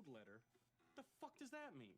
code letter? The fuck does that mean?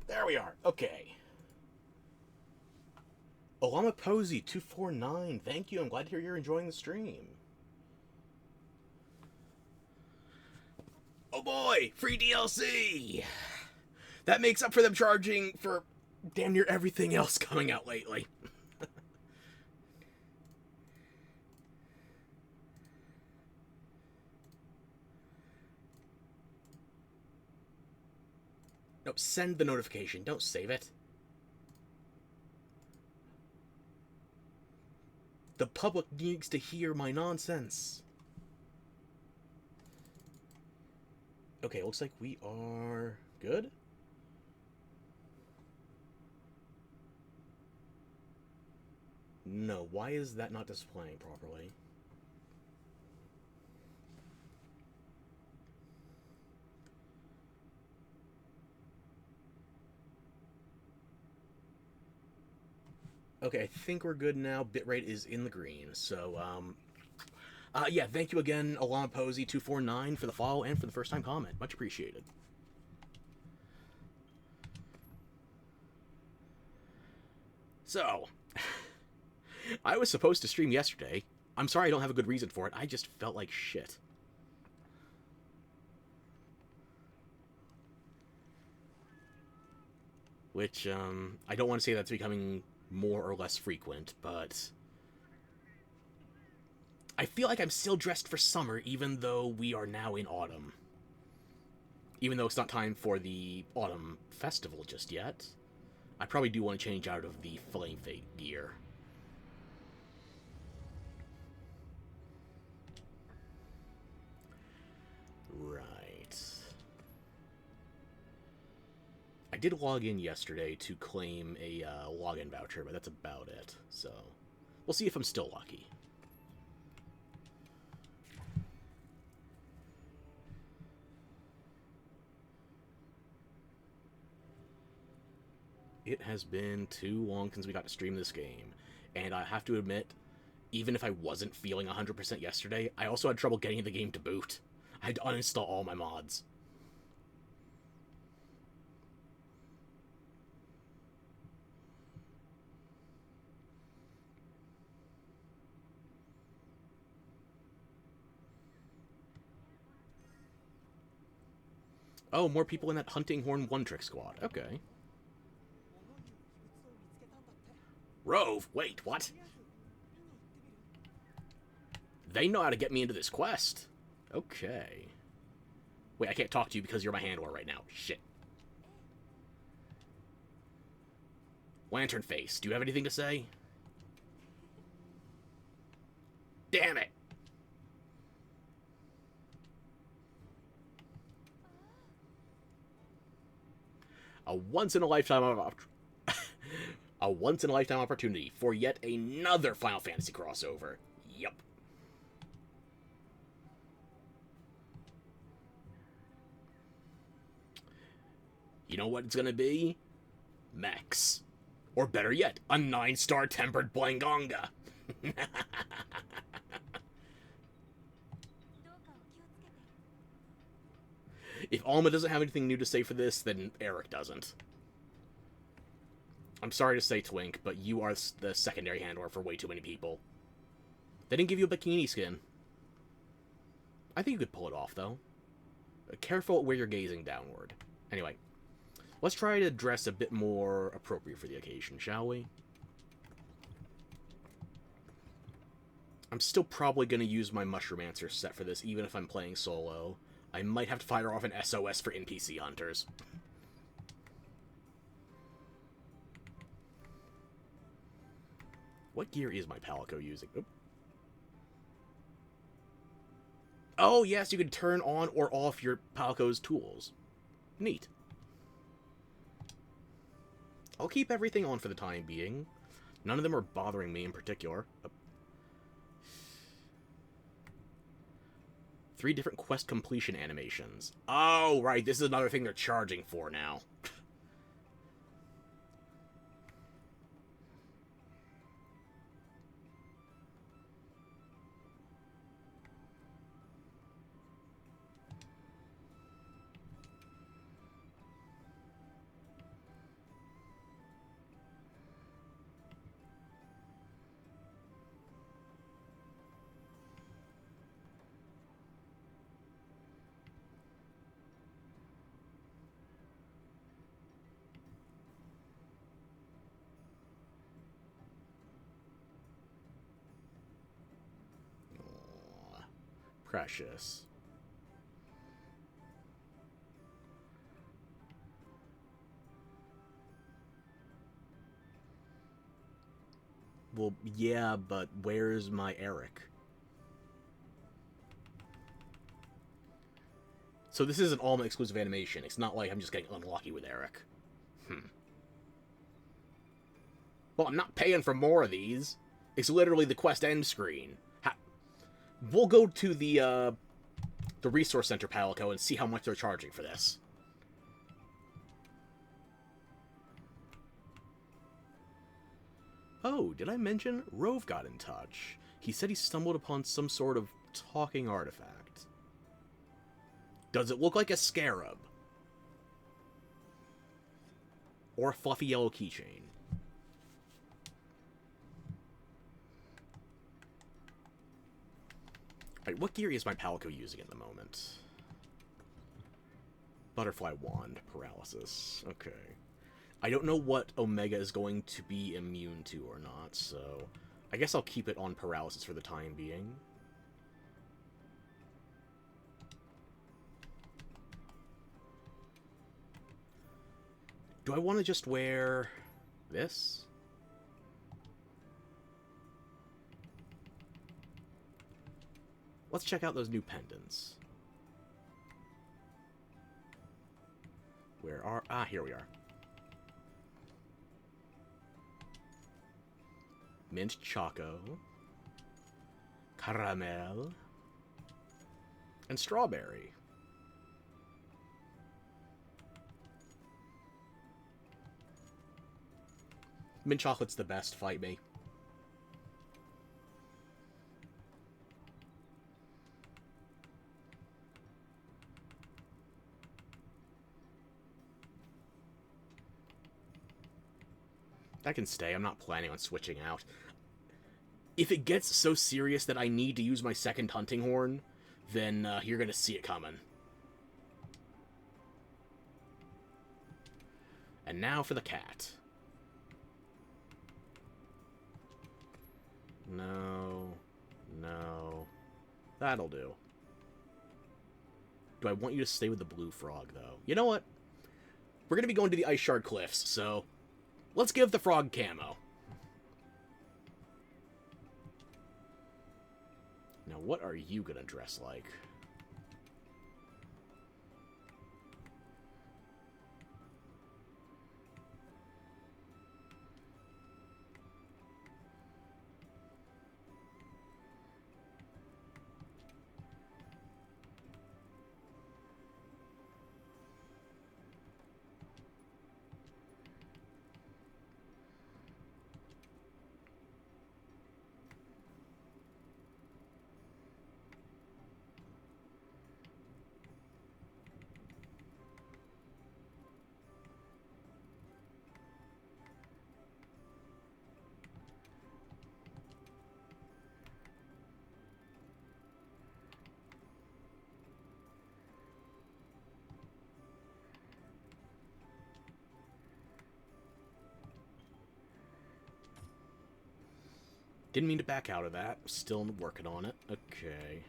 There we are. Okay. Alama Posey 249. Thank you. I'm glad to hear you're enjoying the stream. Oh boy, free DLC. That makes up for them charging for damn near everything else coming out lately. No, send the notification. Don't save it. The public needs to hear my nonsense. Okay, looks like we are good. No, why is that not displaying properly? Okay, I think we're good now. Bitrate is in the green. So, yeah, thank you again, Alana Posey249, for the follow and for the first time comment. Much appreciated. So, I was supposed to stream yesterday. I'm sorry I don't have a good reason for it. I just felt like shit. Which, I don't want to say that's becoming more or less frequent, but I feel like I'm still dressed for summer even though we are now in autumn. Even though it's not time for the autumn festival just yet. I probably do want to change out of the Flame Fate gear. Right. I did log in yesterday to claim a login voucher, but that's about it. So, we'll see if I'm still lucky. It has been too long since we got to stream this game, and I have to admit, even if I wasn't feeling 100% yesterday, I also had trouble getting the game to boot. I had to uninstall all my mods. Oh, more people in that Hunting Horn one-trick squad. Okay. Rove? Wait, what? They know how to get me into this quest. Okay. Wait, I can't talk to you because you're my handler right now. Shit. Lantern Face, do you have anything to say? Damn it! A once-in-a-lifetime A once-in-a-lifetime opportunity for yet another Final Fantasy crossover. Yup. You know what it's gonna be? Mechs. Or better yet, a 9-star tempered Blangonga. If Alma doesn't have anything new to say for this, then Eric doesn't. I'm sorry to say, Twink, but you are the secondary handler for way too many people. They didn't give you a bikini skin. I think you could pull it off, though. Careful where you're gazing downward. Anyway, let's try to dress a bit more appropriate for the occasion, shall we? I'm still probably going to use my Mushromancer set for this, even if I'm playing solo. I might have to fire off an SOS for NPC hunters. What gear is my Palico using? Oop. Oh, yes, you can turn on or off your Palico's tools. Neat. I'll keep everything on for the time being. None of them are bothering me in particular. 3 different quest completion animations. Oh, right, this is another thing they're charging for now. Precious. Well, yeah, but where's my Eric? So this is an Alma exclusive animation. It's not like I'm just getting unlucky with Eric. Well, I'm not paying for more of these. It's literally the quest end screen. We'll go to the resource center, Palico, and see how much they're charging for this. Oh, did I mention Rove got in touch? He said he stumbled upon some sort of talking artifact. Does it look like a scarab? Or a fluffy yellow keychain? Alright, what gear is my Palico using at the moment? Butterfly Wand, Paralysis. Okay. I don't know what Omega is going to be immune to or not, so I guess I'll keep it on Paralysis for the time being. Do I want to just wear this? Let's check out those new pendants. Where are... Ah, here we are. Mint Choco. Caramel. And Strawberry. Mint Chocolate's the best, fight me. That can stay. I'm not planning on switching out. If it gets so serious that I need to use my second hunting horn, then you're going to see it coming. And now for the cat. No. No. That'll do. Do I want you to stay with the blue frog, though? You know what? We're going to be going to the Ice Shard Cliffs, so let's give the frog camo. Now, what are you going to dress like? Didn't mean to back out of that. Still working on it. Okay.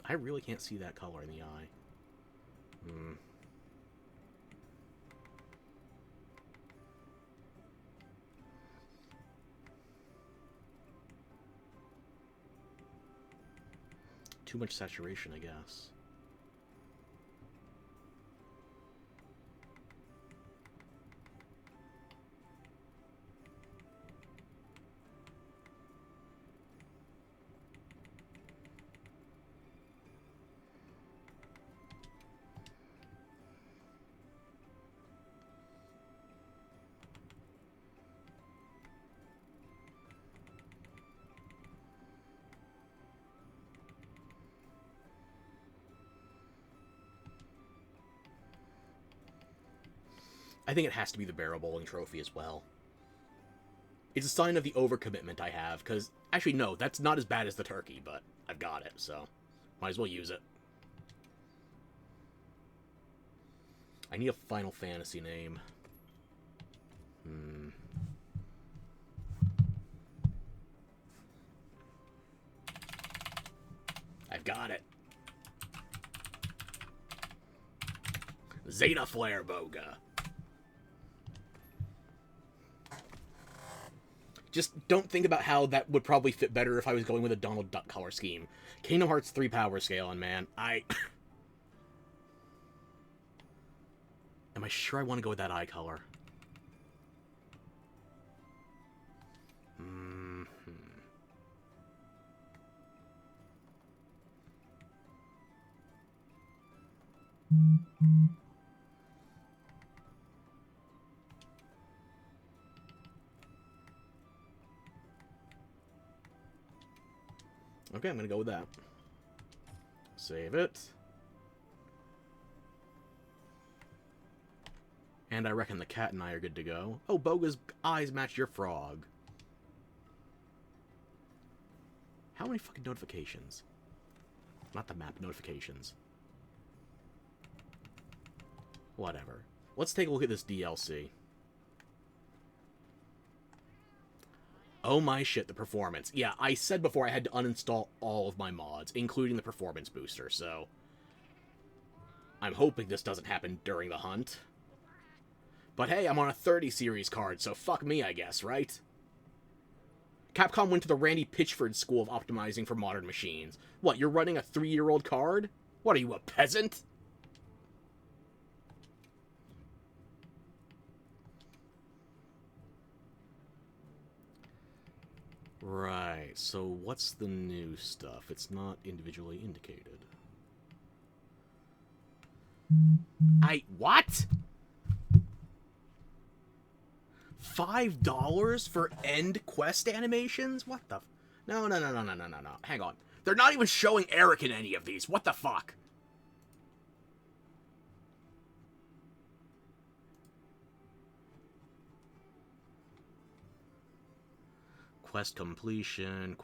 I really can't see that color in the eye. Too much saturation, I guess. I think it has to be the barrel bowling trophy as well. It's a sign of the overcommitment I have, because... Actually, no, that's not as bad as the turkey, but I've got it, so... Might as well use it. I need a Final Fantasy name. I've got it. Zeta Flare Boga. Just don't think about how that would probably fit better if I was going with a Donald Duck color scheme. Kingdom Hearts 3 power scaling, man. Am I sure I want to go with that eye color? Okay, I'm gonna go with that. Save it. And I reckon the cat and I are good to go. Oh, Boga's eyes match your frog. How many fucking notifications? Not the map, notifications. Whatever. Let's take a look at this DLC. Oh my shit, the performance. Yeah, I said before I had to uninstall all of my mods, including the performance booster, so... I'm hoping this doesn't happen during the hunt. But hey, I'm on a 30 series card, so fuck me, I guess, right? Capcom went to the Randy Pitchford school of optimizing for modern machines. What, you're running a 3-year-old card? What, are you, a peasant? Right, so what's the new stuff? It's not individually indicated. What? $5 for end quest animations? What the... No. Hang on. They're not even showing Eric in any of these. What the fuck? Quest completion.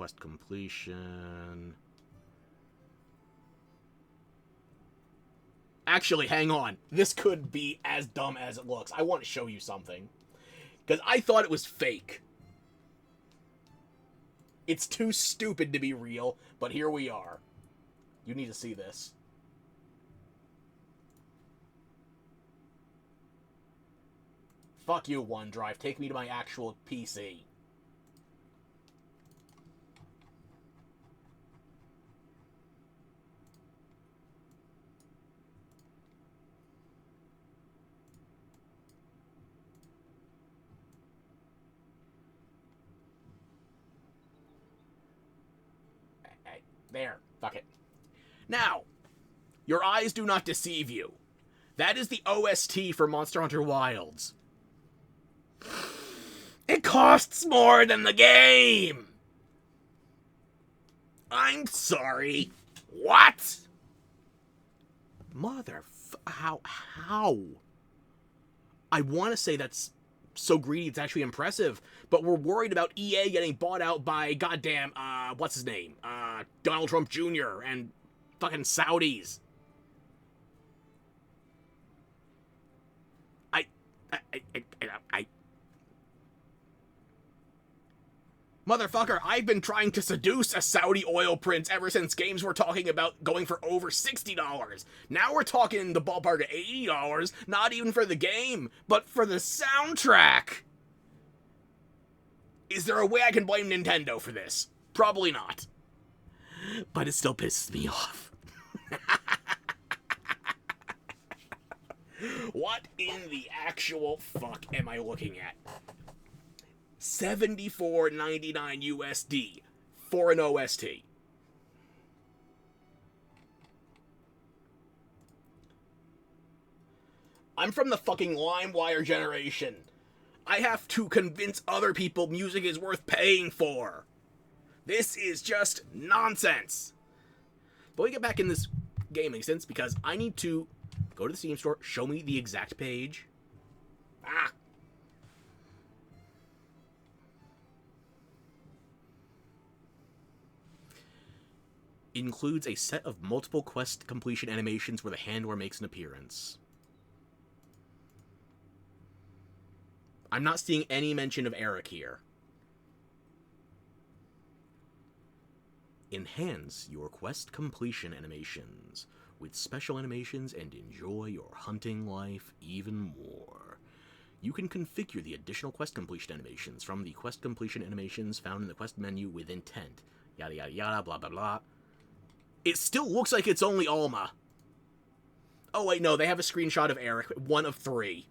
Actually, hang on. This could be as dumb as it looks. I want to show you something. Because I thought it was fake. It's too stupid to be real, but here we are. You need to see this. Fuck you, OneDrive. Take me to my actual PC. There. Fuck it. Now, your eyes do not deceive you. That is the OST for Monster Hunter Wilds. It costs more than the game! I'm sorry. What? How? I want to say that's so greedy it's actually impressive, but we're worried about EA getting bought out by goddamn, what's his name? Donald Trump Jr. and fucking Saudis. I Motherfucker, I've been trying to seduce a Saudi oil prince ever since games were talking about going for over $60. Now we're talking the ballpark of $80, not even for the game, but for the soundtrack. Is there a way I can blame Nintendo for this? Probably not. But it still pisses me off. What in the actual fuck am I looking at? $74.99 USD for an OST. I'm from the fucking LimeWire generation. I have to convince other people music is worth paying for. This is just nonsense. But we get back in this gaming sense because I need to go to the Steam store, show me the exact page. Includes a set of multiple quest completion animations where the handler makes an appearance. I'm not seeing any mention of Eric here. Enhance your quest completion animations with special animations and enjoy your hunting life even more. You can configure the additional quest completion animations from the quest completion animations found in the quest menu with intent. Yada yada yada, blah blah blah. It still looks like it's only Alma. Oh wait, no, they have a screenshot of Eric, 1 of 3.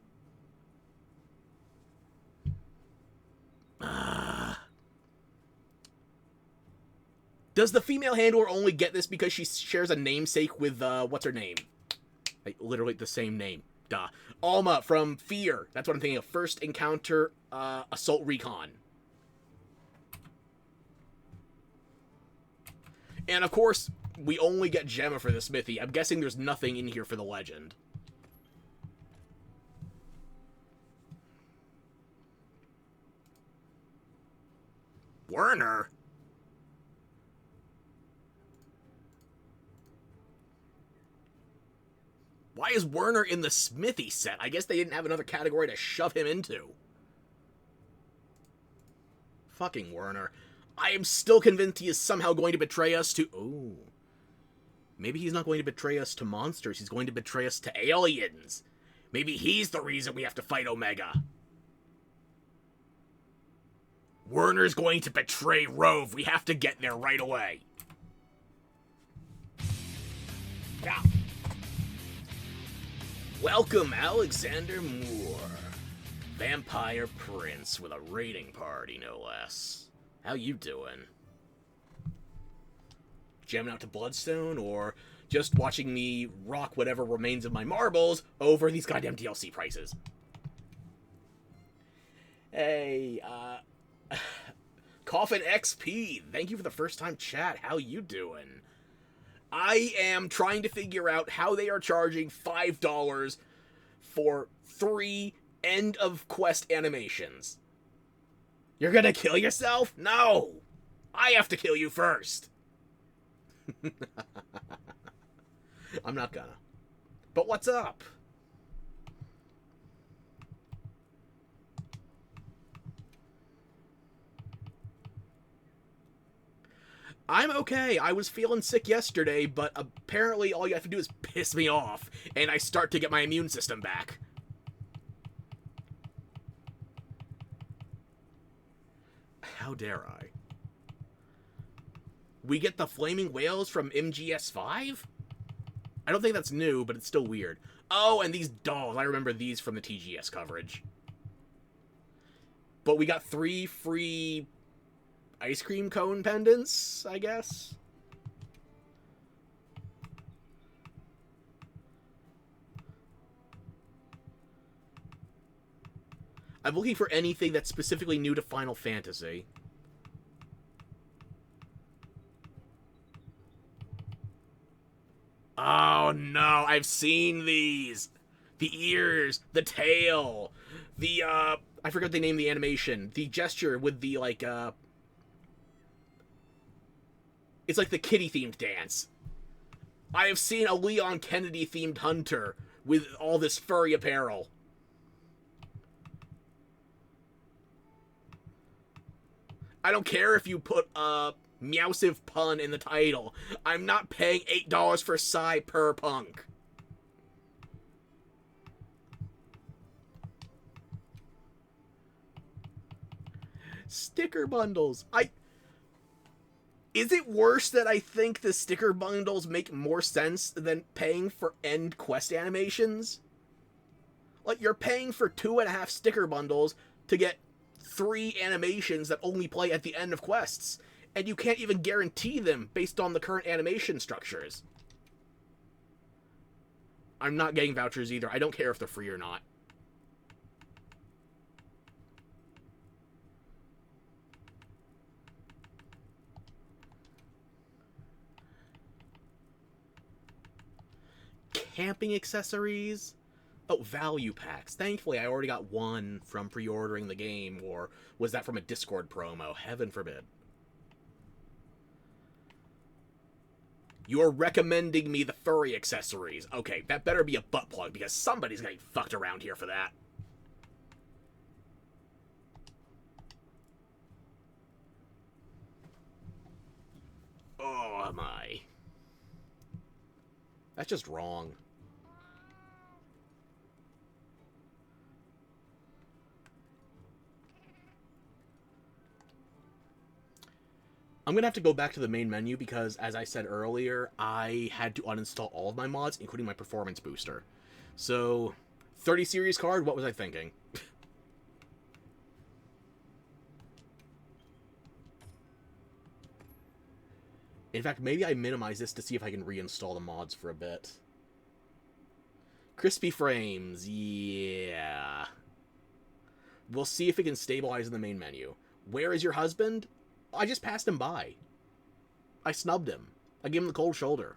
Does the female handler only get this because she shares a namesake with, what's her name? Like, literally the same name. Duh. Alma from Fear. That's what I'm thinking of. First Encounter, Assault Recon. And of course, we only get Gemma for the smithy. I'm guessing there's nothing in here for the legend. Werner? Why is Werner in the smithy set? I guess they didn't have another category to shove him into. Fucking Werner. I am still convinced he is somehow going to betray us to... Oh. Maybe he's not going to betray us to monsters. He's going to betray us to aliens. Maybe he's the reason we have to fight Omega. Werner's going to betray Rove. We have to get there right away. Yeah. Welcome, Alexander Moore. Vampire Prince with a raiding party, no less. How you doing? Jamming out to Bloodstone, or just watching me rock whatever remains of my marbles over these goddamn DLC prices? Hey, Coffin XP, thank you for the first time chat. How you doing? I am trying to figure out how they are charging $5 for 3 end-of-quest animations. You're gonna kill yourself? No! I have to kill you first! I'm not gonna. But what's up? I'm okay. I was feeling sick yesterday, but apparently all you have to do is piss me off, and I start to get my immune system back. How dare I? We get the flaming whales from MGS5? I don't think that's new, but it's still weird. Oh, and these dolls. I remember these from the TGS coverage. But we got 3 free ice cream cone pendants, I guess? I'm looking for anything that's specifically new to Final Fantasy. Oh no, I've seen these! The ears, the tail, the, I forget what they named the animation. The gesture with the, like, it's like the kitty-themed dance. I have seen a Leon Kennedy-themed hunter with all this furry apparel. I don't care if you put a Meowsive pun in the title. I'm not paying $8 for Cyberpunk. Sticker bundles. Is it worse that I think the sticker bundles make more sense than paying for end quest animations? Like, you're paying for 2.5 sticker bundles to get 3 animations that only play at the end of quests, and you can't even guarantee them based on the current animation structures. I'm not getting vouchers either. I don't care if they're free or not. Camping accessories? Oh, value packs. Thankfully, I already got one from pre-ordering the game, or was that from a Discord promo? Heaven forbid. You're recommending me the furry accessories. Okay, that better be a butt plug, because somebody's getting fucked around here for that. Oh, am I? That's just wrong. I'm going to have to go back to the main menu because, as I said earlier, I had to uninstall all of my mods, including my performance booster. So, 30 series card, what was I thinking? In fact, maybe I minimize this to see if I can reinstall the mods for a bit. Crispy frames, yeah. We'll see if it can stabilize in the main menu. Where is your husband? I just passed him by. I snubbed him. I gave him the cold shoulder.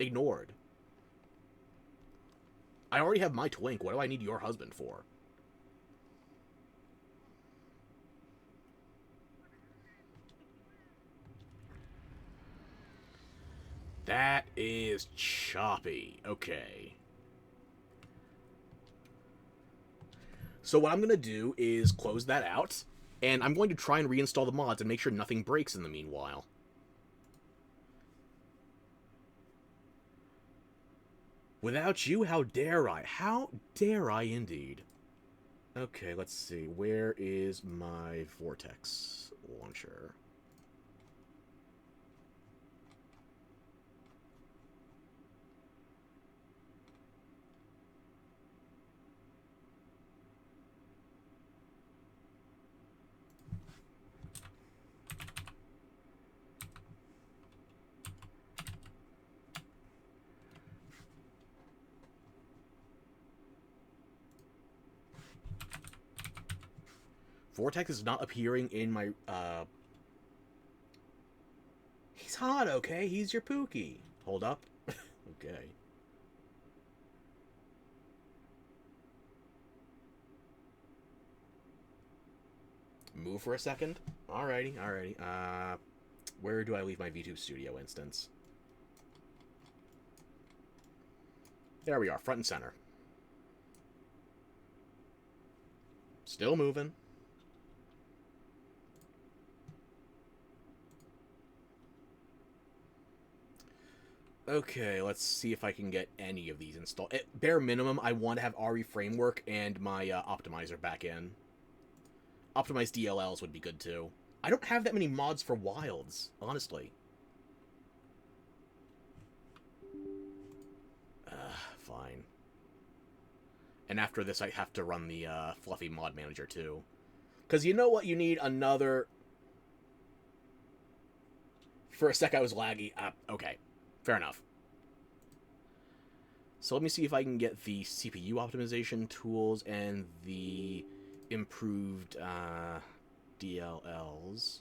Ignored. I already have my twink. What do I need your husband for? That is choppy. Okay. So what I'm going to do is close that out, and I'm going to try and reinstall the mods and make sure nothing breaks in the meanwhile. Without you, how dare I? How dare I indeed? Okay, let's see. Where is my Vortex launcher? Vortex is not appearing in my, He's hot, okay? He's your Pookie. Hold up. Okay. Move for a second. Alrighty, alrighty. Where do I leave my VTube Studio instance? There we are, front and center. Still moving. Okay, let's see if I can get any of these installed. At bare minimum, I want to have RE Framework and my optimizer back in. Optimized DLLs would be good too. I don't have that many mods for Wilds, honestly. Fine. And after this, I have to run the Fluffy Mod Manager too. Because you know what? You need another... For a sec, I was laggy. Okay. Fair enough. So let me see if I can get the CPU optimization tools and the improved DLLs,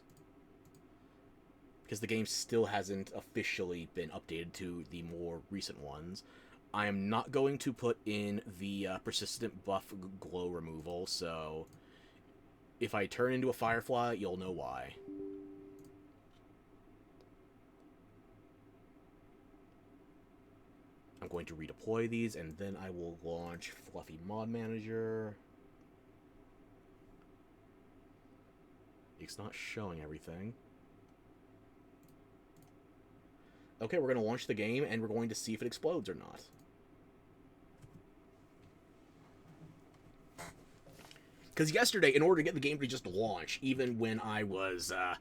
because the game still hasn't officially been updated to the more recent ones. I am not going to put in the persistent buff glow removal, so if I turn into a firefly, you'll know why. I'm going to redeploy these, and then I will launch Fluffy Mod Manager. It's not showing everything. Okay, we're going to launch the game, and we're going to see if it explodes or not. Because yesterday, in order to get the game to just launch, even when I was, I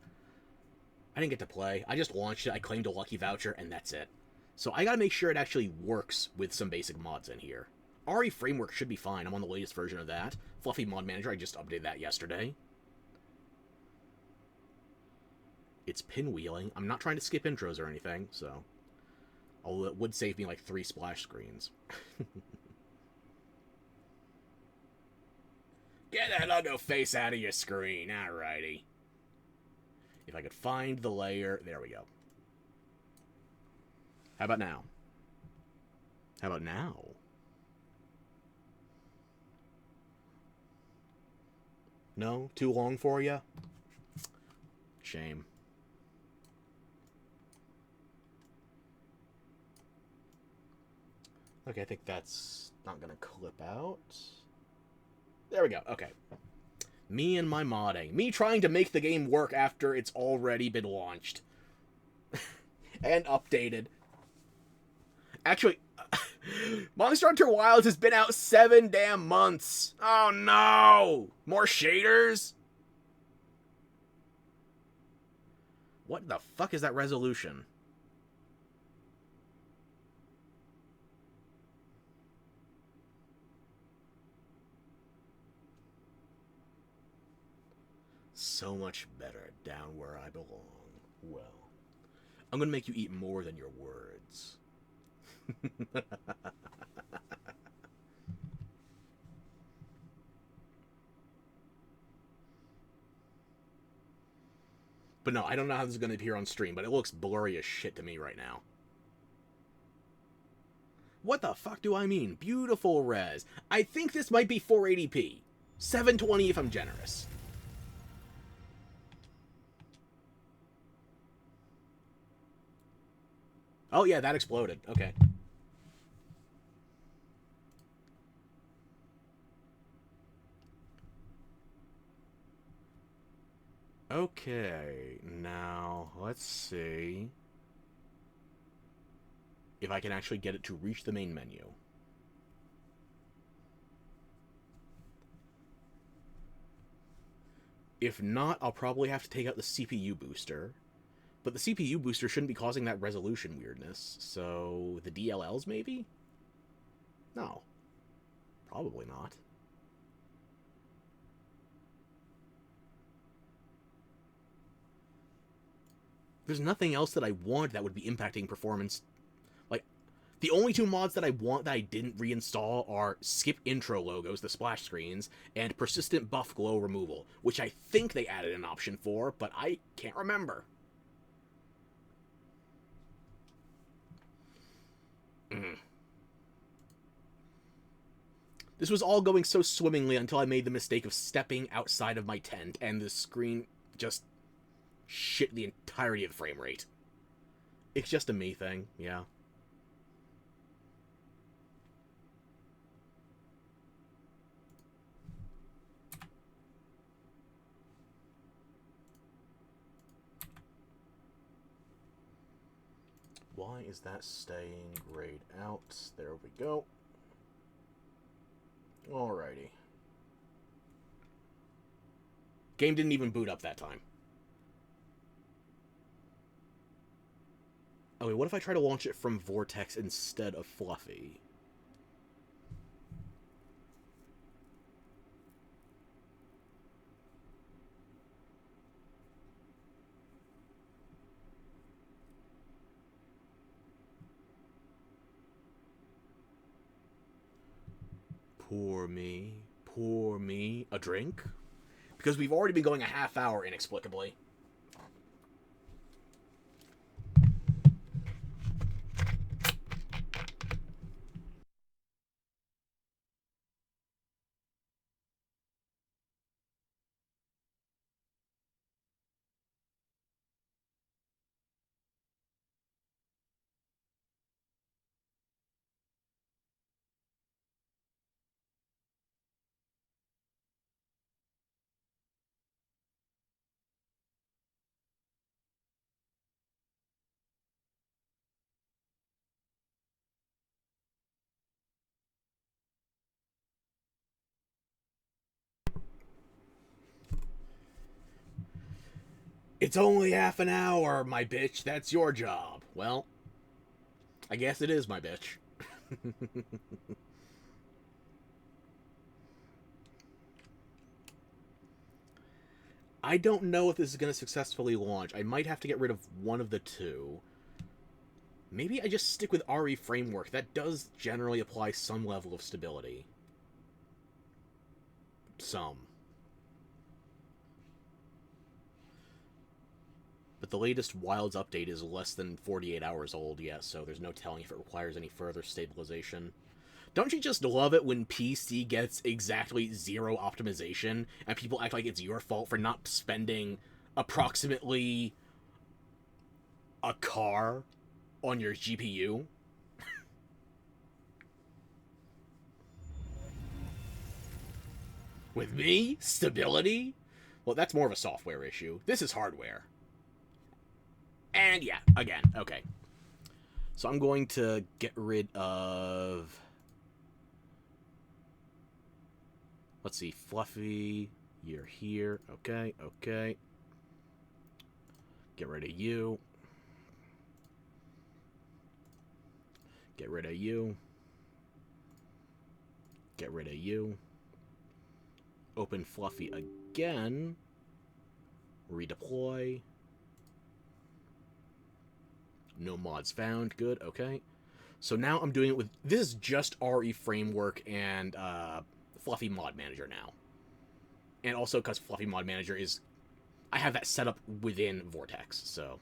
didn't get to play. I just launched it, I claimed a lucky voucher, and that's it. So I gotta make sure it actually works with some basic mods in here. RE Framework should be fine. I'm on the latest version of that. Fluffy Mod Manager, I just updated that yesterday. It's pinwheeling. I'm not trying to skip intros or anything, so... although it would save me like 3 splash screens. Get that ugly face out of your screen, alrighty. If I could find the layer... there we go. How about now? How about now? No? Too long for you? Shame. Okay, I think that's not gonna clip out. There we go, okay. Me and my modding. Me trying to make the game work after it's already been launched. And updated. Actually, Monster Hunter Wilds has been out 7 damn months. Oh no! More shaders? What the fuck is that resolution? So much better down where I belong. Well, I'm gonna make you eat more than your words. But no, I don't know how this is going to appear on stream, but it looks blurry as shit to me right now. What the fuck do I mean? Beautiful res. I think this might be 480p. 720 if I'm generous. Oh yeah, that exploded. Okay. Okay, now let's see if I can actually get it to reach the main menu. If not, I'll probably have to take out the CPU booster. But the CPU booster shouldn't be causing that resolution weirdness. So, the DLLs maybe? No. Probably not. There's nothing else that I want that would be impacting performance. Like, the only 2 mods that I want that I didn't reinstall are skip intro logos, the splash screens, and persistent buff glow removal, which I think they added an option for, but I can't remember. This was all going so swimmingly until I made the mistake of stepping outside of my tent, and the screen just shit the entirety of the frame rate. It's just a me thing, yeah. Why is that staying grayed out? There we go. Alrighty. Game didn't even boot up that time. Oh wait, what if I try to launch it from Vortex instead of Fluffy? Poor me. pour me a drink? Because we've already been going a half hour inexplicably. It's only half an hour, my bitch. That's your job. Well, I guess it is, my bitch. I don't know if this is going to successfully launch. I might have to get rid of one of the two. Maybe I just stick with RE Framework. That does generally apply some level of stability. Some. But the latest Wilds update is less than 48 hours old yet, so there's no telling if it requires any further stabilization. Don't you just love it when PC gets exactly zero optimization and people act like it's your fault for not spending approximately a car on your GPU? With me? Stability? Well, that's more of a software issue. This is hardware. And yeah, again, okay. So I'm going to get rid of... Let's see, Fluffy, you're here. Okay, okay. Get rid of you. Get rid of you. Get rid of you. Open Fluffy again. Redeploy. No mods found. Good, okay. So now I'm doing it with... This is just RE Framework and Fluffy Mod Manager now. And also because Fluffy Mod Manager is... I have that set up within Vortex, so...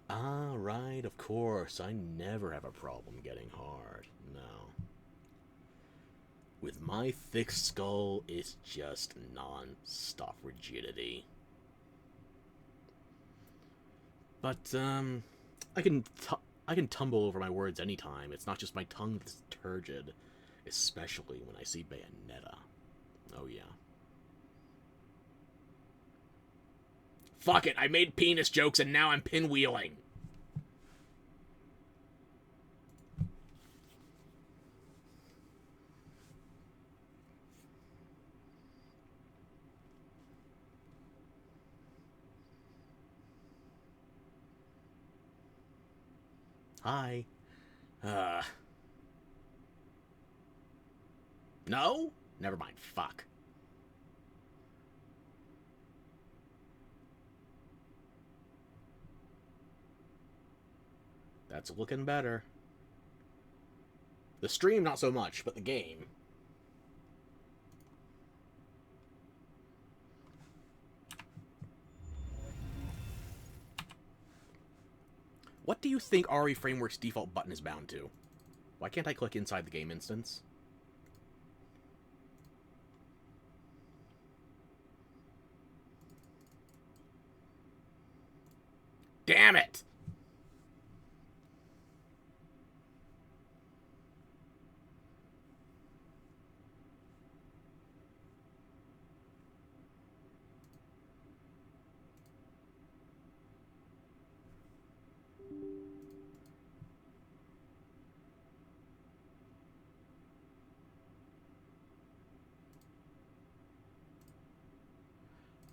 Ah, right, of course. I never have a problem getting hard. No. With my thick skull, it's just non-stop rigidity. But, I can tumble over my words anytime. It's not just my tongue that's turgid. Especially when I see Bayonetta. Oh, yeah. Fuck it, I made penis jokes and now I'm pinwheeling. Hi. No? Never mind. Fuck. That's looking better. The stream, not so much, but the game. What do you think RE Framework's default button is bound to? Why can't I click inside the game instance? Damn it!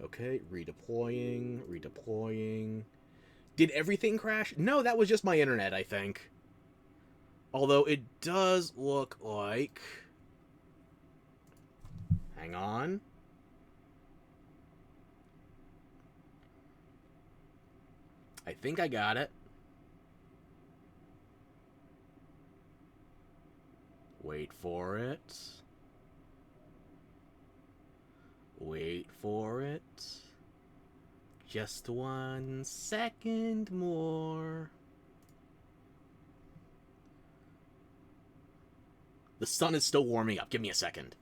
Okay, redeploying. Did everything crash? No, that was just my internet, I think. Although it does look like... Hang on. I think I got it. Wait for it. Wait for it. Just 1 second more. The sun is still warming up. Give me a second.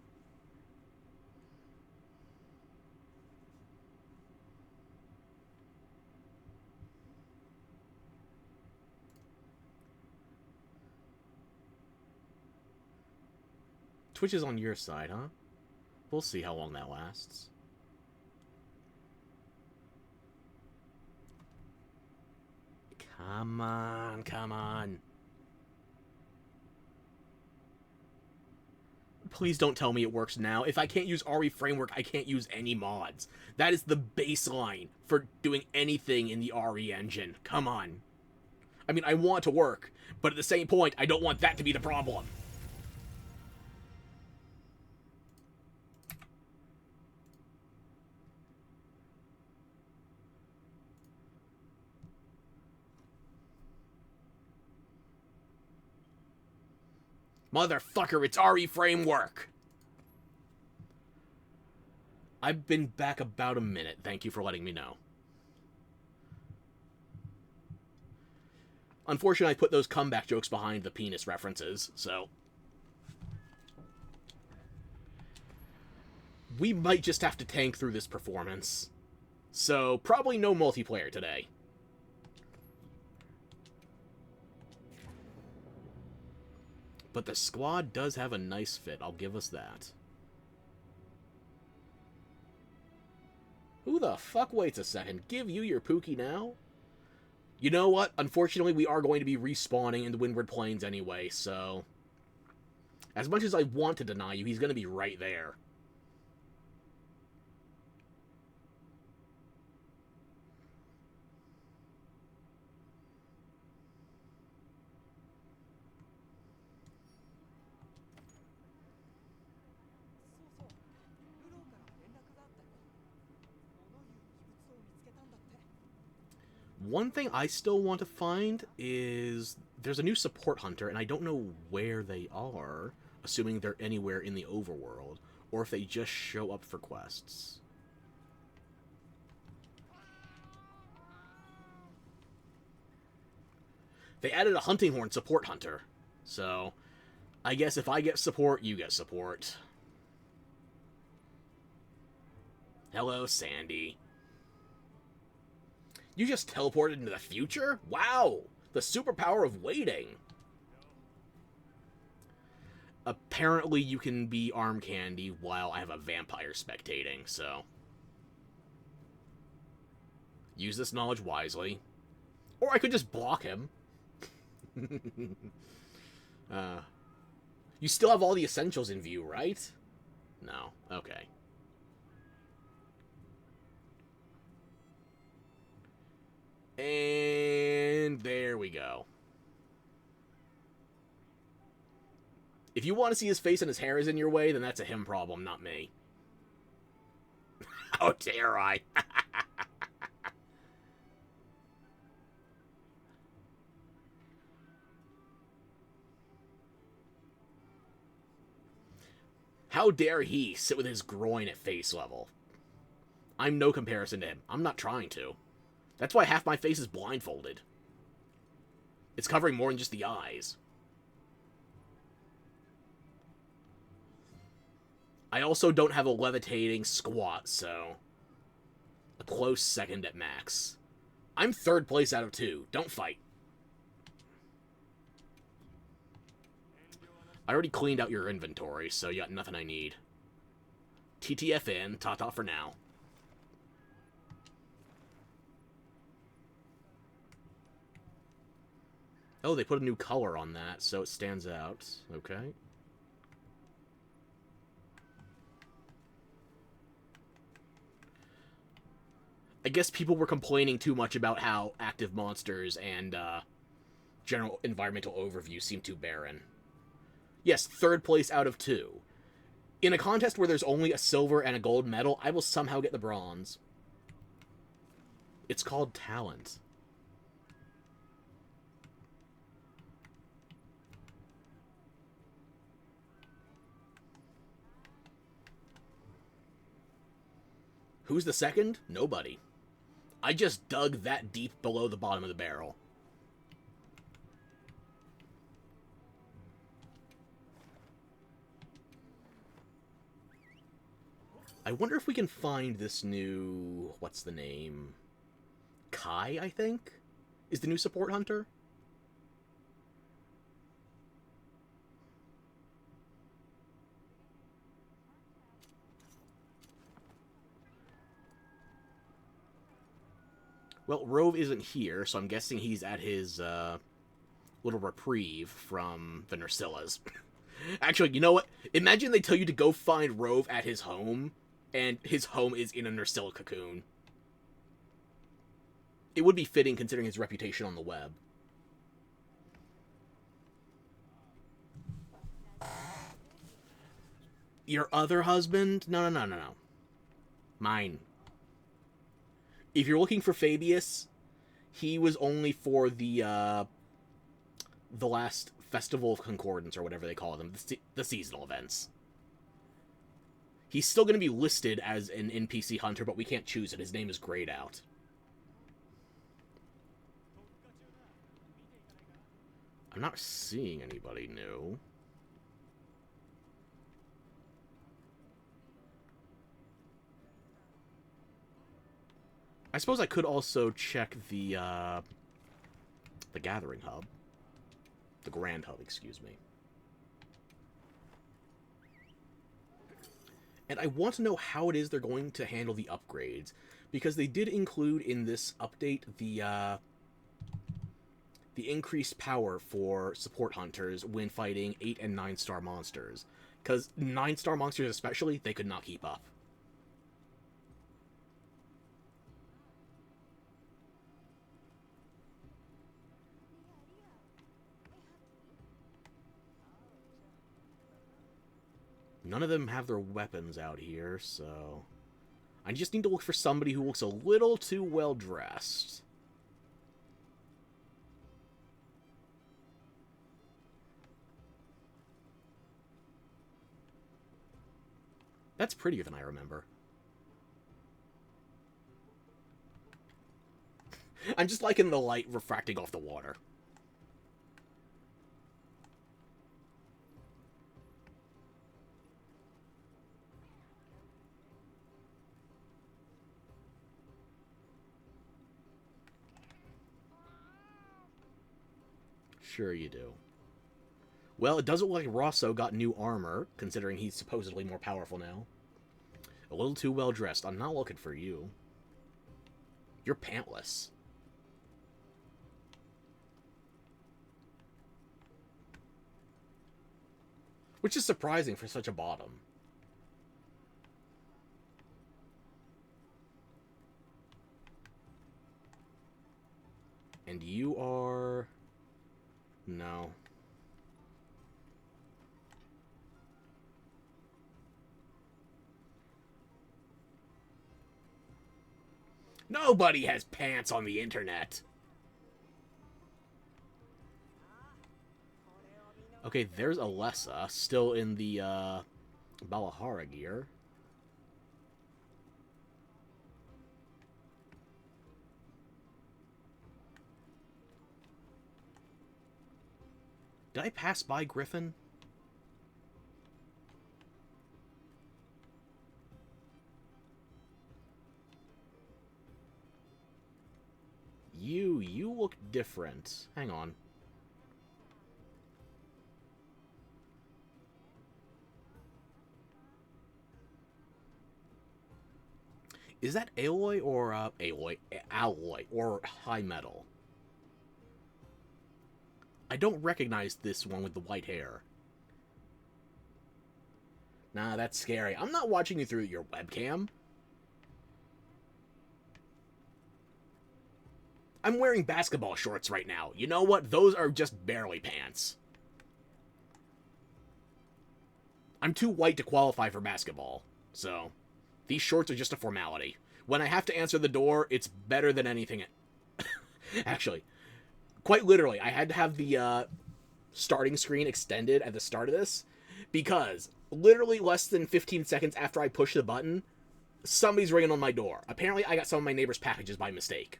Twitch is on your side, huh? We'll see how long that lasts. Come on, come on. Please don't tell me it works now. If I can't use RE Framework, I can't use any mods. That is the baseline for doing anything in the RE engine. Come on. I mean, I want it to work, but at the same point, I don't want that to be the problem. Motherfucker, it's RE Framework! I've been back about a minute. Thank you for letting me know. Unfortunately, I put those comeback jokes behind the penis references, so... we might just have to tank through this performance. So, probably no multiplayer today. But the squad does have a nice fit, I'll give us that. Who the fuck waits a second? Give you your Pookie now? You know what? Unfortunately, we are going to be respawning in the Windward Plains anyway, so... as much as I want to deny you, he's going to be right there. One thing I still want to find is there's a new support hunter, and I don't know where they are, assuming they're anywhere in the overworld, or if they just show up for quests. They added a hunting horn support hunter, so I guess if I get support, you get support. Hello, Sandy. You just teleported into the future? Wow! The superpower of waiting! Apparently you can be arm candy while I have a vampire spectating, so... use this knowledge wisely. Or I could just block him. You still have all the essentials in view, right? No. Okay. And there we go. If you want to see his face and his hair is in your way, then that's a him problem, not me. How dare I? How dare he sit with his groin at face level? I'm no comparison to him. I'm not trying to. That's why half my face is blindfolded. It's covering more than just the eyes. I also don't have a levitating squat, so... a close second at max. I'm 3rd place out of 2. Don't fight. I already cleaned out your inventory, so you got nothing I need. TTF in, ta-ta for now. Oh, they put a new color on that, so it stands out. Okay. I guess people were complaining too much about how active monsters and general environmental overview seem too barren. Yes, 3rd place out of 2. In a contest where there's only a silver and a gold medal, I will somehow get the bronze. It's called talent. Who's the second? Nobody. I just dug that deep below the bottom of the barrel. I wonder if we can find this new... What's the name? Kai, I think? Is the new support hunter? Well, Rove isn't here, so I'm guessing he's at his little reprieve from the Nersillas. Actually, you know what? Imagine they tell you to go find Rove at his home, and his home is in a Nersilla cocoon. It would be fitting considering his reputation on the web. Your other husband? No. Mine. If you're looking for Fabius, he was only for the last Festival of Concordance, or whatever they call them, the seasonal events. He's still going to be listed as an NPC hunter, but we can't choose it. His name is grayed out. I'm not seeing anybody new. I suppose I could also check the Gathering Hub. The Grand Hub, excuse me. And I want to know how it is they're going to handle the upgrades, because they did include in this update the increased power for support hunters when fighting 8 and 9-star monsters. Because 9-star monsters especially, they could not keep up. None of them have their weapons out here, so... I just need to look for somebody who looks a little too well-dressed. That's prettier than I remember. I'm just liking the light refracting off the water. Sure you do. Well, it doesn't look like Rosso got new armor, considering he's supposedly more powerful now. A little too well dressed. I'm not looking for you. You're pantless. Which is surprising for such a bottom. And you are... No. Nobody has pants on the internet. Okay, there's Alessa, still in the Balahara gear. Did I pass by Griffin? You look different. Hang on. Is that alloy or alloy or high metal? I don't recognize this one with the white hair. Nah, that's scary. I'm not watching you through your webcam. I'm wearing basketball shorts right now. You know what? Those are just barely pants. I'm too white to qualify for basketball, so these shorts are just a formality. When I have to answer the door, it's better than anything. Actually, quite literally, I had to have the starting screen extended at the start of this, because literally less than 15 seconds after I push the button, Somebody's ringing on my door. Apparently, I got some of my neighbor's packages by mistake.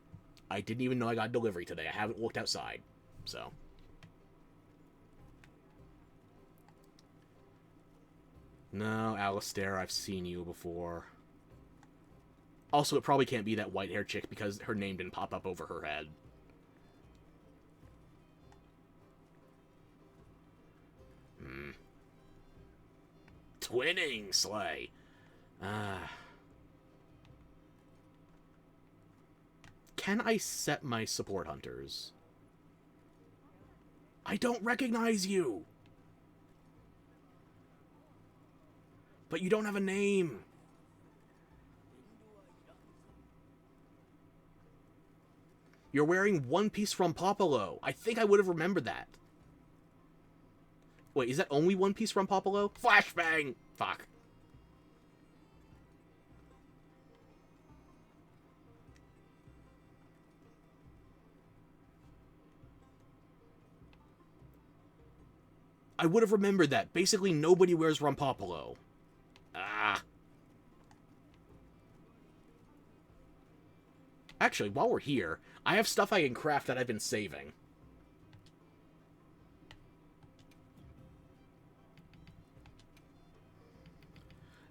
I didn't even know I got delivery today. I haven't looked outside. So. No, Alistair, I've seen you before. Also, it probably can't be that white-haired chick because her name didn't pop up over her head. Twinning, Slay. Can I set my support hunters? I don't recognize you! But you don't have a name. You're wearing One Piece from Popolo. I think I would have remembered that. Wait, is that only One Piece from Popolo? Flashbang! Fuck. I would have remembered that. Basically, nobody wears Rompopolo. Ah. Actually, while we're here, I have stuff I can craft that I've been saving.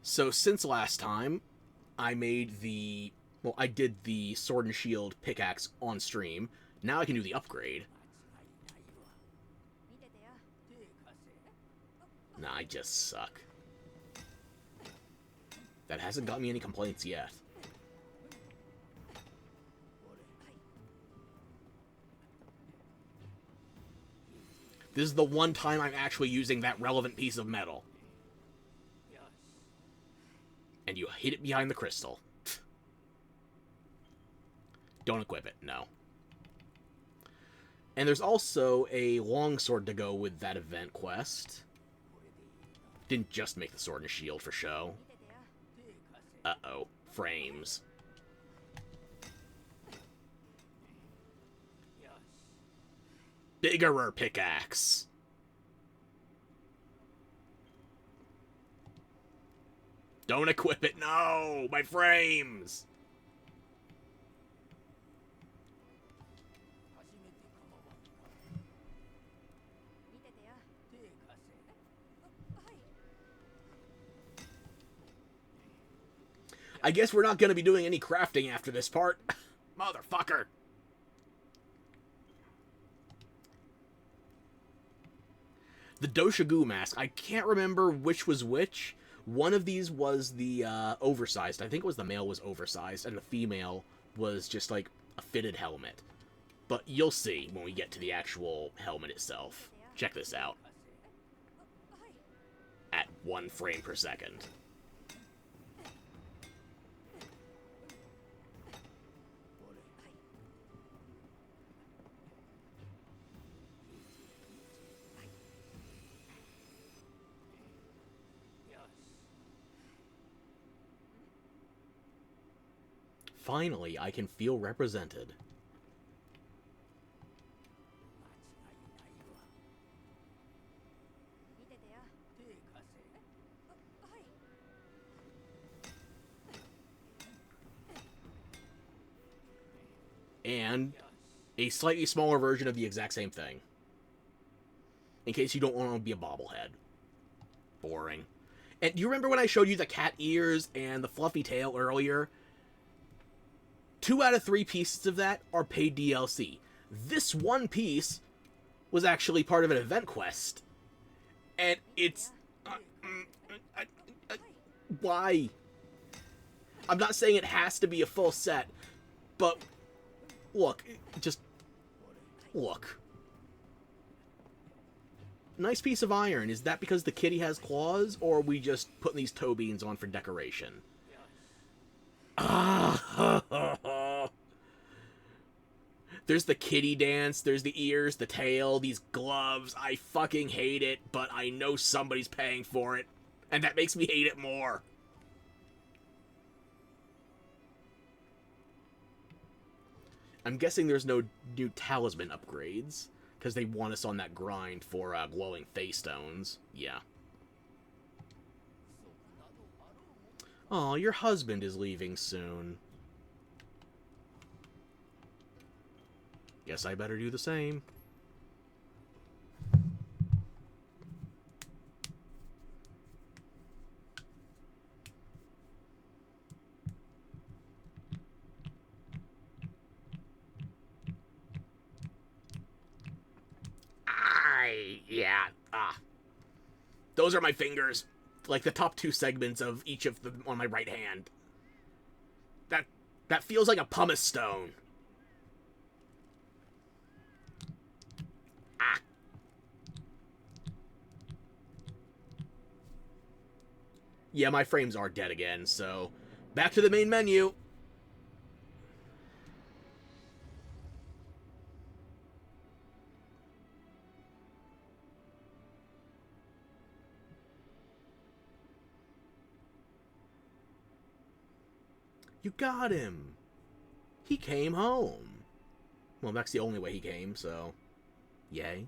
So, since last time, I made the... Well, I did the Sword and Shield pickaxe on stream. Now I can do the upgrade. Nah, I just suck. That hasn't got me any complaints yet. This is the one time I'm actually using that relevant piece of metal. And you hit it behind the crystal. Don't equip it, no. And there's also a longsword to go with that event quest. Didn't just make the sword and shield for show. Uh-oh. Frames. Biggerer pickaxe. Don't equip it, no! My frames! I guess we're not going to be doing any crafting after this part. Motherfucker. The Doshagu mask. I can't remember which was which. One of these was the oversized. I think it was the male was oversized, and the female was just like a fitted helmet. But you'll see when we get to the actual helmet itself. Check this out. At 1 frame per second. Finally, I can feel represented. And a slightly smaller version of the exact same thing. In case you don't want to be a bobblehead. Boring. And do you remember when I showed you the cat ears and the fluffy tail earlier? 2 out of 3 pieces of that are paid DLC. This one piece was actually part of an event quest. And it's... why? I'm not saying it has to be a full set, but... Look, just... Look. Nice piece of iron. Is that because the kitty has claws, or are we just putting these toe beans on for decoration? There's the kitty dance, there's the ears, the tail, these gloves. I fucking hate it, but I know somebody's paying for it. And that makes me hate it more. I'm guessing there's no new talisman upgrades, because they want us on that grind for glowing face stones. Yeah. Aw, your husband is leaving soon. Guess I better do the same. Yeah. Those are my fingers. Like the top two segments of each of them on my right hand. That feels like a pumice stone. Yeah, my frames are dead again, so back to the main menu. You got him. He came home. Well, that's the only way he came, so yay.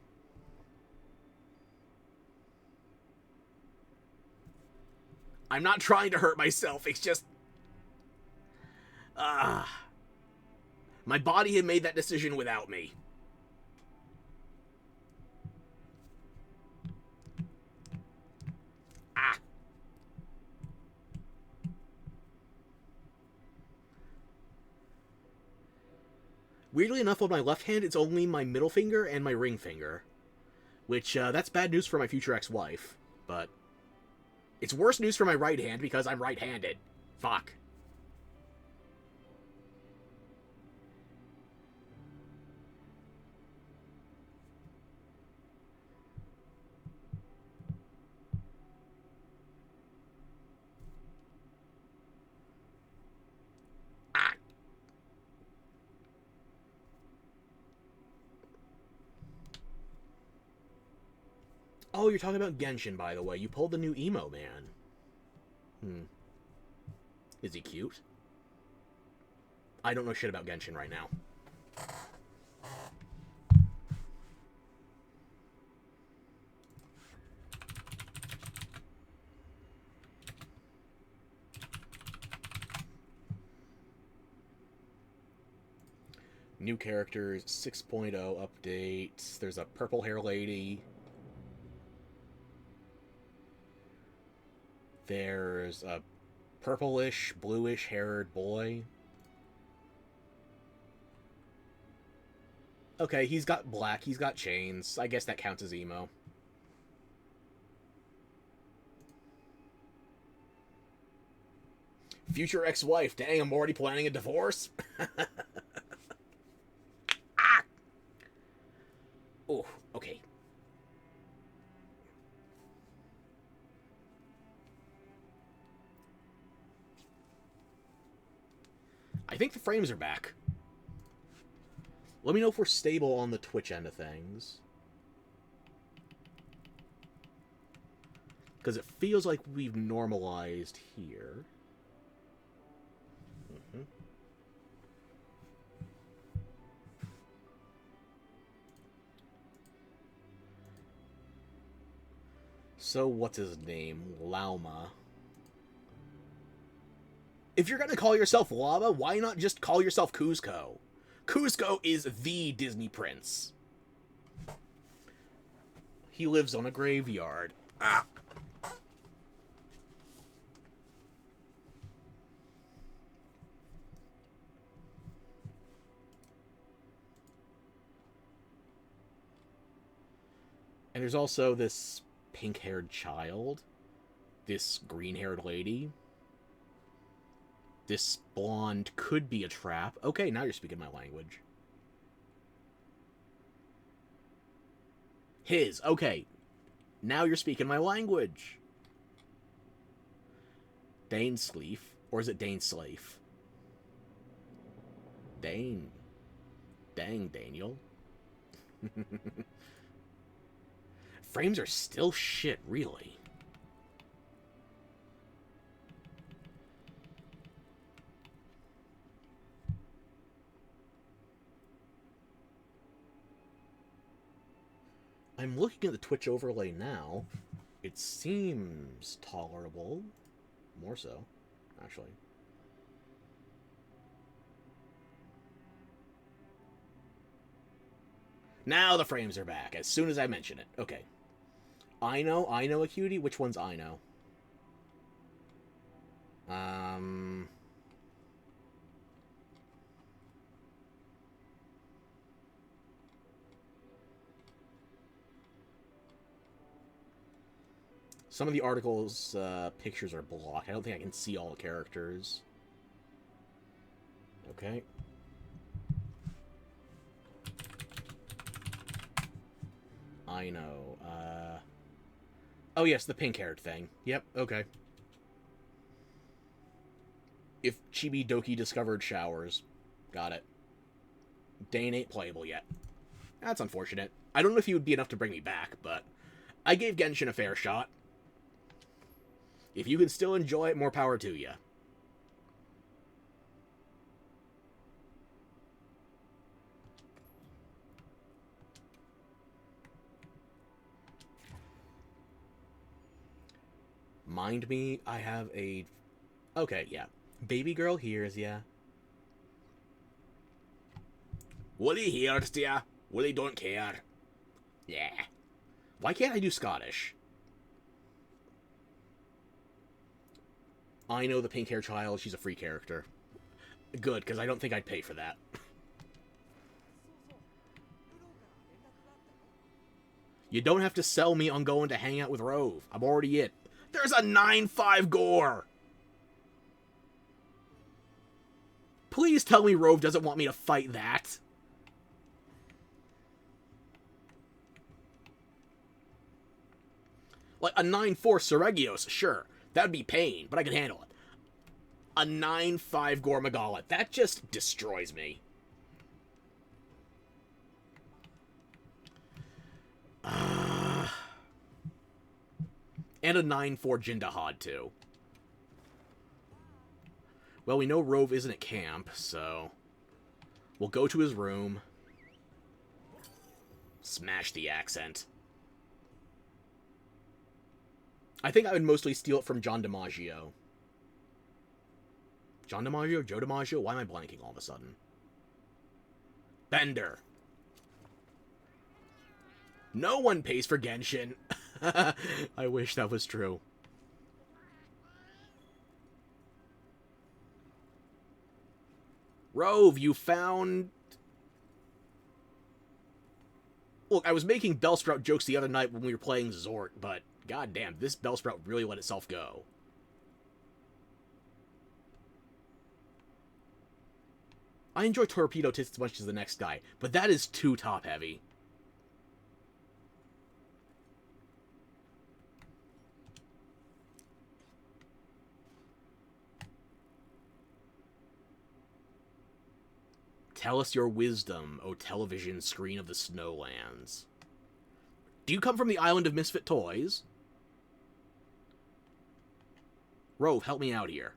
I'm not trying to hurt myself, it's just... my body had made that decision without me. Weirdly enough, on my left hand, it's only my middle finger and my ring finger. Which, that's bad news for my future ex-wife. But it's worse news for my right hand because I'm right-handed. Fuck. Oh, you're talking about Genshin, by the way. You pulled the new emo man. Is he cute? I don't know shit about Genshin right now. New characters, 6.0 updates. There's a purple hair lady. There's a purplish, bluish haired boy. Okay, he's got black, he's got chains. I guess that counts as emo. Future ex-wife. Dang, I'm already planning a divorce? Oh, okay. I think the frames are back. Let me know if we're stable on the Twitch end of things. Because it feels like we've normalized here. So, what's his name? Lauma. If you're gonna call yourself Llama, why not just call yourself Kuzco? Kuzco is the Disney prince. He lives on a graveyard. And there's also this pink-haired child. This green-haired lady. This blonde could be a trap. Okay, now you're speaking my language. His. Okay. Now you're speaking my language. Dane Sleef. Or is it Dane Slafe? Dane. Dang, Daniel. Frames are still shit, really. I'm looking at the Twitch overlay now. It seems tolerable. More so. actually. Now the frames are back, as soon as I mention it. Okay. I know a cutie? Which one's I know? Some of the articles' pictures are blocked. I don't think I can see all the characters. Okay. I know. Oh, yes, the pink-haired thing. Yep, okay. If Chibi Doki discovered showers. Got it. Dane ain't playable yet. That's unfortunate. I don't know if he would be enough to bring me back, but I gave Genshin a fair shot. If you can still enjoy it, more power to you. Mind me, I have a... Okay, yeah. Baby girl hears ya. Willie hears ya. Willie don't care. Yeah. Why can't I do Scottish? I know the pink hair child. She's a free character. Good, because I don't think I'd pay for that. You don't have to sell me on going to hang out with Rove. I'm already it. There's a 9-5 gore! Please tell me Rove doesn't want me to fight that. Like, a 9-4 Seregios, sure. That would be pain, but I can handle it. A 9-5 Gore Magala. That just destroys me. And a 9-4 Jindahad, too. Well, we know Rove isn't at camp, so... We'll go to his room. Smash the accent. I think I would mostly steal it from John DiMaggio. John DiMaggio? Joe DiMaggio? Why am I blanking all of a sudden? Bender. No one pays for Genshin. I wish that was true. Rove, you found... Look, I was making Bellsprout jokes the other night when we were playing Zort, but goddamn, this Bellsprout really let itself go. I enjoy Torpedo Tits as much as the next guy, but that is too top-heavy. Tell us your wisdom, O television screen of the Snowlands. Do you come from the island of misfit toys? Rove, help me out here.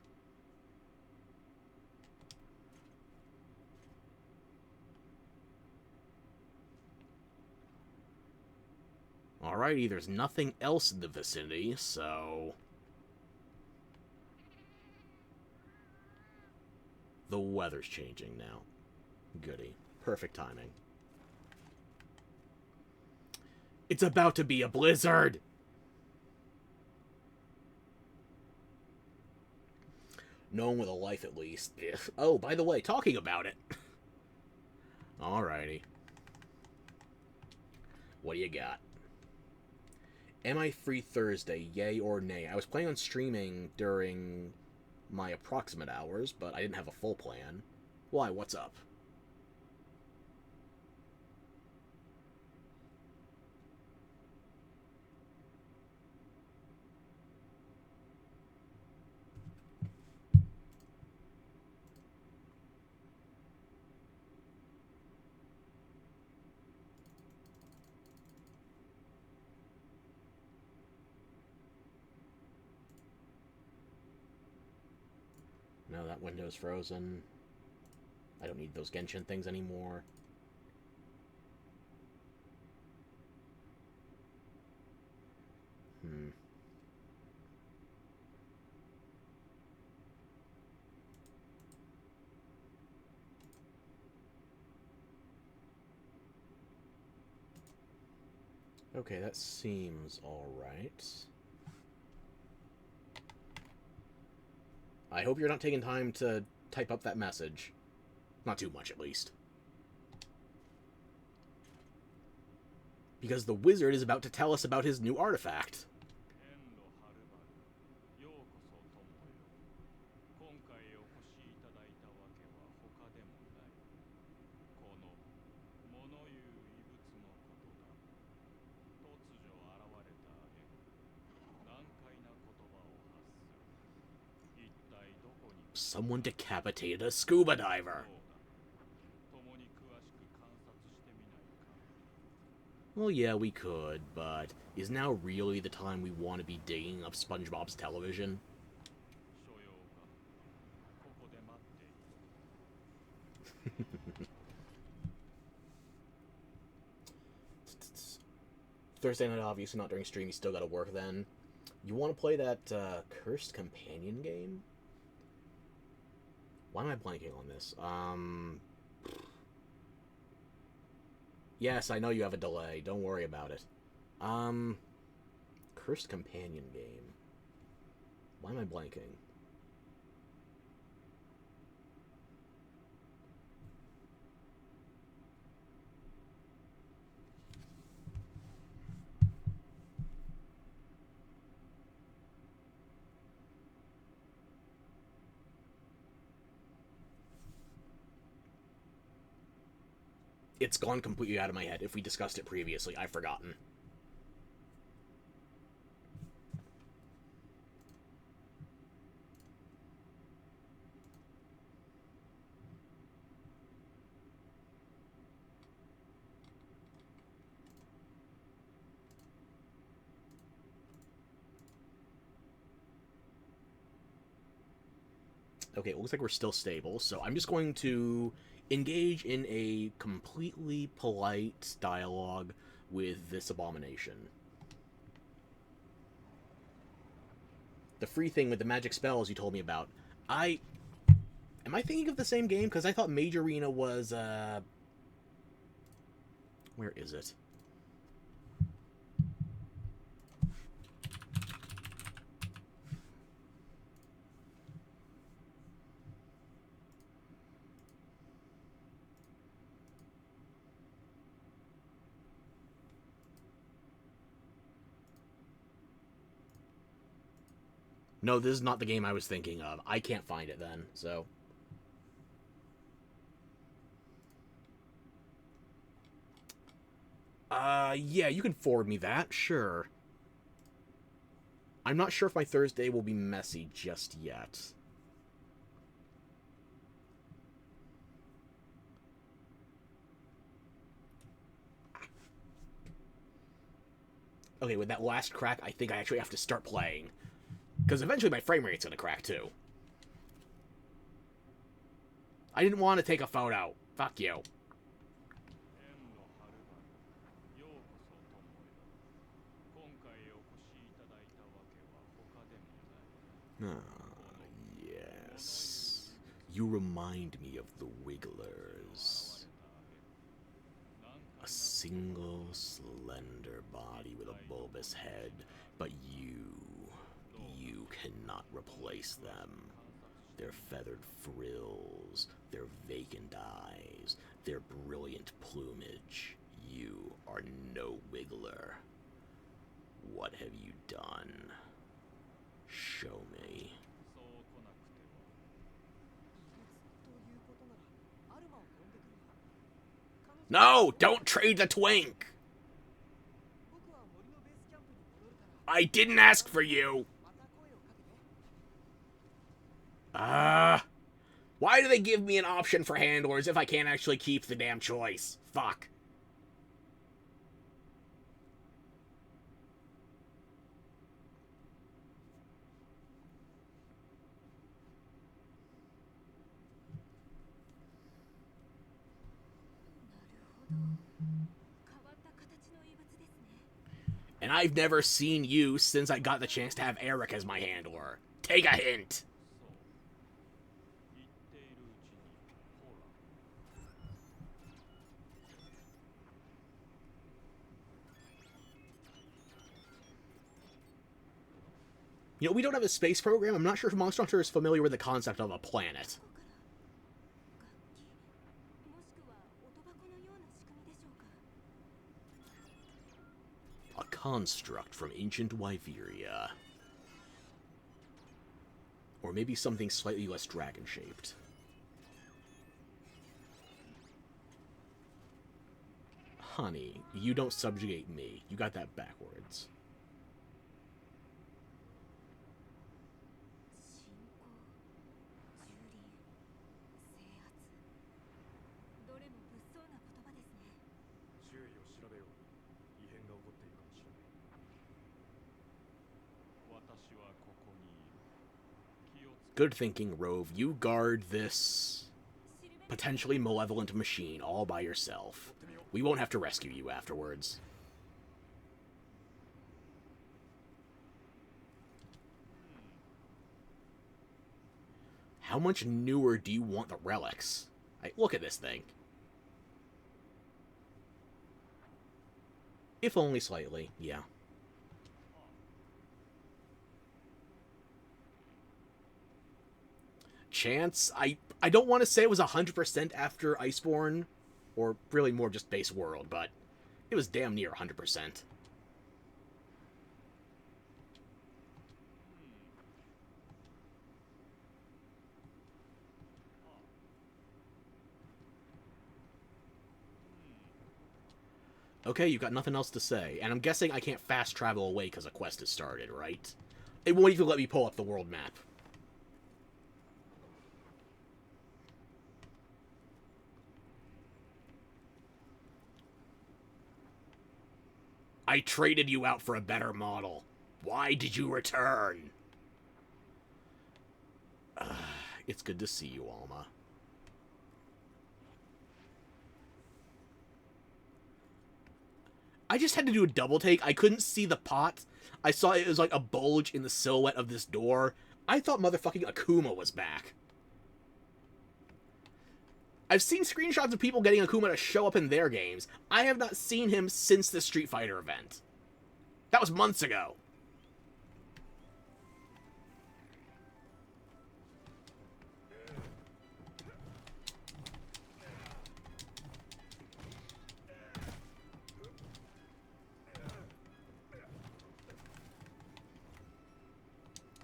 Alrighty, there's nothing else in the vicinity, so... The weather's changing now. Goody. Perfect timing. It's about to be a blizzard! No one with a life, at least. Oh, by the way, talking about it. Alrighty. What do you got? Am I free Thursday, yay or nay? I was planning on streaming during my approximate hours, but I didn't have a full plan. Why, what's up? No, that window's frozen. I don't need those Genshin things anymore. Okay, that seems alright. I hope you're not taking time to type up that message. Not too much, at least. Because the wizard is about to tell us about his new artifact. Someone decapitated a scuba diver. Well, yeah, we could, but is now really the time we want to be digging up SpongeBob's television? Thursday night, obviously not during stream. You still gotta work then. You want to play that Cursed Companion game? Why am I blanking on this? Yes, I know you have a delay. Don't worry about it. Cursed Companion game. Why am I blanking? It's gone completely out of my head. If we discussed it previously, I've forgotten. Okay, it looks like we're still stable, so I'm just going to engage in a completely polite dialogue with this abomination. The free thing with the magic spells you told me about. Am I thinking of the same game? Because I thought Mage Arena was, where is it? No, this is not the game I was thinking of. I can't find it then, so... yeah, you can forward me that, sure. I'm not sure if my Thursday will be messy just yet. Okay, with that last crack, I think I actually have to start playing. Because eventually my frame rate's gonna crack, too. I didn't want to take a photo. Fuck you. Ah, yes. You remind me of the Wigglers. A single slender body with a bulbous head, but you cannot replace them. Their feathered frills, their vacant eyes, their brilliant plumage. You are no Wiggler. What have you done? Show me. No! Don't trade the twink! I didn't ask for you! Why do they give me an option for handlers if I can't actually keep the damn choice? Fuck. And I've never seen you since I got the chance to have Eric as my handler. Take a hint. You know, we don't have a space program. I'm not sure if Monster Hunter is familiar with the concept of a planet. A construct from ancient Wyveria. Or maybe something slightly less dragon-shaped. Honey, you don't subjugate me. You got that backwards. Good thinking, Rove. You guard this potentially malevolent machine all by yourself. We won't have to rescue you afterwards. How much newer do you want the relics? Look at this thing. If only slightly, yeah. Chance, I don't want to say it was 100% after Iceborne, or really more just base world, but it was damn near 100%. Okay, you got nothing else to say, and I'm guessing I can't fast travel away because a quest has started, right? It won't even let me pull up the world map. I traded you out for a better model. Why did you return? It's good to see you, Alma. I just had to do a double take. I couldn't see the pot. I saw it was like a bulge in the silhouette of this door. I thought motherfucking Akuma was back. I've seen screenshots of people getting Akuma to show up in their games. I have not seen him since the Street Fighter event. That was months ago.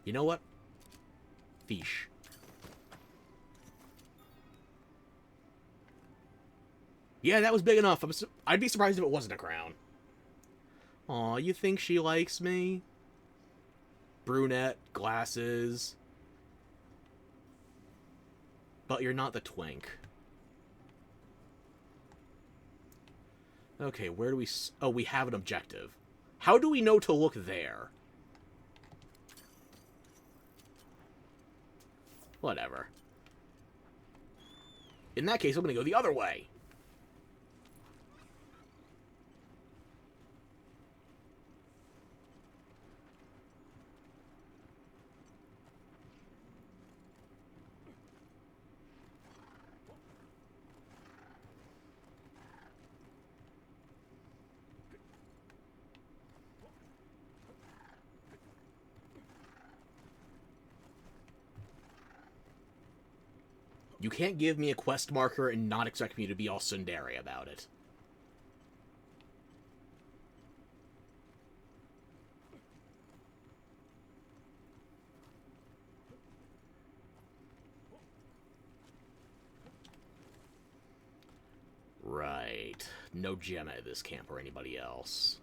You know what? Fish. Yeah, that was big enough. I'd be surprised if it wasn't a crown. Aw, you think she likes me? Brunette, glasses. But you're not the twink. Okay, where do we... Oh, we have an objective. How do we know to look there? Whatever. In that case, I'm going to go the other way. You can't give me a quest marker and not expect me to be all tsundere about it. Right. No Gemma at this camp or anybody else.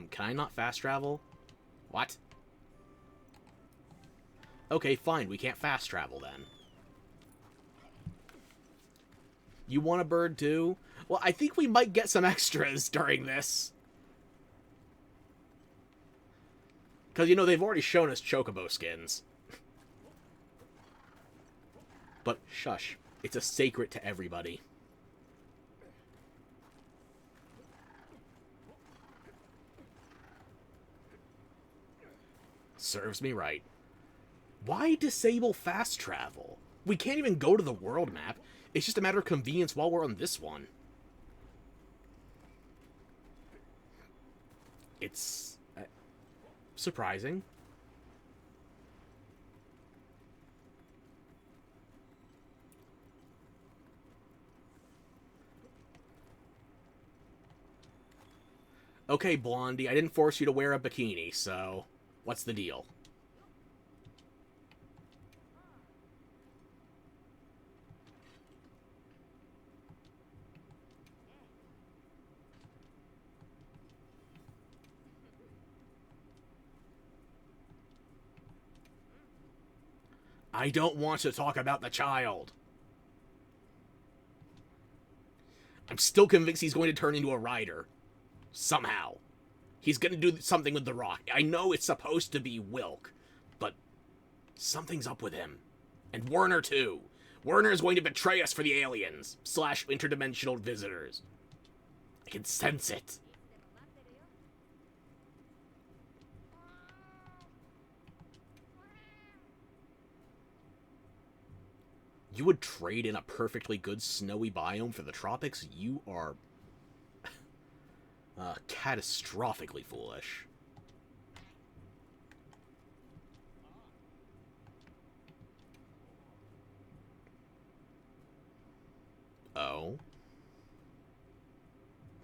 Can I not fast travel? What? Okay, fine. We can't fast travel then. You want a bird too? Well, I think we might get some extras during this. Because, you know, they've already shown us Chocobo skins. But, shush. It's a secret to everybody. Serves me right. Why disable fast travel? We can't even go to the world map. It's just a matter of convenience while we're on this one. It's surprising. Okay, Blondie, I didn't force you to wear a bikini, so what's the deal? I don't want to talk about the child. I'm still convinced he's going to turn into a rider. Somehow. He's going to do something with the rock. I know it's supposed to be Wilk, but something's up with him. And Werner, too. Werner is going to betray us for the aliens / interdimensional visitors. I can sense it. You would trade in a perfectly good snowy biome for the tropics? You are catastrophically foolish. Oh?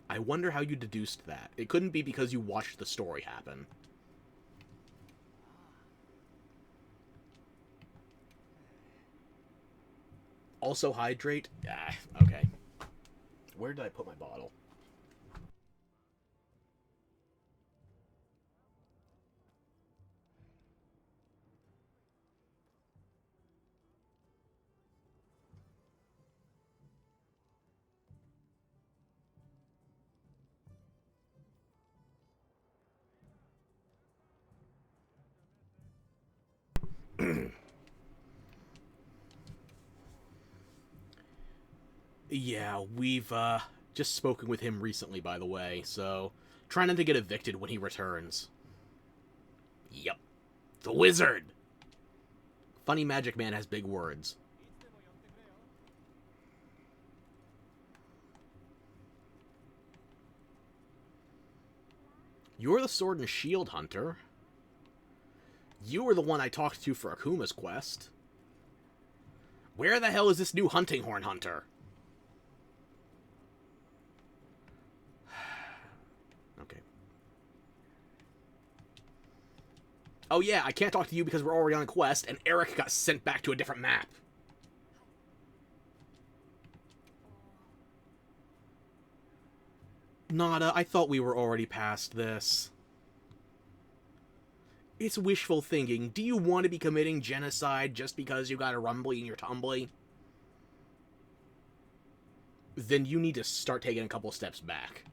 I wonder how you deduced that. It couldn't be because you watched the story happen. Also hydrate? Ah, okay. Where did I put my bottle? Yeah, we've just spoken with him recently, by the way, so try not to get evicted when he returns. Yep. The wizard! Funny Magic Man has big words. You're the Sword and Shield Hunter. You were the one I talked to for Akuma's quest. Where the hell is this new Hunting Horn Hunter? Okay. Oh yeah, I can't talk to you because we're already on a quest, and Eric got sent back to a different map. Nada, I thought we were already past this. It's wishful thinking. Do you want to be committing genocide just because you got a rumbly in your tumbly? Then you need to start taking a couple steps back.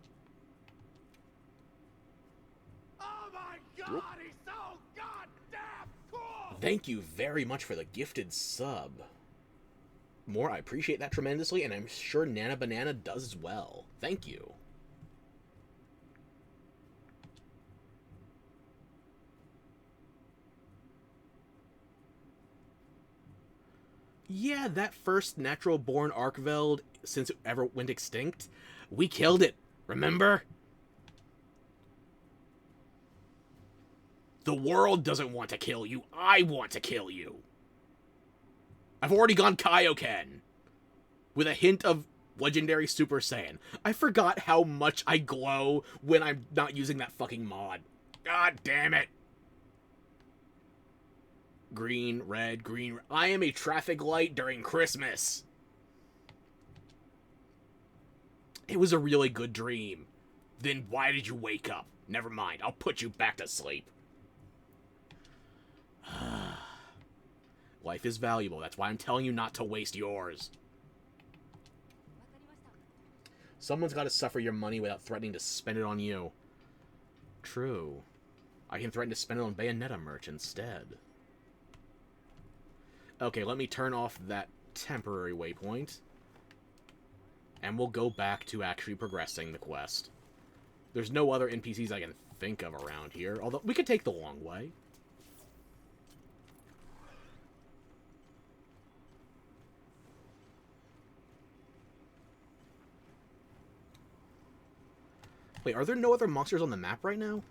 Oh my god, he's so goddamn cool! Thank you very much for the gifted sub. More, I appreciate that tremendously, and I'm sure Nana Banana does as well. Thank you. Yeah, that first natural-born Arkveld, since it ever went extinct, we killed it, remember? The world doesn't want to kill you, I want to kill you. I've already gone Kaioken, with a hint of Legendary Super Saiyan. I forgot how much I glow when I'm not using that fucking mod. God damn it. Green, red, green. I am a traffic light during Christmas. It was a really good dream. Then why did you wake up? Never mind, I'll put you back to sleep. Life is valuable, that's why I'm telling you not to waste yours. Someone's got to suffer your money without threatening to spend it on you. True. I can threaten to spend it on Bayonetta merch instead. Okay, let me turn off that temporary waypoint. And we'll go back to actually progressing the quest. There's no other NPCs I can think of around here, although we could take the long way. Wait, are there no other monsters on the map right now?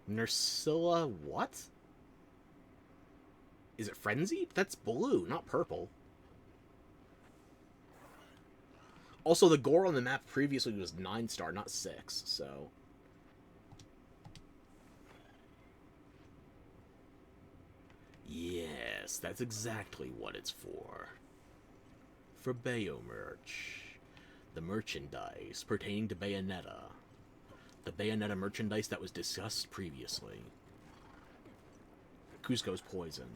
Nursilla what? Is it Frenzied? That's blue, not purple. Also, the gore on the map previously was 9-star, not 6, so... Yes, that's exactly what it's for. For Bayo merch. The merchandise pertaining to Bayonetta. The Bayonetta merchandise that was discussed previously. Cusco's poison.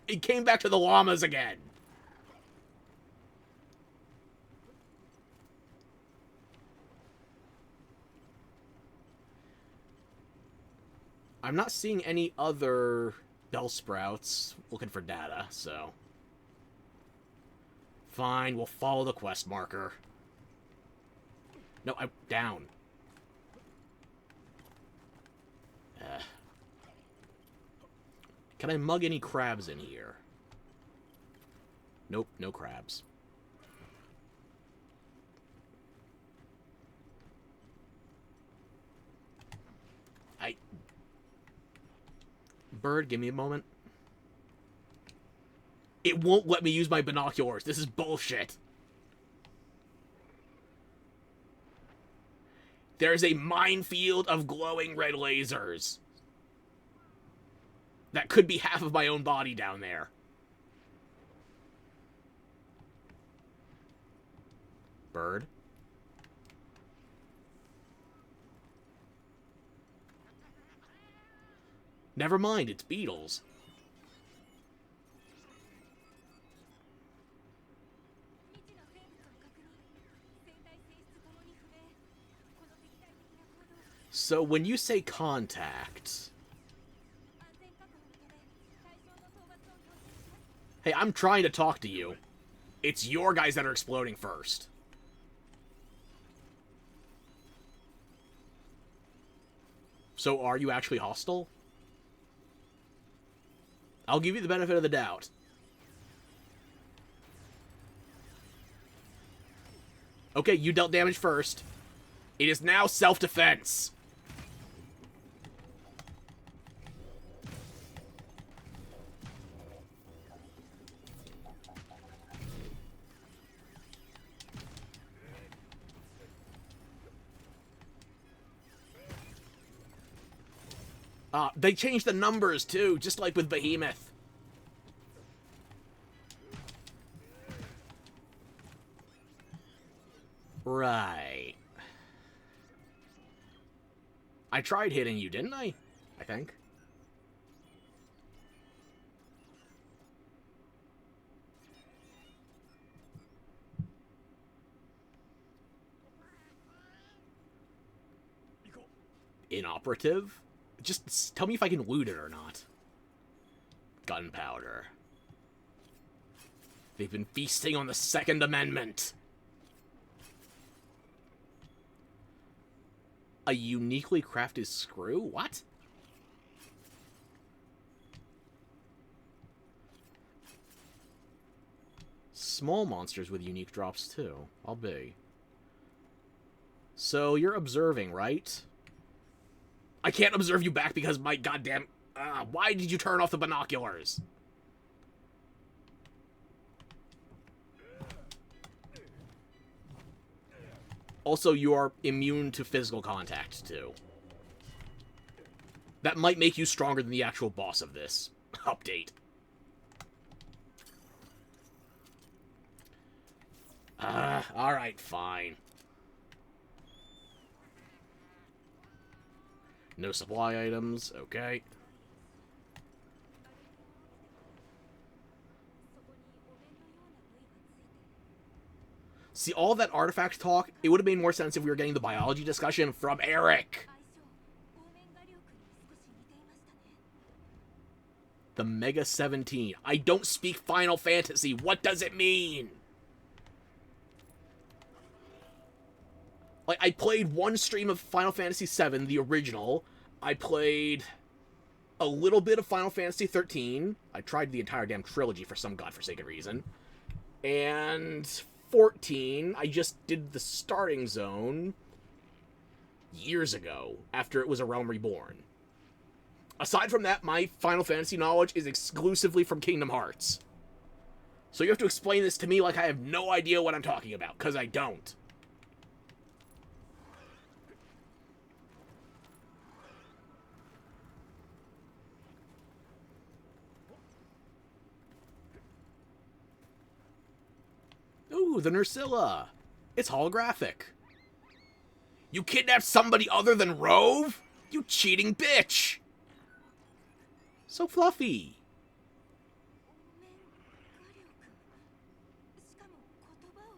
It came back to the llamas again! I'm not seeing any other Bellsprouts looking for data, so... Fine, we'll follow the quest marker. No, I'm down. Can I mug any crabs in here? Nope, no crabs. Bird, give me a moment. It won't let me use my binoculars. This is bullshit. There's a minefield of glowing red lasers. That could be half of my own body down there. Bird. Never mind, it's beetles. So when you say contact... Hey, I'm trying to talk to you. It's your guys that are exploding first. So are you actually hostile? I'll give you the benefit of the doubt. Okay, you dealt damage first. It is now self-defense. They changed the numbers, too, just like with Behemoth. Right. I tried hitting you, didn't I? I think. Inoperative? Just tell me if I can loot it or not. Gunpowder. They've been feasting on the Second Amendment. A uniquely crafted screw? What? Small monsters with unique drops, too. I'll be. So, you're observing, right? I can't observe you back because my goddamn... why did you turn off the binoculars? Also, you are immune to physical contact, too. That might make you stronger than the actual boss of this update. Alright, fine. No supply items, okay. See, all that artifact talk, it would have made more sense if we were getting the biology discussion from Eric. The Mega 17. I don't speak Final Fantasy. What does it mean? Like, I played one stream of Final Fantasy VII, the original. I played a little bit of Final Fantasy 13. I tried the entire damn trilogy for some godforsaken reason. And 14, I just did the starting zone years ago, after it was A Realm Reborn. Aside from that, my Final Fantasy knowledge is exclusively from Kingdom Hearts. So you have to explain this to me like I have no idea what I'm talking about, because I don't. Ooh, the Nursilla. It's holographic. You kidnapped somebody other than Rove? You cheating bitch! So fluffy. しかも言葉を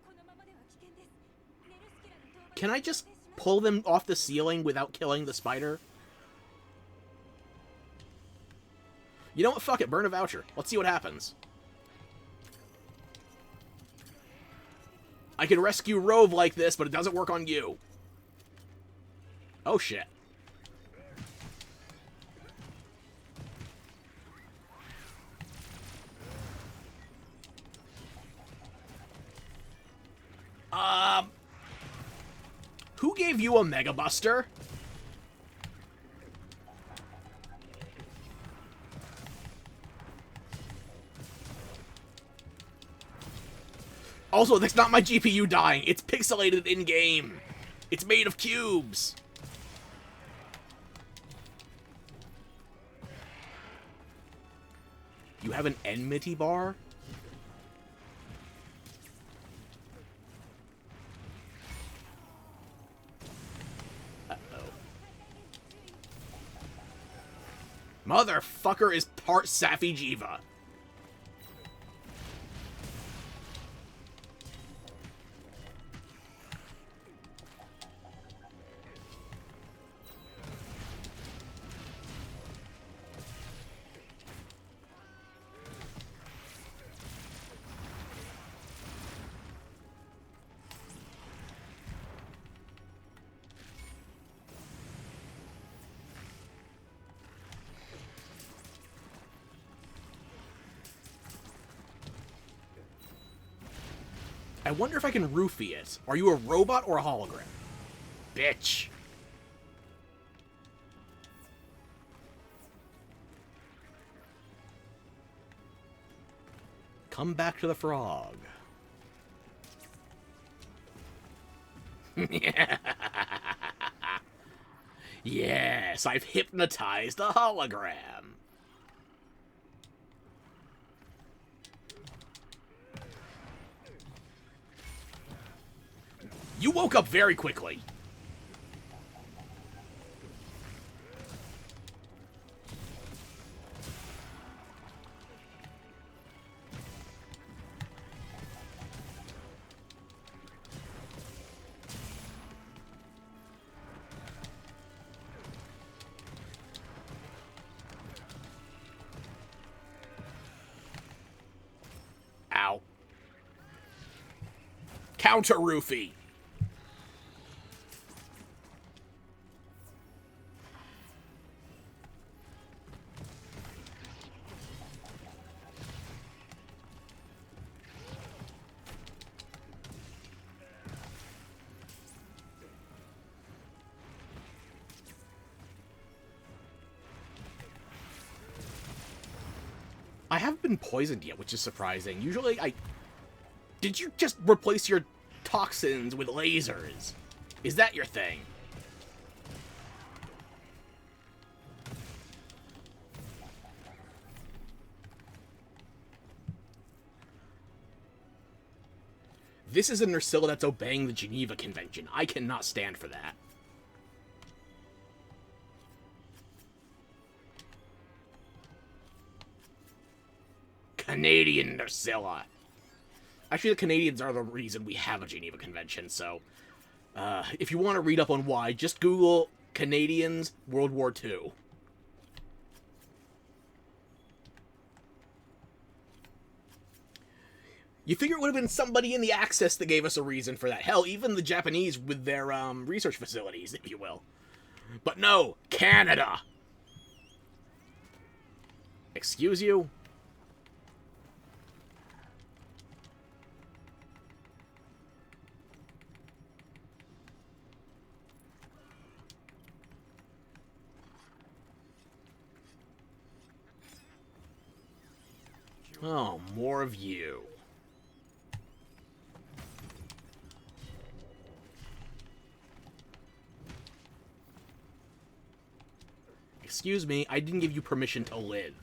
このままでは危険です。ネルスキラの討伐 Can I just pull them off the ceiling without killing the spider? You know what? Fuck it. Burn a voucher. Let's see what happens. I can rescue Rove like this, but it doesn't work on you. Oh, shit. Who gave you a Mega Buster? Also, that's not my GPU dying. It's pixelated in-game. It's made of cubes. You have an enmity bar? Uh-oh. Motherfucker is part Safi Jiva. I wonder if I can roofie it. Are you a robot or a hologram? Bitch. Come back to the frog. Yes, I've hypnotized a hologram. You woke up very quickly. Ow. Counter roofie. I haven't been poisoned yet, which is surprising. Usually I... Did you just replace your toxins with lasers? Is that your thing? This is a Nursilla that's obeying the Geneva Convention. I cannot stand for that. Canadian Nursilla. Actually, the Canadians are the reason we have a Geneva Convention, so... if you want to read up on why, just Google Canadians World War II. You figure it would have been somebody in the Axis that gave us a reason for that. Hell, even the Japanese with their research facilities, if you will. But no, Canada! Excuse you? Oh, more of you. Excuse me, I didn't give you permission to live.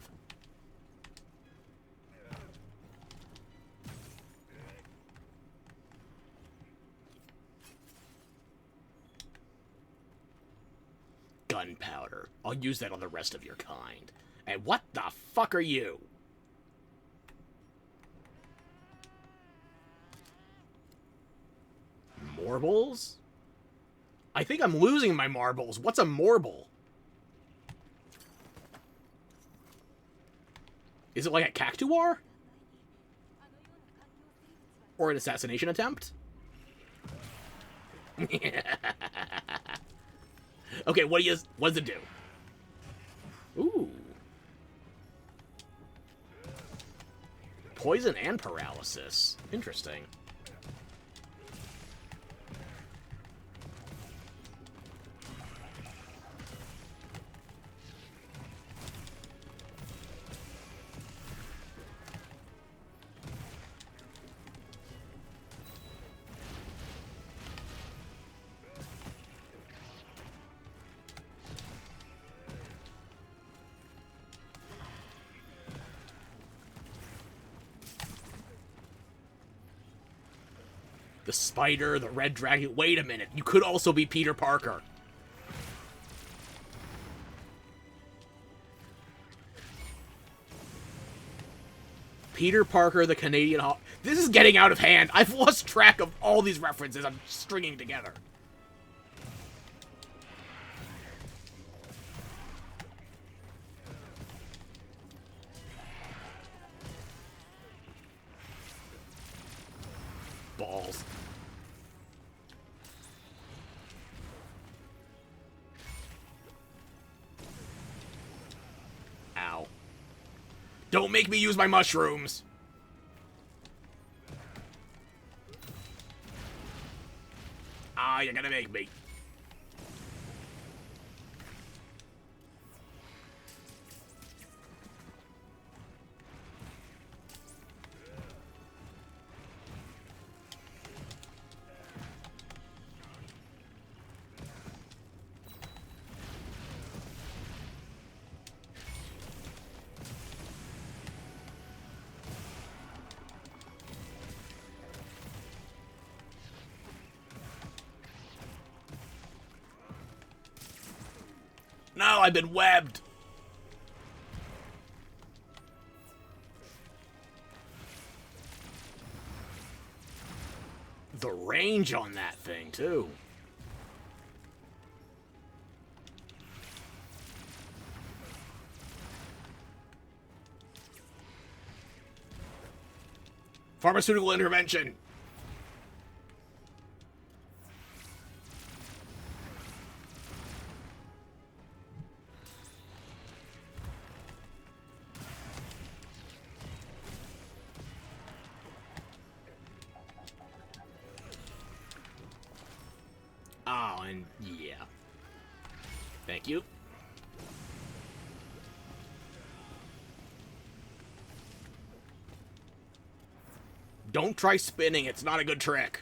Gunpowder. I'll use that on the rest of your kind. And what the fuck are you? Marbles? I think I'm losing my marbles. What's a marble? Is it like a cactuar? Or an assassination attempt? Okay, what does it do? Ooh. Poison and paralysis. Interesting. The spider, the red dragon. Wait a minute. You could also be Peter Parker. Peter Parker, the Canadian Hawk. This is getting out of hand. I've lost track of all these references I'm stringing together. Balls. Ow. Don't make me use my mushrooms! Ah, you're gonna make me. No, I've been webbed. The range on that thing, too. Pharmaceutical intervention. Oh, and yeah. Thank you. Don't try spinning, it's not a good trick.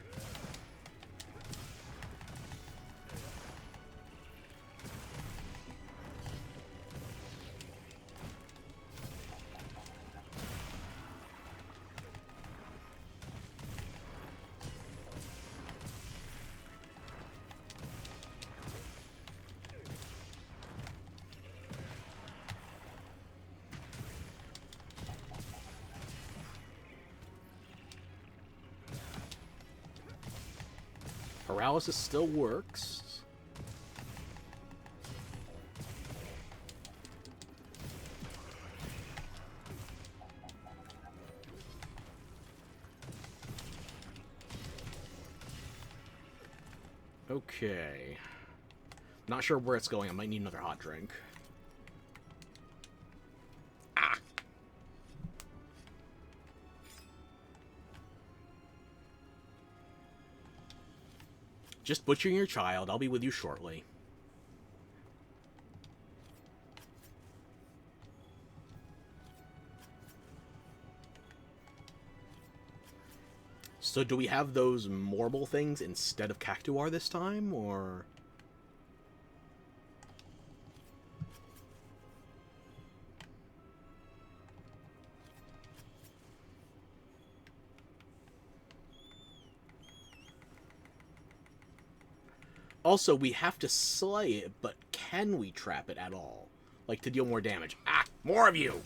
Paralysis still works. Okay. Not sure where it's going. I might need another hot drink. Ah! Just butchering your child. I'll be with you shortly. So do we have those Morble things instead of Cactuar this time, or...? Also, we have to slay it, but can we trap it at all? Like, to deal more damage. Ah! More of you!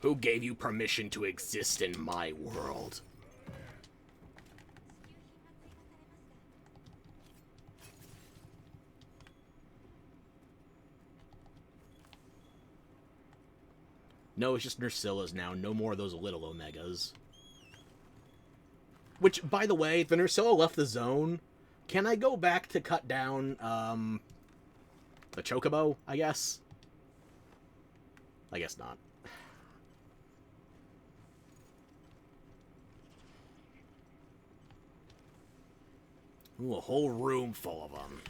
Who gave you permission to exist in my world? No, it's just Nersillas now. No more of those little Omegas. Which, by the way, the Nersilla left the zone. Can I go back to cut down, the Chocobo, I guess? I guess not. Ooh, a whole room full of them.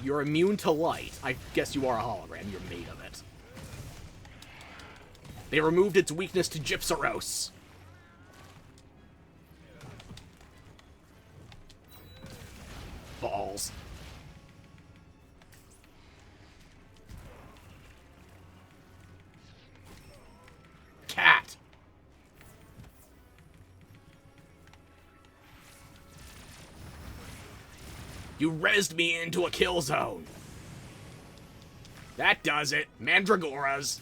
You're immune to light. I guess you are a hologram. You're made of it. They removed its weakness to Gypsaros. Balls. Cat. You rezzed me into a kill zone. That does it. Mandragoras.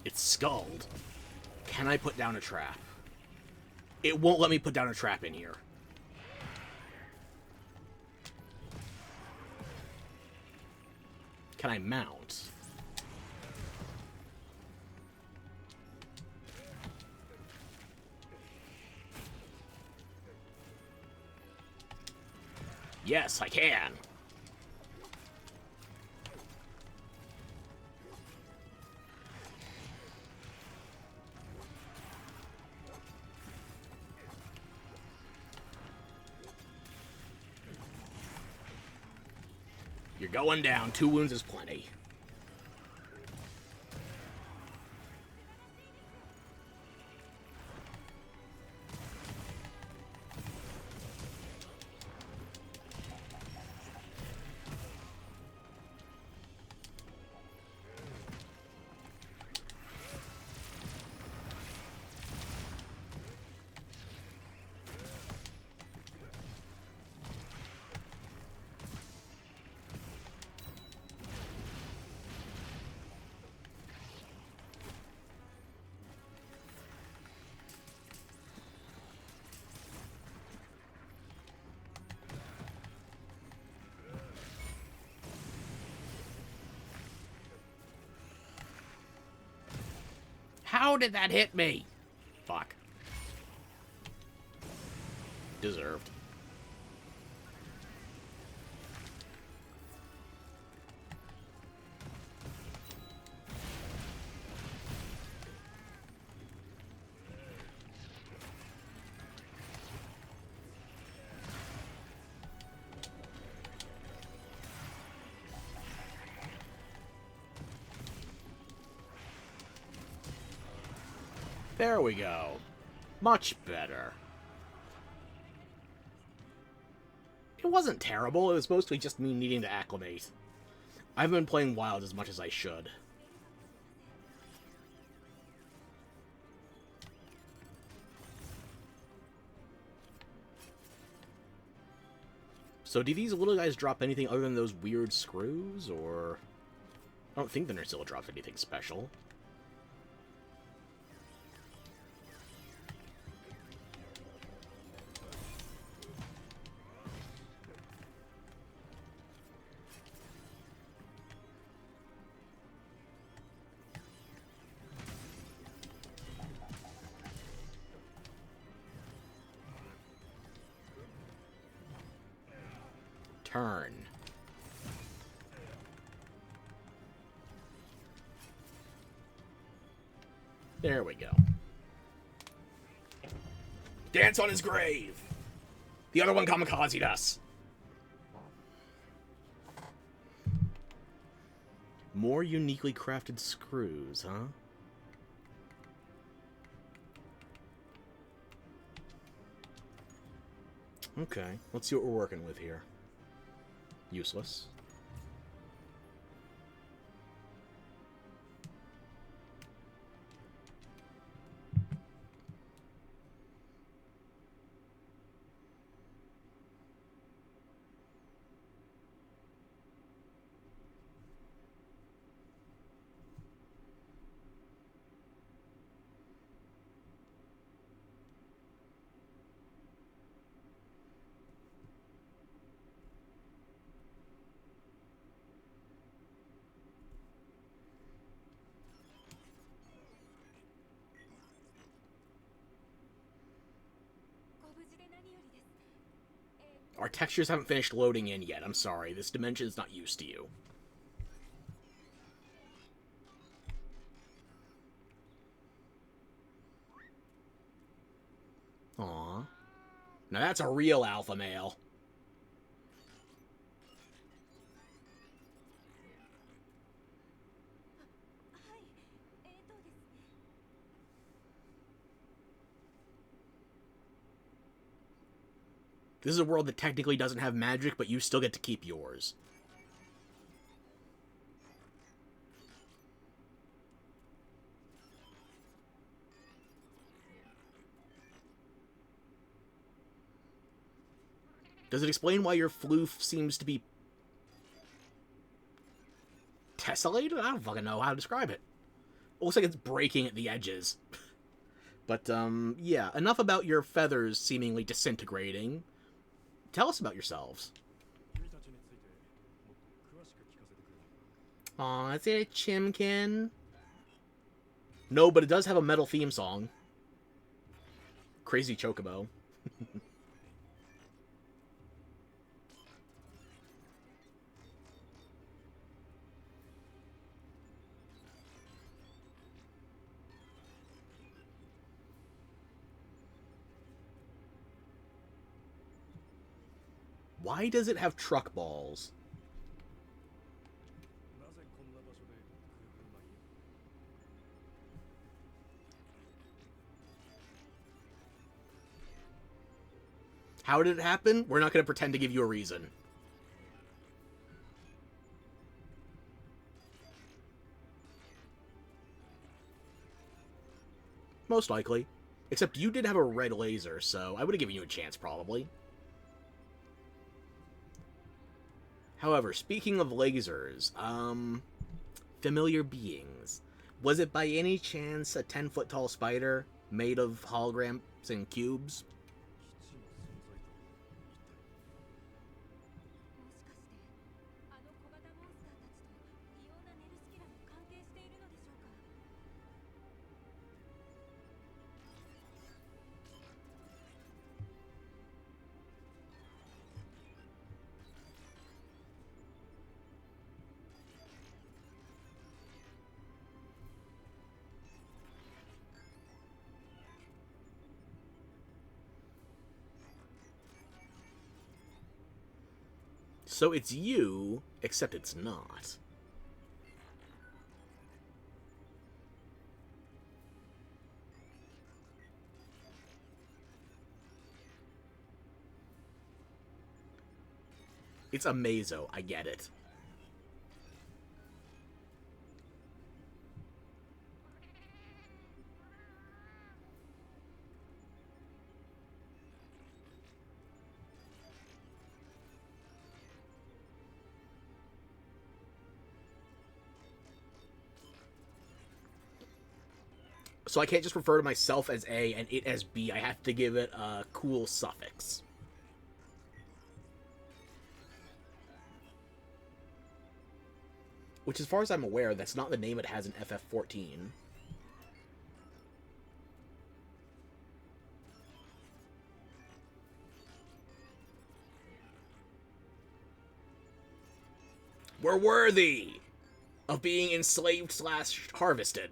It's skulled. Can I put down a trap? It won't let me put down a trap in here. Can I mount? Yes, I can. You're going down. 2 wounds is plenty. How did that hit me? Fuck. Deserved. There we go. Much better. It wasn't terrible, it was mostly just me needing to acclimate. I haven't been playing Wild as much as I should. So do these little guys drop anything other than those weird screws, or... I don't think the Nercilla drops anything special. Turn. There we go. Dance on his grave! The other one kamikazed us! More uniquely crafted screws, huh? Okay, let's see what we're working with here. Useless. Our textures haven't finished loading in yet. I'm sorry. This dimension is not used to you. Aww. Now that's a real alpha male. This is a world that technically doesn't have magic, but you still get to keep yours. Does it explain why your floof seems to be tessellated? I don't fucking know how to describe it. It looks like it's breaking at the edges. But, yeah, enough about your feathers seemingly disintegrating. Tell us about yourselves. Aw, is it a chimkin? No, but it does have a metal theme song. Crazy Chocobo. Why does it have truck balls? How did it happen? We're not going to pretend to give you a reason. Most likely. Except you did have a red laser, so I would have given you a chance, probably. However, speaking of lasers, familiar beings. Was it by any chance a 10-foot-tall spider made of holograms and cubes? So it's you, except it's not. It's a Mazo. I get it. So I can't just refer to myself as A and it as B. I have to give it a cool suffix. Which, as far as I'm aware, that's not the name it has in FF14. We're worthy of being enslaved / harvested.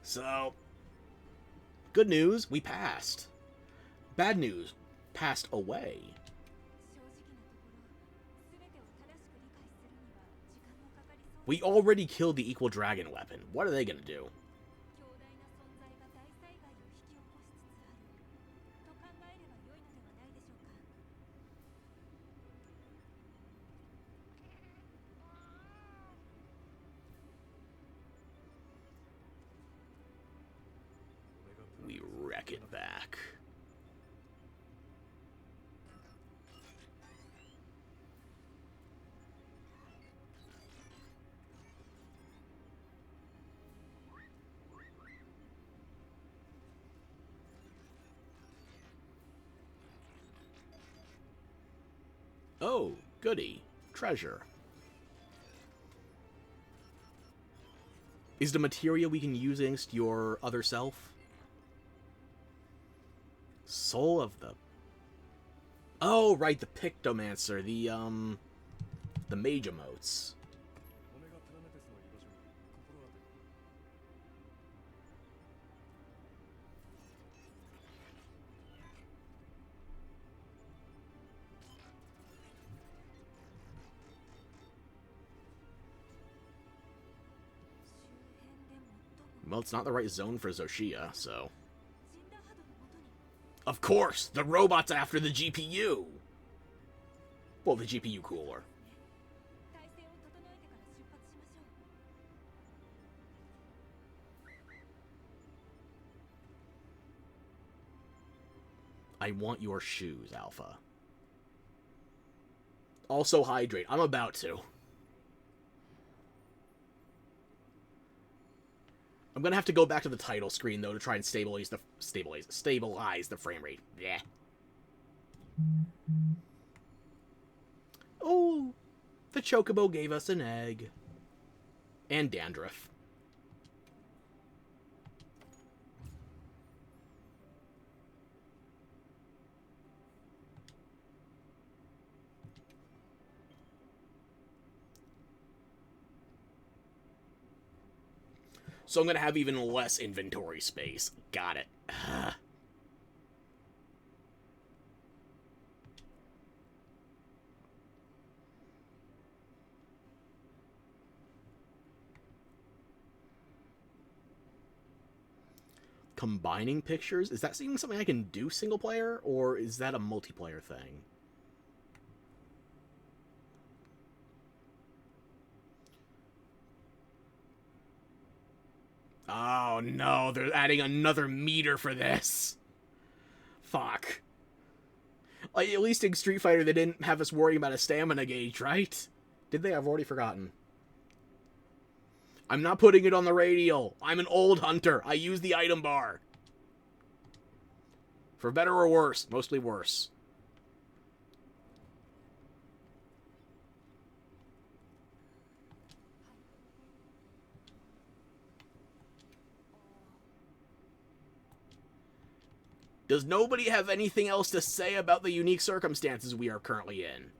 So, good news, we passed. Bad news, passed away. 正直なところ、全てを正しく理解するには時間もかかりそうです。 We already killed the Equal Dragon weapon. What are they gonna do? 強大な存在が大災害を引き起こしつつあると考えれば良いのではないでしょうか。 We wreck it back. Oh, goody. Treasure. Is the material we can use against your other self? Soul of the... Oh, right, the Pictomancer, the mage emotes. Well, it's not the right zone for Zoshia, so... Of course! The robot's after the GPU! Well, the GPU cooler. 体制を整えてから出発しましょう。 I want your shoes, Alpha. Also hydrate. I'm about to. I'm gonna have to go back to the title screen, though, to try and stabilize the frame rate. Yeah. Oh, the Chocobo gave us an egg. And dandruff. So I'm going to have even less inventory space. Got it. Combining pictures? Is that something I can do single player, or is that a multiplayer thing? Oh no, they're adding another meter for this. Fuck. Like, at least in Street Fighter they didn't have us worrying about a stamina gauge, right? Did they? I've already forgotten. I'm not putting it on the radial. I'm an old hunter. I use the item bar. For better or worse. Mostly worse. Does nobody have anything else to say about the unique circumstances we are currently in?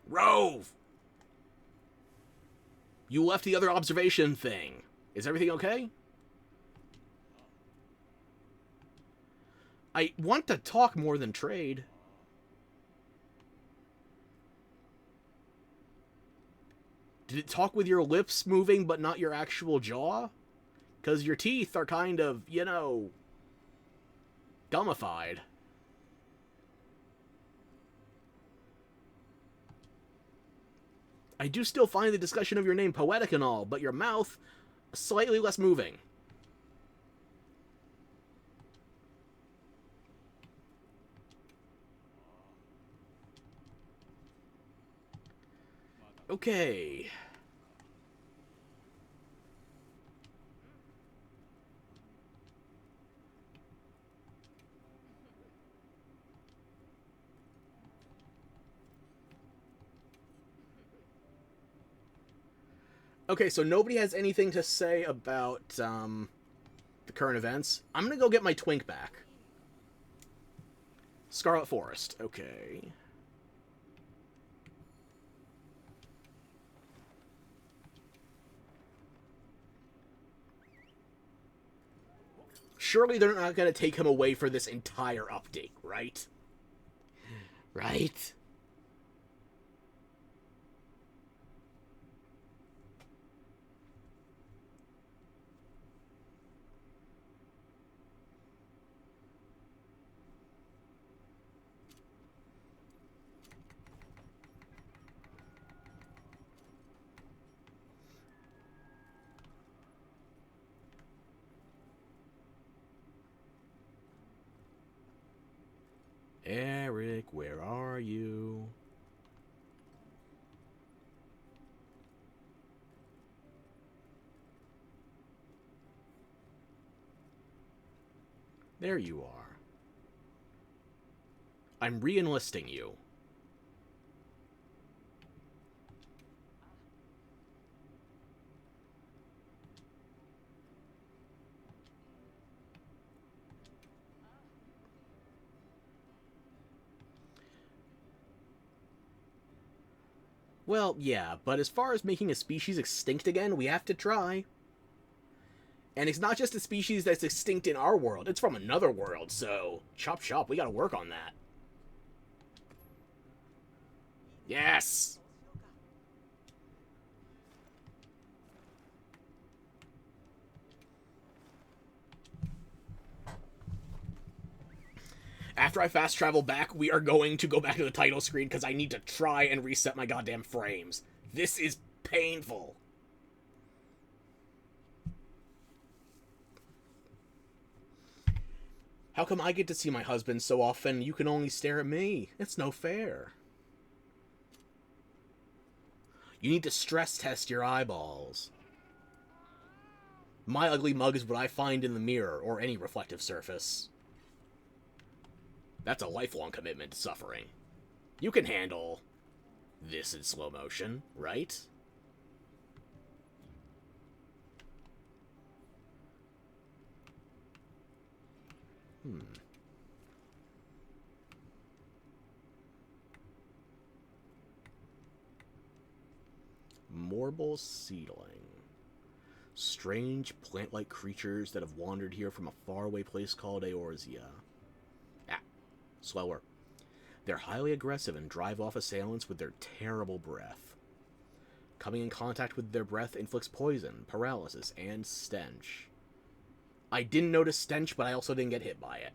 Rove! You left the other observation thing. Is everything okay? I want to talk more than trade. Did it talk with your lips moving but not your actual jaw? Because your teeth are kind of, you know, gummified. I do still find the discussion of your name poetic and all, but your mouth slightly less moving. Okay. Okay, so nobody has anything to say about the current events. I'm gonna go get my twink back. Scarlet Forest. Okay. Surely they're not gonna take him away for this entire update, right? Right? Eric, where are you? There you are. I'm re-enlisting you. Well, yeah, but as far as making a species extinct again, we have to try. And it's not just a species that's extinct in our world, it's from another world, so chop chop, we gotta work on that. Yes! After I fast travel back, we are going to go back to the title screen because I need to try and reset my goddamn frames. This is painful. How come I get to see my husband so often you can only stare at me? It's no fair. You need to stress test your eyeballs. My ugly mug is what I find in the mirror or any reflective surface. That's a lifelong commitment to suffering. You can handle this in slow motion, right? Morbol seedling. Strange plant-like creatures that have wandered here from a faraway place called Eorzea. Slower. They're highly aggressive and drive off assailants with their terrible breath. Coming in contact with their breath inflicts poison, paralysis, and stench. I didn't notice stench, but I also didn't get hit by it.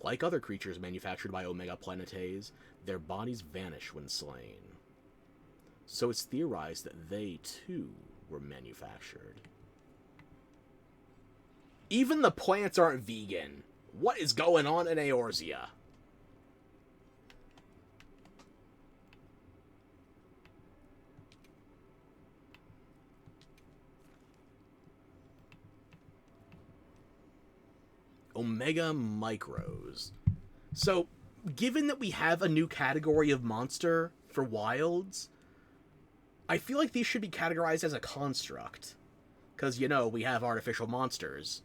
Like other creatures manufactured by Omega Planetes, their bodies vanish when slain. So it's theorized that they, too, were manufactured. Even the plants aren't vegan. What is going on in Eorzea? Omega Micros. So, given that we have a new category of monster for wilds, I feel like these should be categorized as a construct. Because, you know, we have artificial monsters.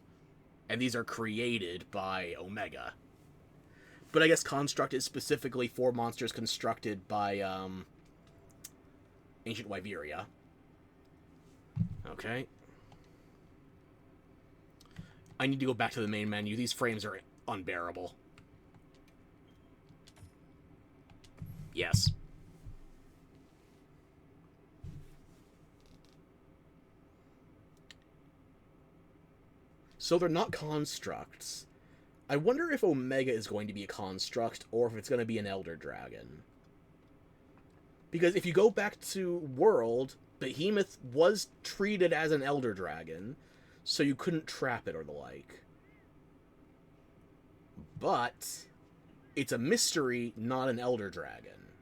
And these are created by Omega. But I guess construct is specifically for monsters constructed by, Ancient Wyveria. Okay. I need to go back to the main menu. These frames are unbearable. Yes. So they're not constructs. I wonder if Omega is going to be a construct, or if it's going to be an Elder Dragon. Because if you go back to World, Behemoth was treated as an Elder Dragon, so you couldn't trap it or the like. But it's a mystery, not an Elder Dragon.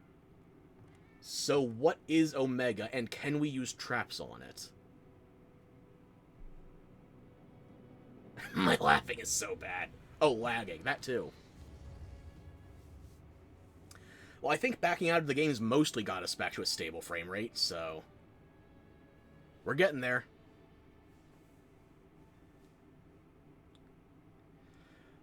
So what is Omega, and can we use traps on it? My laughing is so bad. Oh, lagging. That too. Well, I think backing out of the game's mostly got us back to a stable frame rate, so... we're getting there.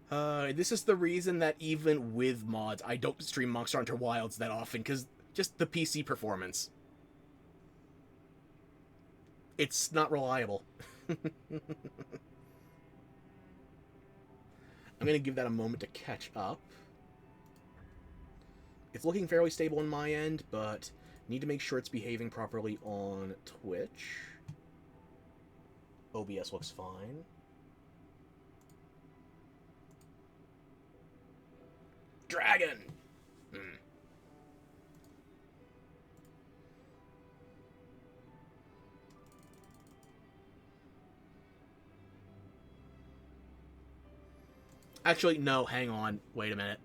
This is the reason that even with mods, I don't stream Monster Hunter Wilds that often, because just the PC performance. It's not reliable. I'm going to give that a moment to catch up. It's looking fairly stable on my end, but need to make sure it's behaving properly on Twitch. OBS looks fine. Dragon! Actually, no, hang on. Wait a minute.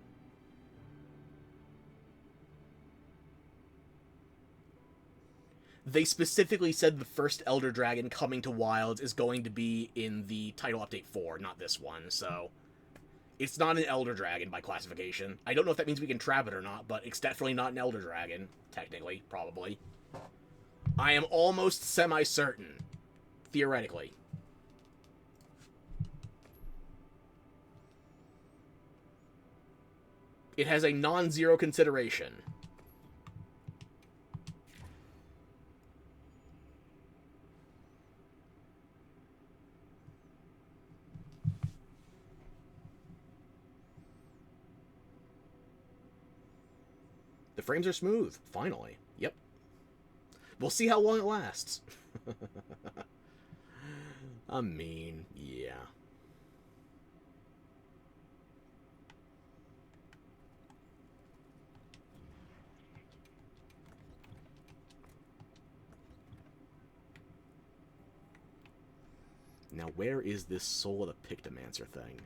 They specifically said the first Elder Dragon coming to Wilds is going to be in the title update 4, not this one, so... it's not an Elder Dragon by classification. I don't know if that means we can trap it or not, but it's definitely not an Elder Dragon. Technically, probably. I am almost semi-certain. Theoretically. It has a non-zero consideration. The frames are smooth, finally. Yep. We'll see how long it lasts. I mean, yeah. Now, where is this Soul of the Pictomancer thing?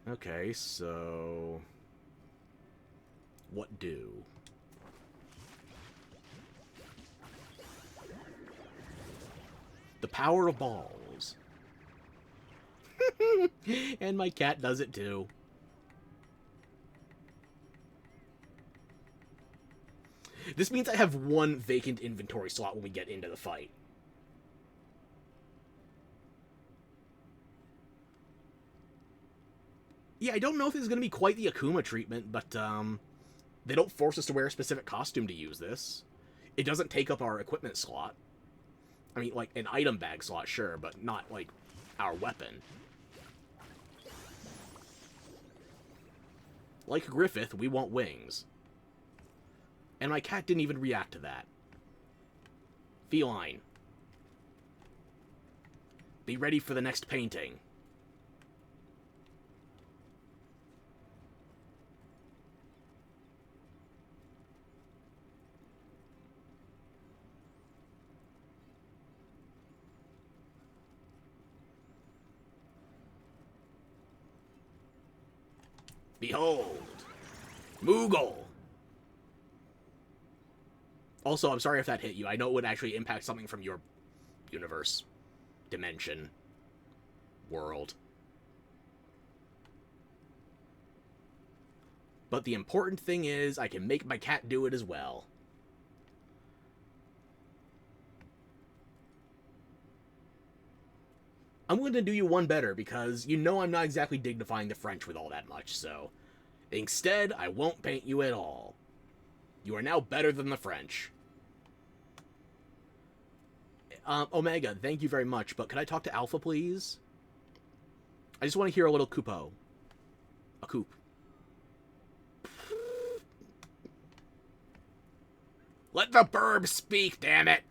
Okay, so... what do? The power of balls. And my cat does it too. This means I have one vacant inventory slot when we get into the fight. Yeah, I don't know if this is going to be quite the Akuma treatment, but they don't force us to wear a specific costume to use this. It doesn't take up our equipment slot. I mean, like, an item bag slot, sure, but not, like, our weapon. Like Griffith, we want wings. And my cat didn't even react to that. Feline. Be ready for the next painting. Behold! Moogle! Also, I'm sorry if that hit you. I know it would actually impact something from your universe, dimension, world. But the important thing is, I can make my cat do it as well. I'm going to do you one better, because you know I'm not exactly dignifying the French with all that much, so... instead, I won't paint you at all. You are now better than the French. Omega, thank you very much, but could I talk to Alpha, please? I just want to hear a little Kupo. A Coop. Let the burb speak, damn it!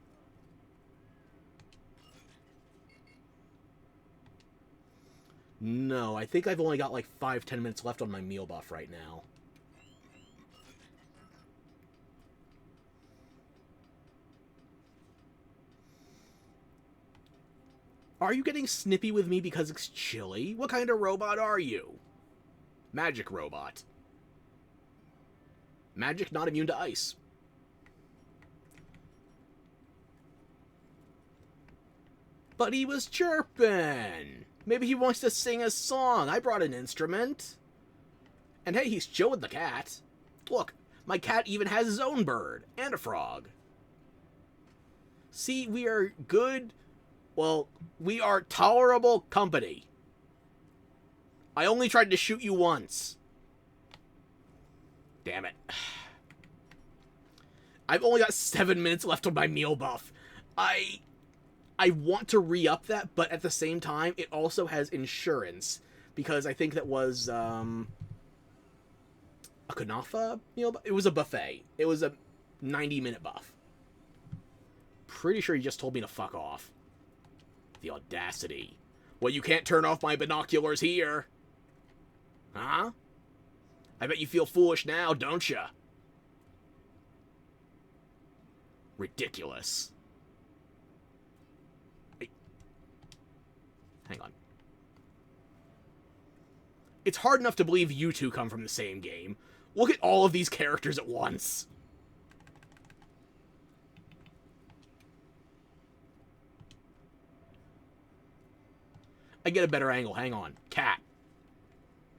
No, I think I've only got like 5-10 minutes left on my meal buff right now. Are you getting snippy with me because it's chilly? What kind of robot are you? Magic robot. Magic not immune to ice. But he was chirping. Maybe he wants to sing a song. I brought an instrument. And hey, he's chill with the cat. Look, my cat even has his own bird. And a frog. See, we are good. Well, we are tolerable company. I only tried to shoot you once. Damn it. I've only got 7 minutes left on my meal buff. I want to re-up that, but at the same time, it also has insurance. Because I think that was, a Kunafa meal buff? It was a buffet. It was a 90-minute buff. Pretty sure he just told me to fuck off. The audacity. Well, you can't turn off my binoculars here. Huh? I bet you feel foolish now, don't ya? Ridiculous. Hey. Hang on. It's hard enough to believe you two come from the same game. Look at all of these characters at once. I get a better angle. Hang on. Cat.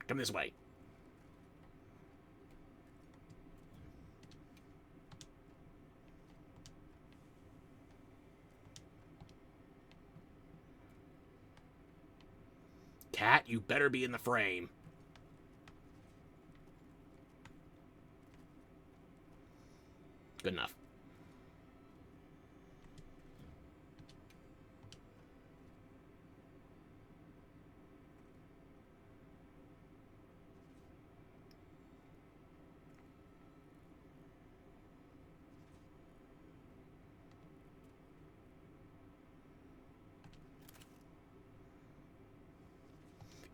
Come this way. Cat, you better be in the frame. Good enough.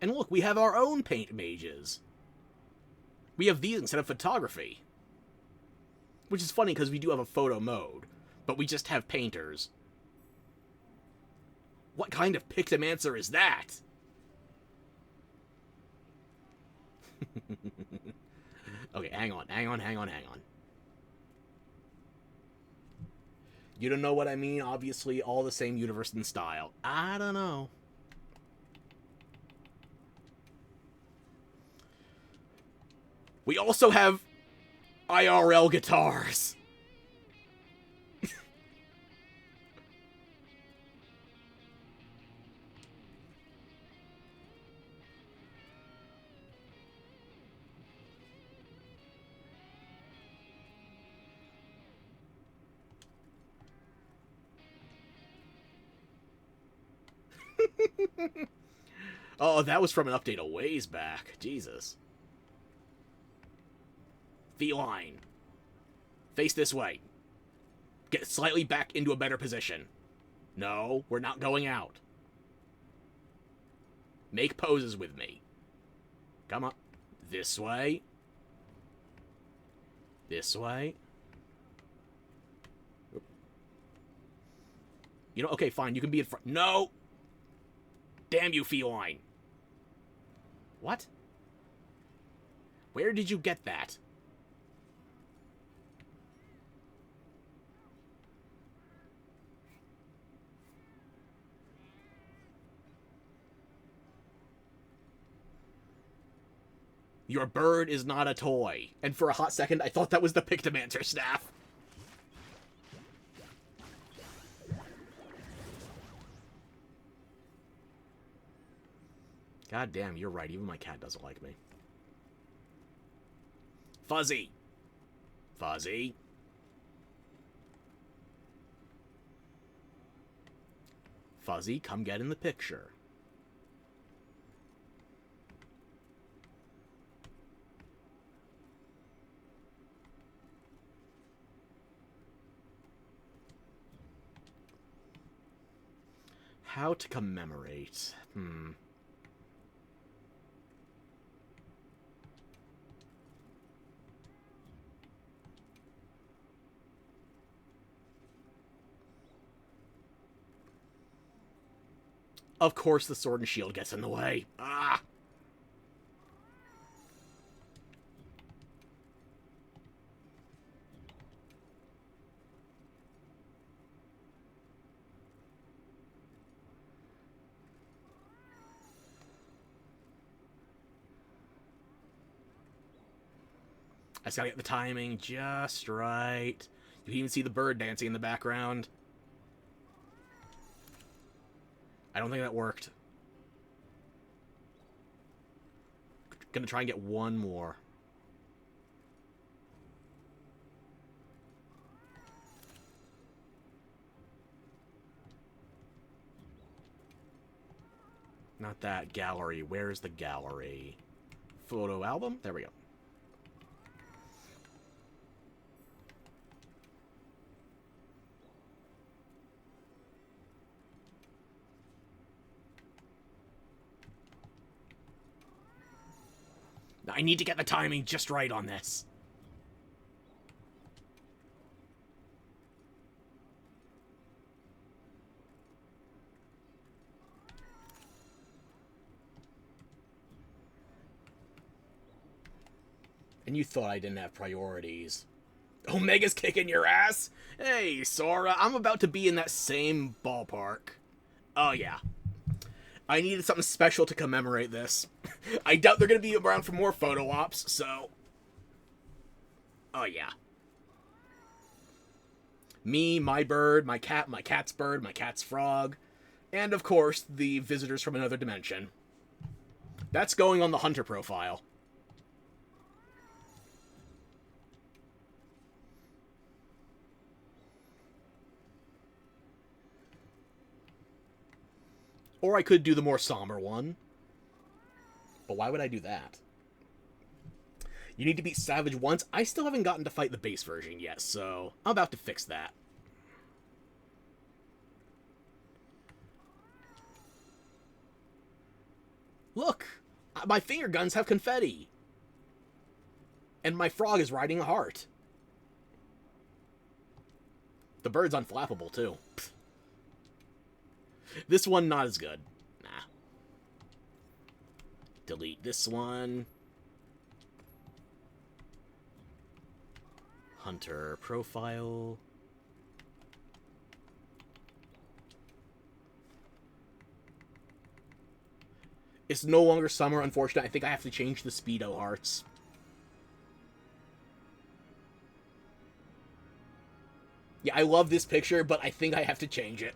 And look, we have our own paint mages. We have these instead of photography. Which is funny because we do have a photo mode, but we just have painters. What kind of Pictomancer is that? Okay, hang on. You don't know what I mean? Obviously, all the same universe and style. I don't know. We also have IRL guitars. Oh, that was from an update a ways back. Jesus. Feline. Face this way. Get slightly back into a better position. No, we're not going out. Make poses with me. Come on. This way. This way. You know, okay, fine. You can be in front. No! Damn you, Feline. What? Where did you get that? Your bird is not a toy. And for a hot second, I thought that was the Pictomancer staff. God damn, you're right. Even my cat doesn't like me. Fuzzy. Fuzzy. Fuzzy, come get in the picture. How to commemorate? Of course the sword and shield gets in the way. Ah! I just gotta get the timing just right. You can even see the bird dancing in the background. I don't think that worked. Gonna try and get one more. Not that. Gallery. Where's the gallery? Photo album? There we go. I need to get the timing just right on this. And you thought I didn't have priorities. Omega's kicking your ass? Hey, Sora, I'm about to be in that same ballpark. Oh, yeah. I needed something special to commemorate this. I doubt they're going to be around for more photo ops, so... Oh, yeah. Me, my bird, my cat's bird, my cat's frog, and, of course, the visitors from another dimension. That's going on the Hunter profile. Or I could do the more somber one. But why would I do that? You need to beat Savage once. I still haven't gotten to fight the base version yet, so I'm about to fix that. Look! My finger guns have confetti! And my frog is riding a heart. The bird's unflappable, too. Pfft. This one, not as good. Nah. Delete this one. Hunter profile. It's no longer summer, unfortunately. I think I have to change the Speedo hearts. Yeah, I love this picture, but I think I have to change it.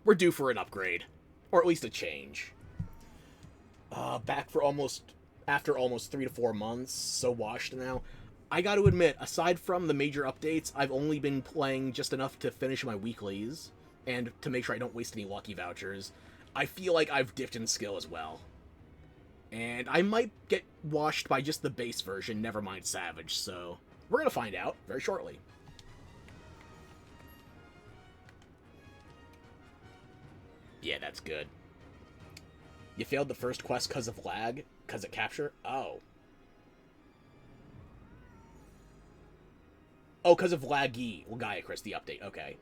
We're due for an upgrade. Or at least a change. Back for after almost 3 to 4 months, so washed now. I gotta admit, aside from the major updates, I've only been playing just enough to finish my weeklies, and to make sure I don't waste any lucky vouchers. I feel like I've dipped in skill as well. And I might get washed by just the base version, never mind Savage, so we're gonna find out very shortly. Yeah, that's good. You failed the first quest because of lag? Because of capture? Oh. Oh, because of laggy. Well, Gaia Chris, the update. Okay.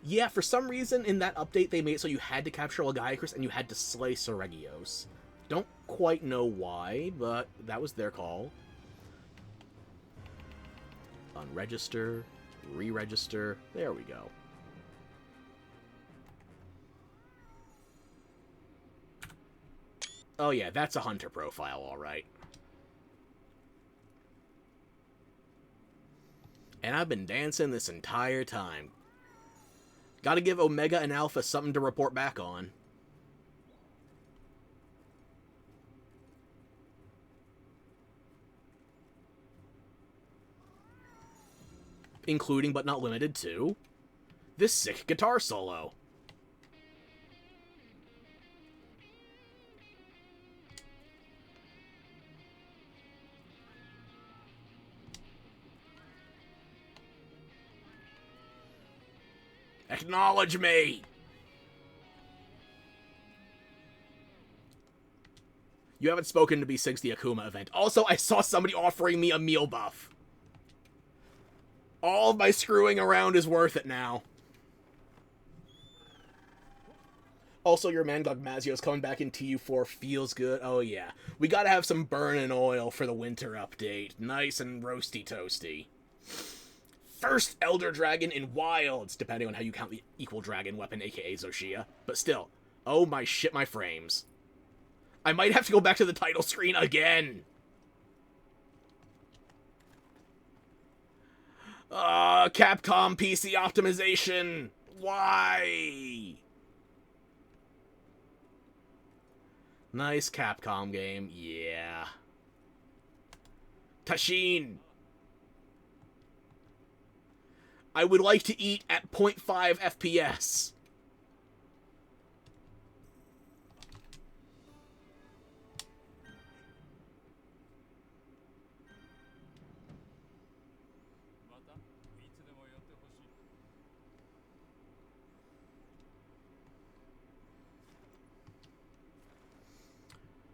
Yeah, for some reason in that update they made it so you had to capture Lagiacrus and you had to slay Seregios. Don't quite know why, but that was their call. Unregister. Re-register. There we go. Oh yeah, that's a Hunter profile, alright. And I've been dancing this entire time. Gotta give Omega and Alpha something to report back on. Including, but not limited to, this sick guitar solo. Acknowledge me! You haven't spoken to me since the Akuma event. Also, I saw somebody offering me a meal buff. All of my screwing around is worth it now. Also, your man Gogmazios coming back in TU4 feels good. Oh yeah. We gotta have some burning oil for the winter update. Nice and roasty toasty. First Elder Dragon in Wilds, depending on how you count the equal dragon weapon, aka Zoshia. But still, oh my shit, my frames. I might have to go back to the title screen again. Capcom PC optimization. Why? Nice Capcom game, yeah. Tashin. I would like to eat at 0.5 FPS.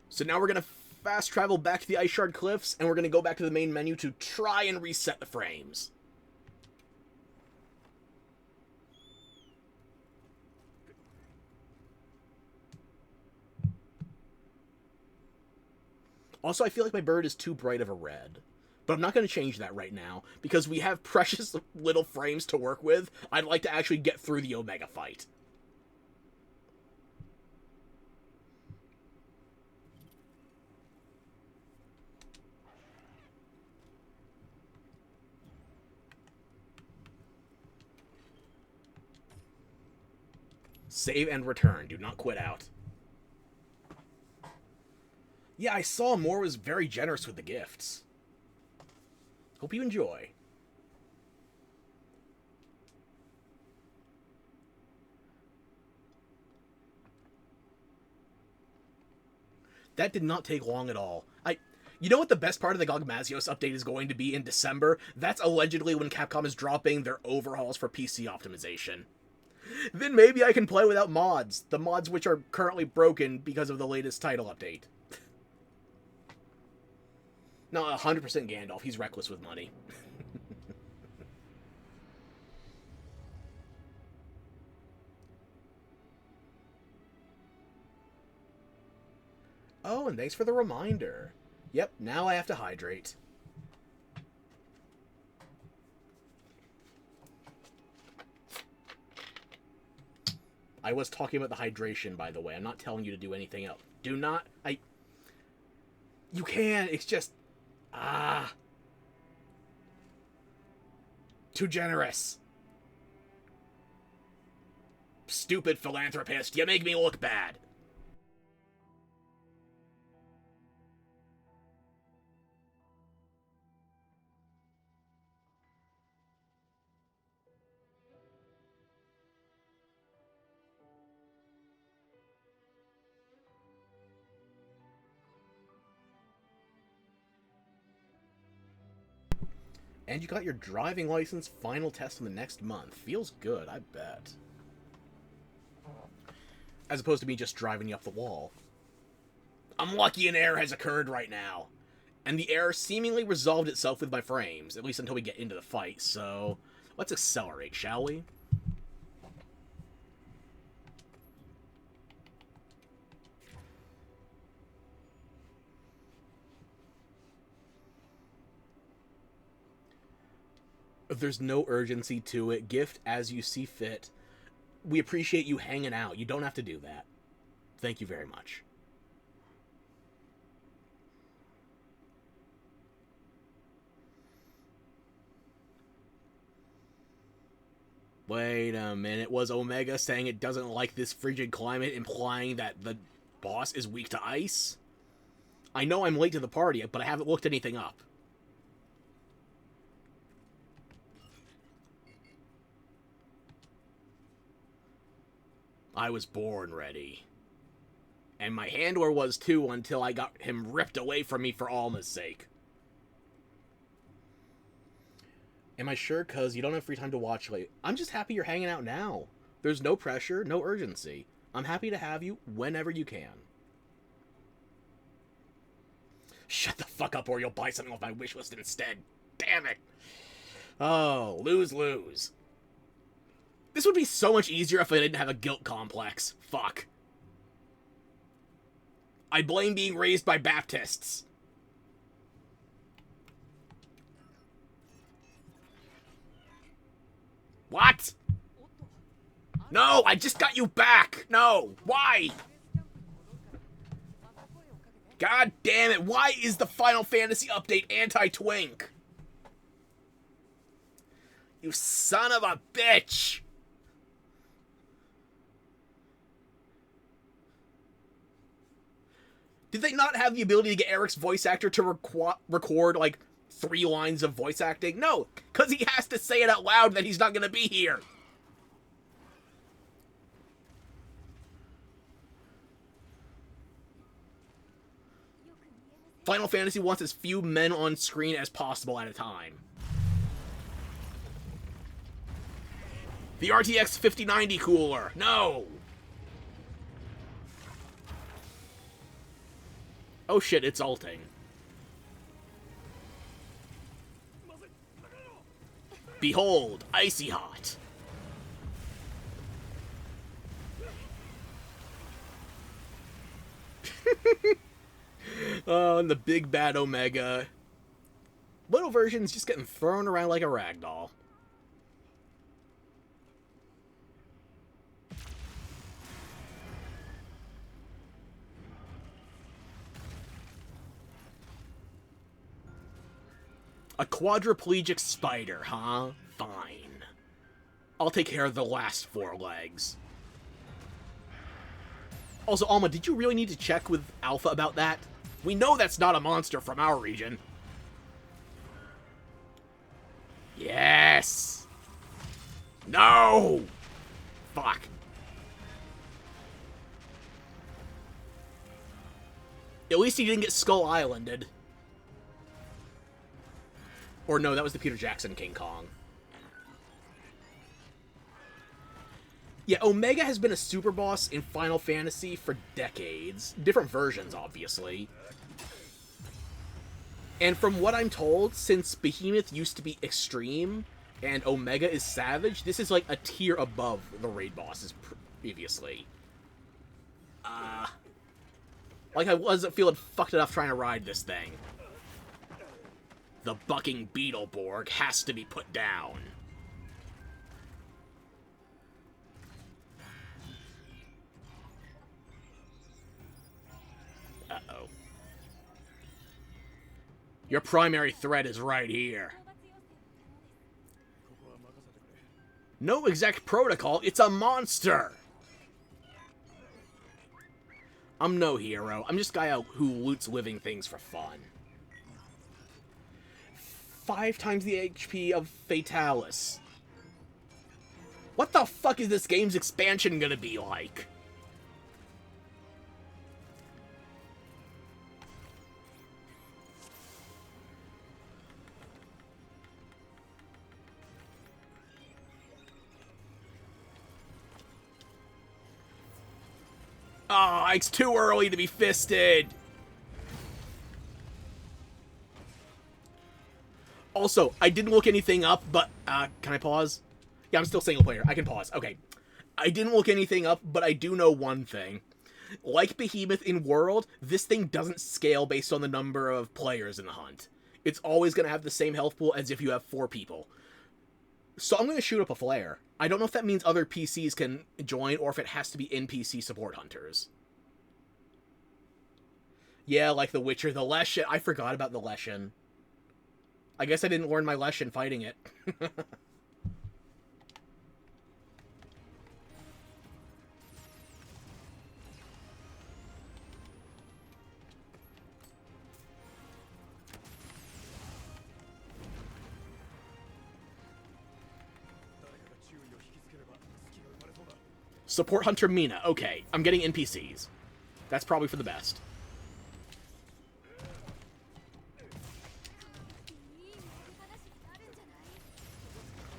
So now we're going to fast travel back to the Ice Shard Cliffs, and we're going to go back to the main menu to try and reset the frames. Also, I feel like my bird is too bright of a red. But I'm not going to change that right now, because we have precious little frames to work with. I'd like to actually get through the Omega fight. Save and return. Do not quit out. Yeah, I saw Moore was very generous with the gifts. Hope you enjoy. That did not take long at all. You know what the best part of the Gogmazios update is going to be in December? That's allegedly when Capcom is dropping their overhauls for PC optimization. Then maybe I can play without mods. The mods which are currently broken because of the latest title update. No, 100% Gandalf. He's reckless with money. Oh, and thanks for the reminder. Yep, now I have to hydrate. I was talking about the hydration, by the way. I'm not telling you to do anything else. Do not... You can, it's just... Too generous. Stupid philanthropist, you make me look bad. And you got your driving license final test in the next month. Feels good, I bet. As opposed to me just driving you up the wall. I'm lucky an error has occurred right now. And the error seemingly resolved itself with my frames, at least until we get into the fight, so... Let's accelerate, shall we? There's no urgency to it. Gift as you see fit. We appreciate you hanging out. You don't have to do that. Thank you very much. Wait a minute. Was Omega saying it doesn't like this frigid climate, implying that the boss is weak to ice? I know I'm late to the party, but I haven't looked anything up. I was born ready. And my handler was too until I got him ripped away from me for Alma's sake. Am I sure? Because you don't have free time to watch late. I'm just happy you're hanging out now. There's no pressure, no urgency. I'm happy to have you whenever you can. Shut the fuck up or you'll buy something off my wish list instead. Damn it. Oh, lose-lose. This would be so much easier if I didn't have a guilt complex. Fuck. I blame being raised by Baptists. What? No, I just got you back. No, why? God damn it, why is the Final Fantasy update anti-twink? You son of a bitch! Did they not have the ability to get Eric's voice actor to record, like, 3 lines of voice acting? No, because he has to say it out loud that he's not going to be here. Final Fantasy wants as few men on screen as possible at a time. The RTX 5090 cooler. No! Oh shit, it's ulting. Behold, icy hot. Oh, and the big bad Omega. Little version's just getting thrown around like a ragdoll. A quadriplegic spider, huh? Fine. I'll take care of the last 4 legs. Also, Alma, did you really need to check with Alpha about that? We know that's not a monster from our region. Yes! No! Fuck. At least he didn't get Skull Islanded. Or no, that was the Peter Jackson King Kong. Yeah, Omega has been a super boss in Final Fantasy for decades. Different versions, obviously. And from what I'm told, since Behemoth used to be extreme and Omega is savage, this is like a tier above the raid bosses previously. Like I wasn't feeling fucked enough trying to ride this thing. The bucking Beetleborg has to be put down. Uh-oh. Your primary threat is right here. No exact protocol, it's a monster! I'm no hero. I'm just a guy who loots living things for fun. 5 times the HP of Fatalis. What the fuck is this game's expansion gonna be like? Oh, it's too early to be fisted. Also, I didn't look anything up, but, can I pause? Yeah, I'm still single player. I can pause. Okay. I didn't look anything up, but I do know one thing. Like Behemoth in World, this thing doesn't scale based on the number of players in the hunt. It's always going to have the same health pool as if you have 4 people. So I'm going to shoot up a flare. I don't know if that means other PCs can join, or if it has to be NPC support hunters. Yeah, like the Witcher, the Leshen. I forgot about the Leshen. I guess I didn't learn my lesson fighting it. Support Hunter Mina. Okay, I'm getting NPCs. That's probably for the best.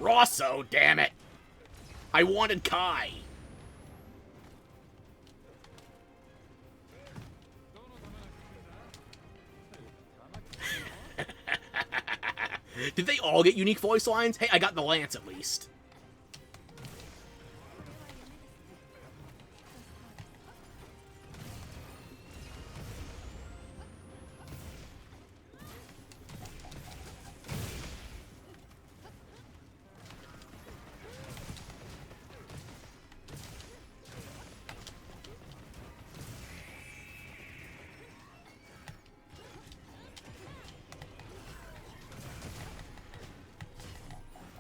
Rosso, damn it! I wanted Kai. Did they all get unique voice lines? Hey, I got the Lance at least.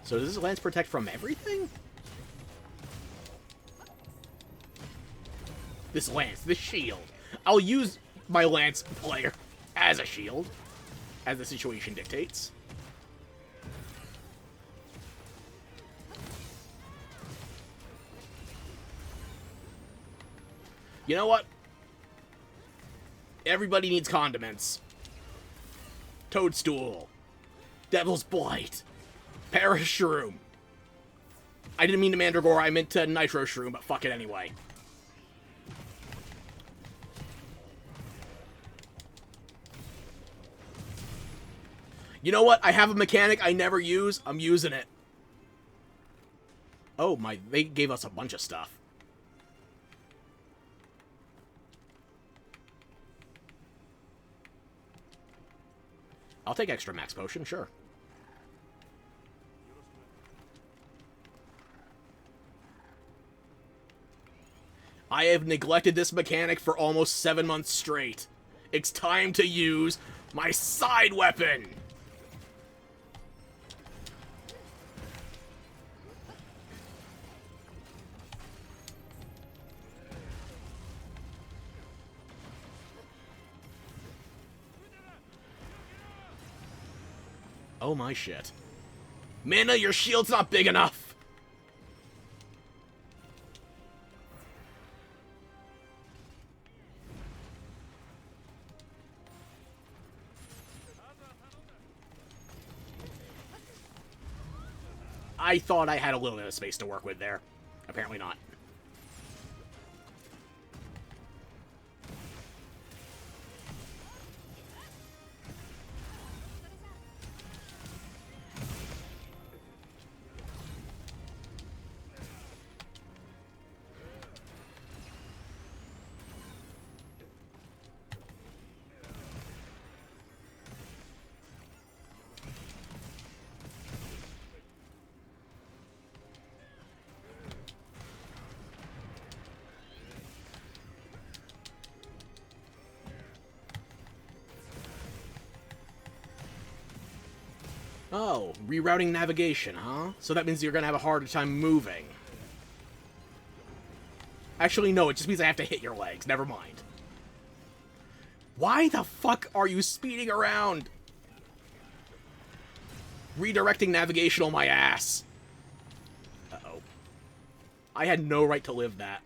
So does this Lance protect from everything? This Lance, this shield. I'll use my Lance player as a shield, as the situation dictates. You know what? Everybody needs condiments. Toadstool. Devil's Blight. Parashroom. I didn't mean to Mandragora, I meant to Nitro Shroom, but fuck it anyway. You know what? I have a mechanic I never use. I'm using it. Oh my, they gave us a bunch of stuff. I'll take extra max potion, sure. I have neglected this mechanic for almost 7 months straight. It's time to use my side weapon! Oh my shit. Mina, your shield's not big enough! I thought I had a little bit of space to work with there. Apparently not. Oh, rerouting navigation, huh? So that means you're gonna have a harder time moving. Actually, no, it just means I have to hit your legs. Never mind. Why the fuck are you speeding around? Redirecting navigation on my ass. Uh-oh. I had no right to live that.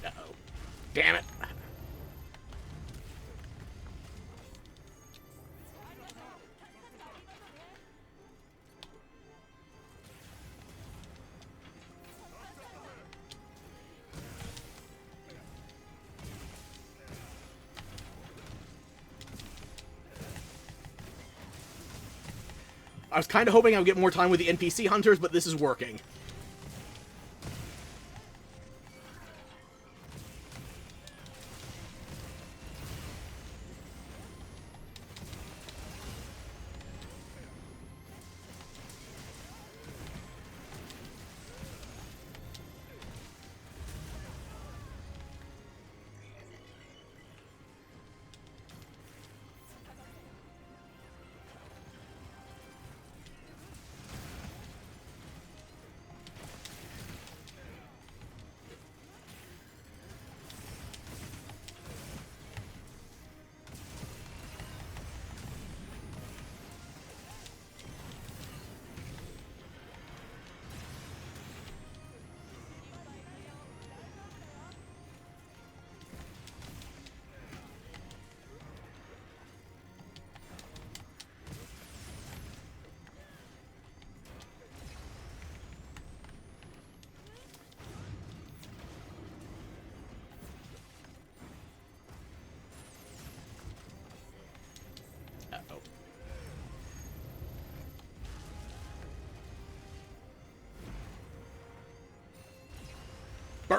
Uh-oh. Damn it. I was kind of hoping I would get more time with the NPC hunters, but this is working.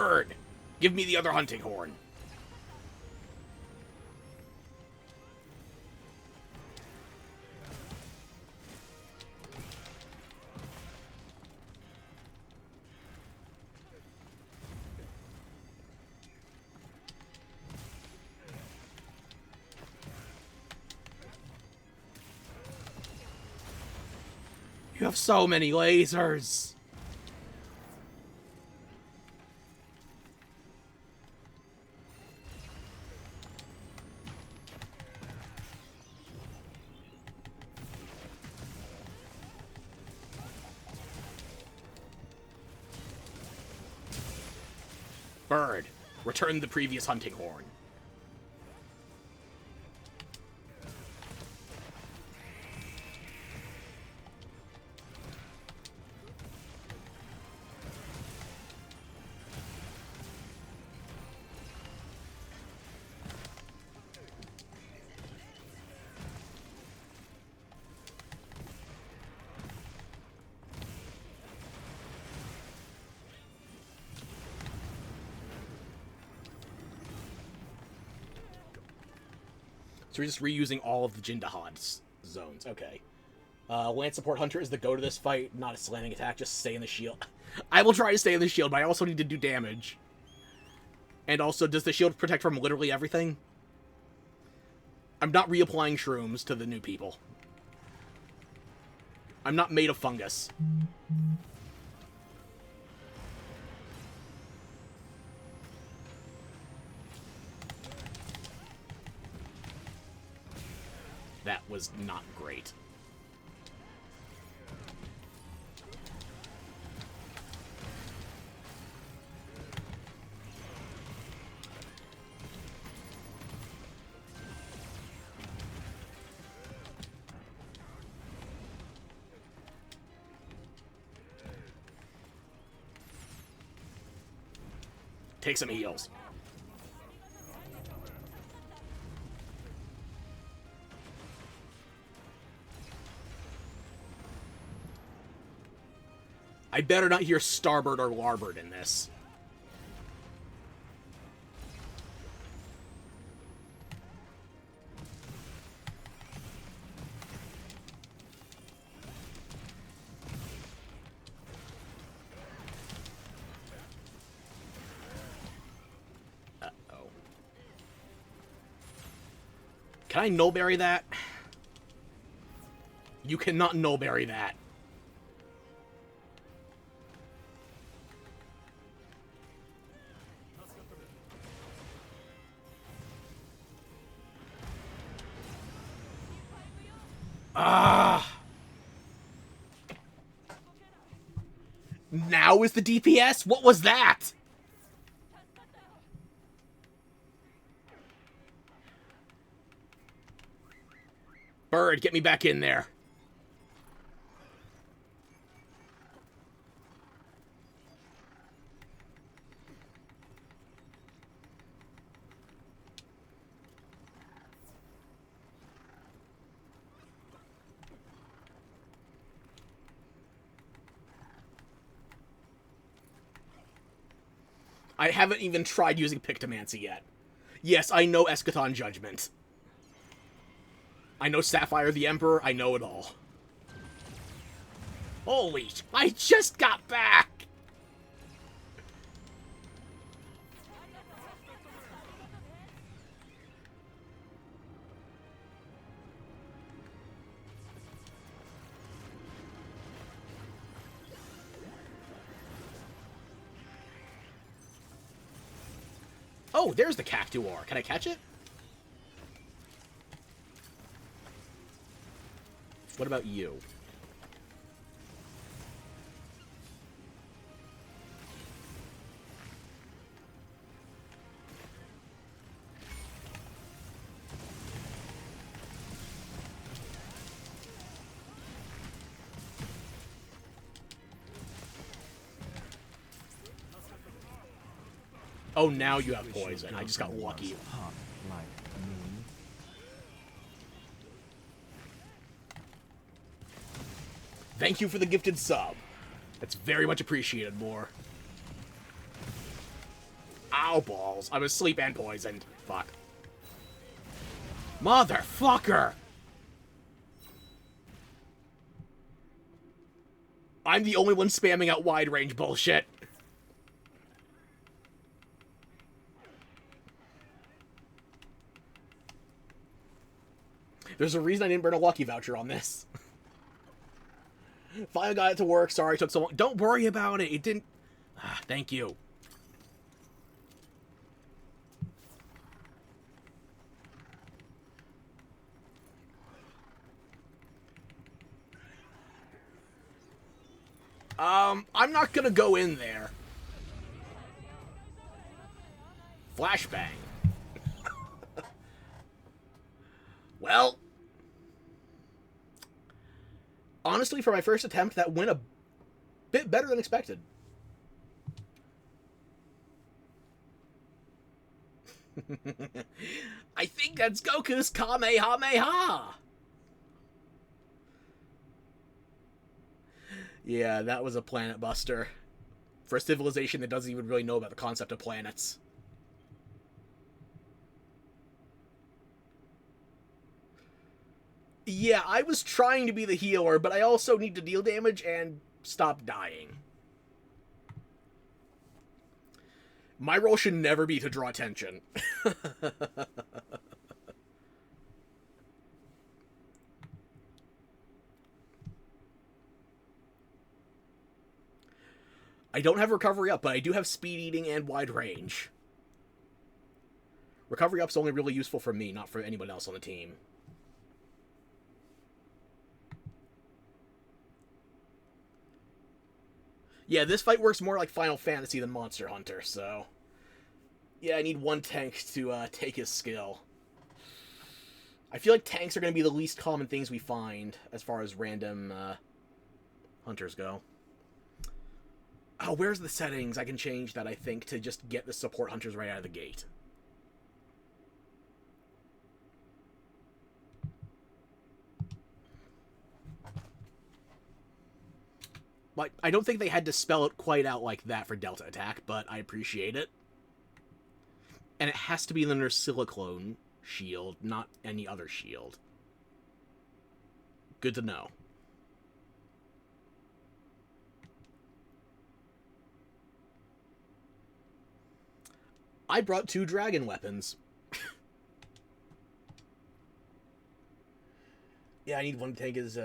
Bird! Give me the other hunting horn. You have so many lasers. Bird, return the previous hunting horn. So we're just reusing all of the Jindahad zones. Okay. Lance Support Hunter is the go to this fight, not a slamming attack. Just stay in the shield. I will try to stay in the shield, but I also need to do damage. And also, does the shield protect from literally everything? I'm not reapplying shrooms to the new people. I'm not made of fungus. That was not great. Take some heals. I better not hear Starbird or Larbird in this. Uh-oh. Can I nullberry that? You cannot nullberry that. Ah! Now is the DPS? What was that? Bird, get me back in there. I haven't even tried using Pictomancy yet. Yes, I know Eschaton Judgment. I know Sapphire the Emperor, I know it all. Holy, I just got back! Oh, there's the Cactuar. Can I catch it? What about you? Oh, now you have poison. I just got lucky. Thank you for the gifted sub. That's very much appreciated, more. Ow, balls. I'm asleep and poisoned. Fuck. Motherfucker! I'm the only one spamming out wide range bullshit. There's a reason I didn't burn a lucky voucher on this. Finally got it to work. Sorry it took so long. Don't worry about it. It didn't... Ah, thank you. I'm not gonna go in there. Flashbang. Well, honestly, for my first attempt, that went a bit better than expected. I think that's Goku's Kamehameha! Yeah, that was a planet buster. For a civilization that doesn't even really know about the concept of planets. Yeah, I was trying to be the healer, but I also need to deal damage and stop dying. My role should never be to draw attention. I don't have recovery up, but I do have speed eating and wide range. Recovery up's only really useful for me, not for anyone else on the team. Yeah, this fight works more like Final Fantasy than Monster Hunter, so... Yeah, I need one tank to take his skill. I feel like tanks are going to be the least common things we find as far as random hunters go. Oh, where's the settings? I can change that, I think, to just get the support hunters right out of the gate. But I don't think they had to spell it quite out like that for Delta Attack, but I appreciate it. And it has to be the Nursiclone shield, not any other shield. Good to know. I brought 2 dragon weapons. Yeah, I need one to take his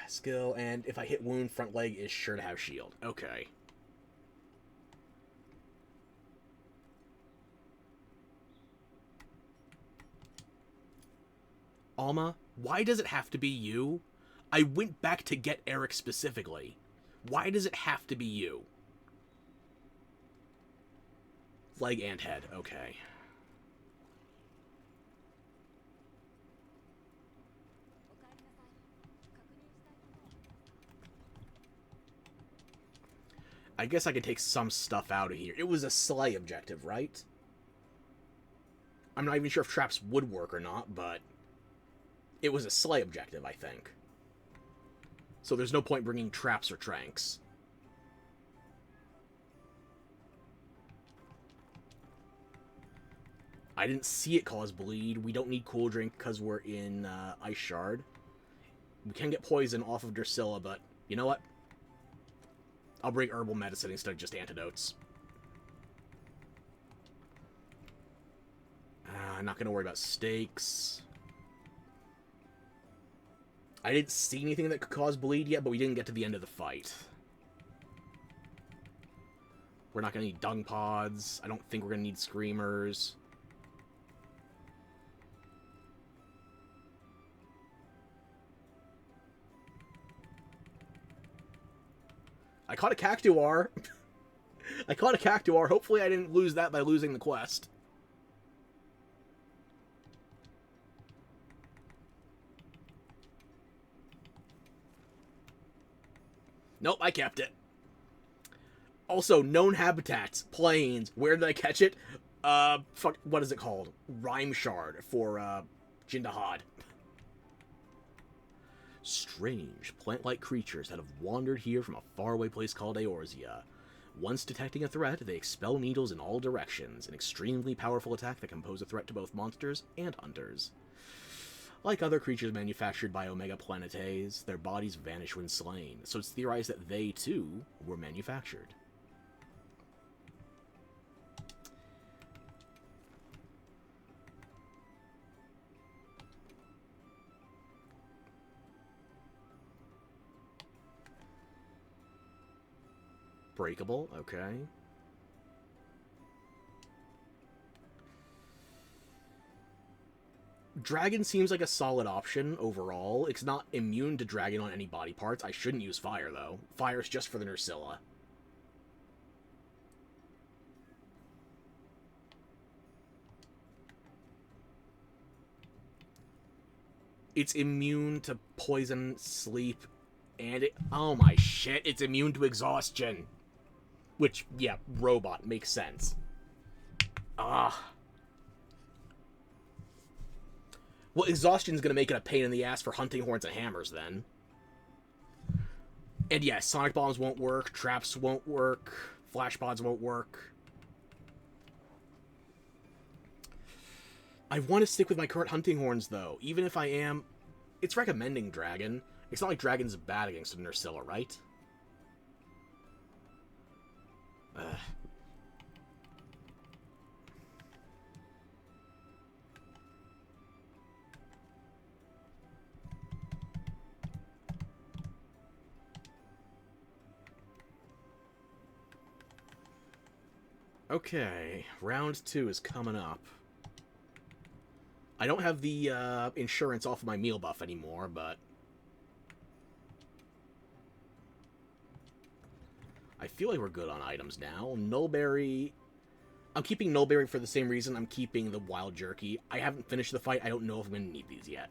skill, and if I hit wound, front leg is sure to have shield. Okay. Alma, why does it have to be you? I went back to get Eric specifically. Why does it have to be you? Leg and head, okay. I guess I could take some stuff out of here. It was a slay objective, right? I'm not even sure if traps would work or not, but it was a slay objective, I think. So there's no point bringing traps or tranks. I didn't see it cause bleed. We don't need Cool Drink because we're in Ice Shard. We can get poison off of Drusilla, but you know what? I'll bring herbal medicine instead of just antidotes. I'm not going to worry about stakes. I didn't see anything that could cause bleed yet, but we didn't get to the end of the fight. We're not going to need dung pods. I don't think we're going to need screamers. I caught a Cactuar. I caught a Cactuar. Hopefully I didn't lose that by losing the quest. Nope, I kept it. Also, known habitats, plains. Where did I catch it? Fuck, what is it called? Rhyme Shard for, Jindahad. Strange, plant-like creatures that have wandered here from a faraway place called Eorzea. Once detecting a threat, they expel needles in all directions, an extremely powerful attack that can pose a threat to both monsters and hunters. Like other creatures manufactured by Omega Planetes, their bodies vanish when slain, so it's theorized that they, too, were manufactured. Breakable, okay. Dragon seems like a solid option overall. It's not immune to dragon on any body parts. I shouldn't use fire, though. Fire's just for the Nerscylla. It's immune to poison, sleep, and oh my shit, it's immune to exhaustion. Which, yeah, robot, makes sense. Ah. Well, exhaustion's gonna make it a pain in the ass for hunting horns and hammers, then. And yes, sonic bombs won't work, traps won't work, flash pods won't work. I want to stick with my current hunting horns, though, even if I am... It's recommending dragon. It's not like dragon's bad against a Nerscylla, right? Okay, round 2 is coming up. I don't have the insurance off of my meal buff anymore, but... I feel like we're good on items now. Nullberry... I'm keeping Nullberry for the same reason I'm keeping the Wild Jerky. I haven't finished the fight. I don't know if I'm going to need these yet.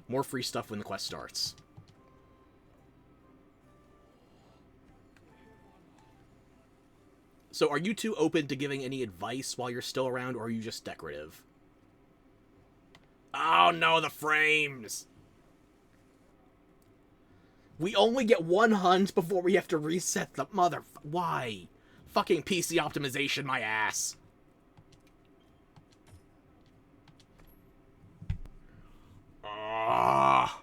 More free stuff when the quest starts. So are you two open to giving any advice while you're still around, or are you just decorative? Oh no, the frames! We only get one hunt before we have to reset the mother... Why? Fucking PC optimization, my ass. Ah.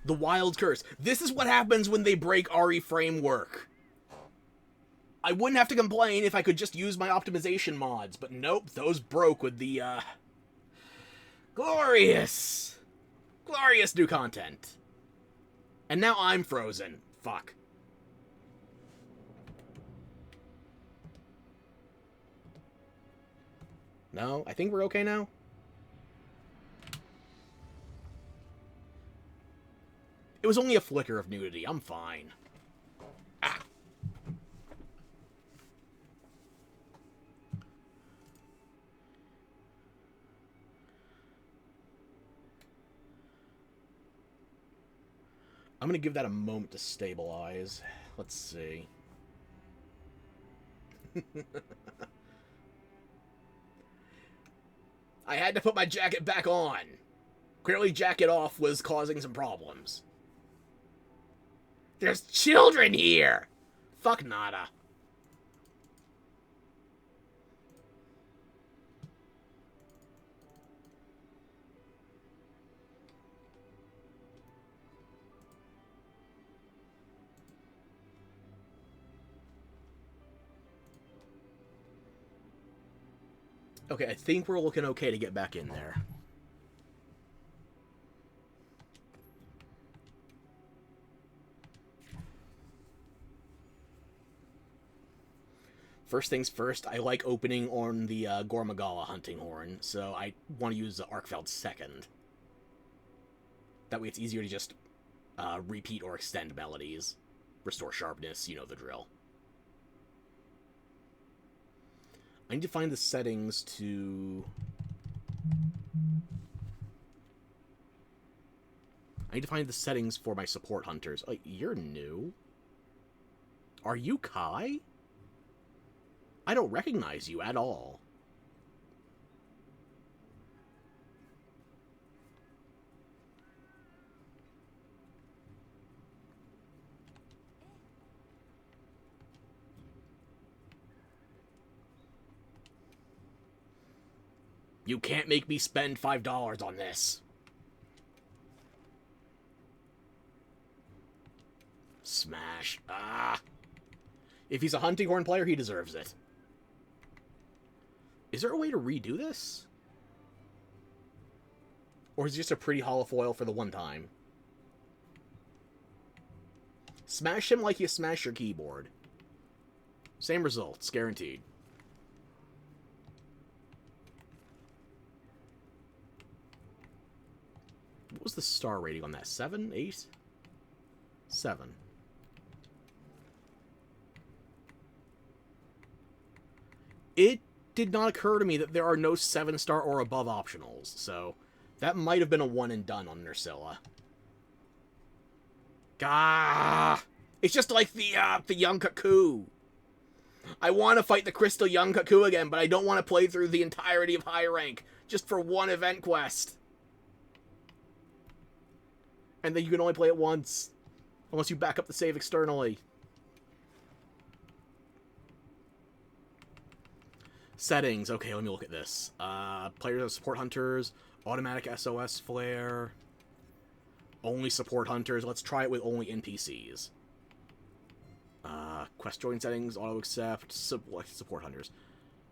The Wild Curse. This is what happens when they break RE framework. I wouldn't have to complain if I could just use my optimization mods, but nope, those broke with the, glorious new content. And now I'm frozen. Fuck. No, I think we're okay now. It was only a flicker of nudity. I'm fine. Ah. I'm gonna give that a moment to stabilize. Let's see. I had to put my jacket back on. Clearly, jacket off was causing some problems. There's children here! Fuck nada. Okay, I think we're looking okay to get back in there. First things first, I like opening on the Gormagala hunting horn, so I want to use the Arkfeld second. That way it's easier to just repeat or extend melodies. Restore sharpness, you know the drill. I need to find the settings to... I need to find the settings for my support hunters. Oh, you're new. Are you Kai? I don't recognize you at all. You can't make me spend $5 on this. Smash. Ah. If he's a hunting horn player, he deserves it. Is there a way to redo this? Or is it just a pretty holofoil for the one time? Smash him like you smash your keyboard. Same results, guaranteed. What was the star rating on that? 7? 8? 7. It did not occur to me that there are no 7-star or above optionals, so that might have been a one and done on Nerscylla. Gah! It's just like the Young Cuckoo. I want to fight the Crystal Young Cuckoo again, but I don't want to play through the entirety of High Rank just for one event quest. And then you can only play it once, unless you back up the save externally. Settings. Okay, let me look at this. Players of support hunters, automatic SOS flare, only support hunters. Let's try it with only NPCs. Quest join settings, auto accept, support hunters.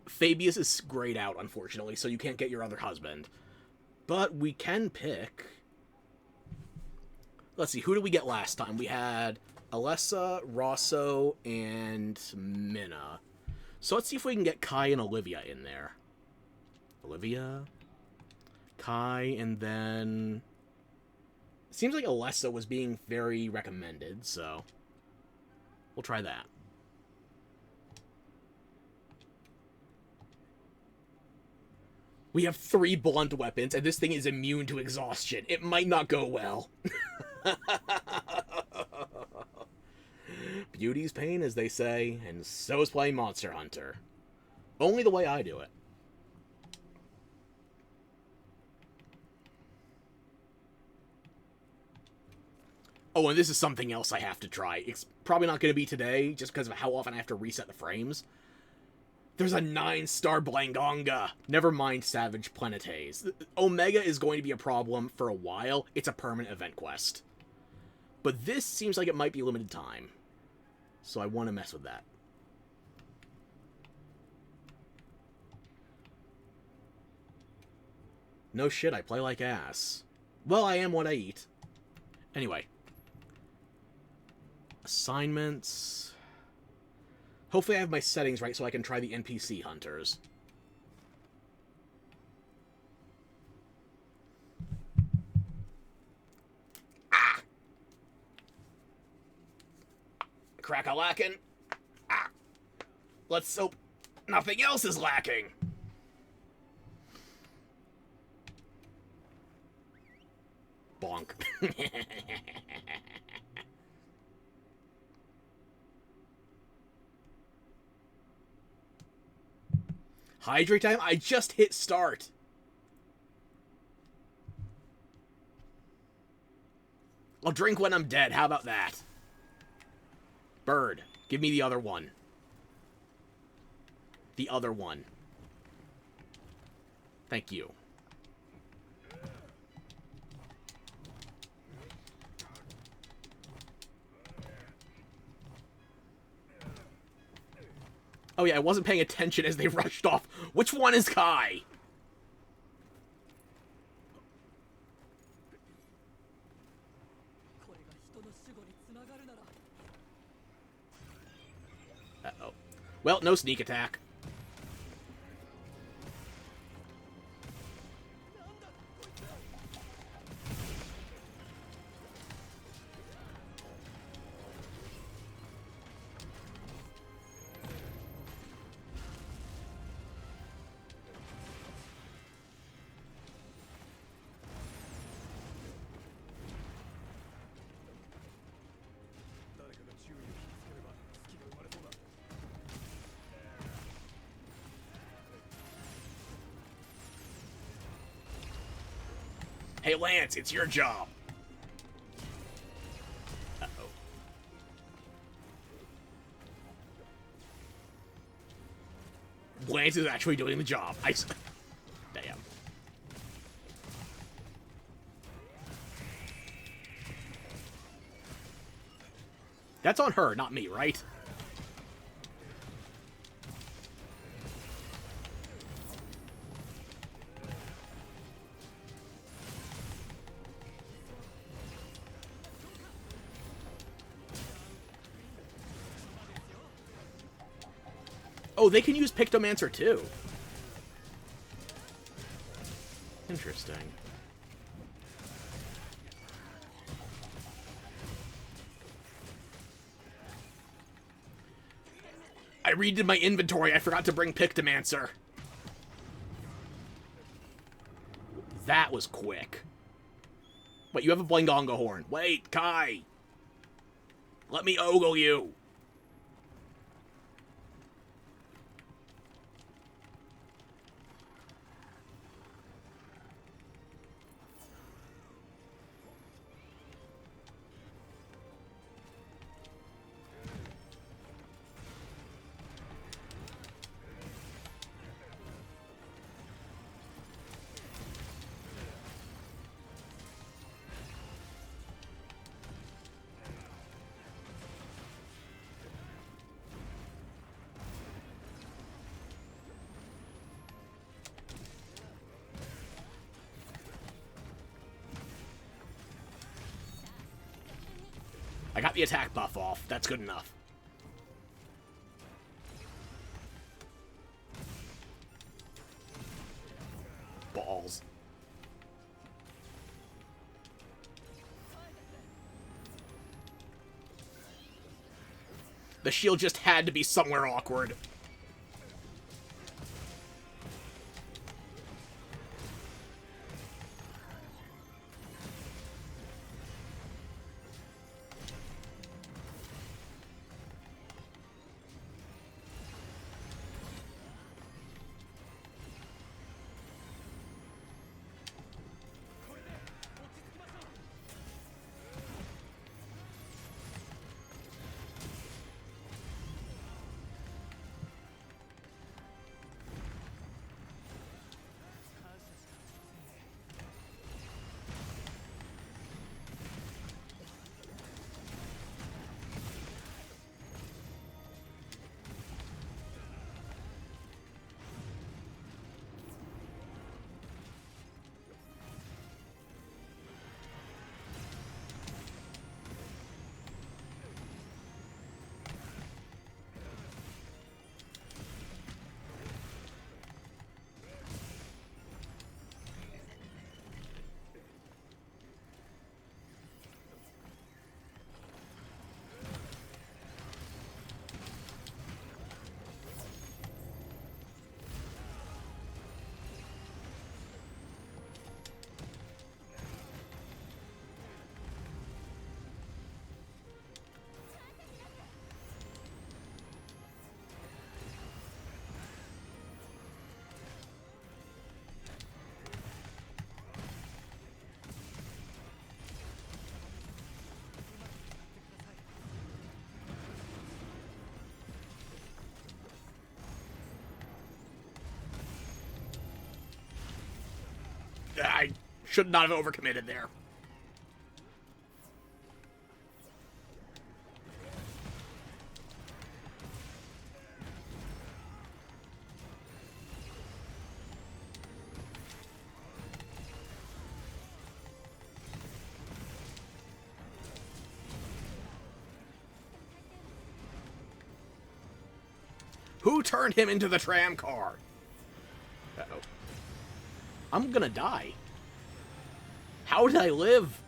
Fabius is grayed out, unfortunately, so you can't get your other husband. But we can pick... Let's see, who did we get last time? We had Alessa, Rosso, and Minna. So let's see if we can get Kai and Olivia in there. Olivia, Kai, and then... It seems like Alessa was being very recommended, so... We'll try that. We have 3 blunt weapons, and this thing is immune to exhaustion. It might not go well. Beauty's pain, as they say, and so is playing Monster Hunter. Only the way I do it. Oh, and this is something else I have to try. It's probably not going to be today, just because of how often I have to reset the frames. There's a 9-star Blangonga. Never mind Savage Planetes. Omega is going to be a problem for a while. It's a permanent event quest. But this seems like it might be limited time. So I want to mess with that. No shit, I play like ass. Well, I am what I eat. Anyway. Assignments. Hopefully I have my settings right so I can try the NPC hunters. Ah! Crack-a-lackin'. Ah! Let's hope nothing else is lacking. Bonk. Hydrate time? I just hit start. I'll drink when I'm dead. How about that? Bird, give me the other one. The other one. Thank you. Oh yeah, I wasn't paying attention as they rushed off. Which one is Kai? Uh-oh. Well, no sneak attack. Hey, Lance, it's your job. Uh-oh. Lance is actually doing the job. Damn. That's on her, not me, right? Oh, they can use Pictomancer too. Interesting. I redid my inventory. I forgot to bring Pictomancer. That was quick. Wait, you have a Blangonga horn. Wait, Kai. Let me ogle you. I got the attack buff off. That's good enough. Balls. The shield just had to be somewhere awkward. I should not have overcommitted there. Who turned him into the tram car? Uh-oh. I'm gonna die. How did I live?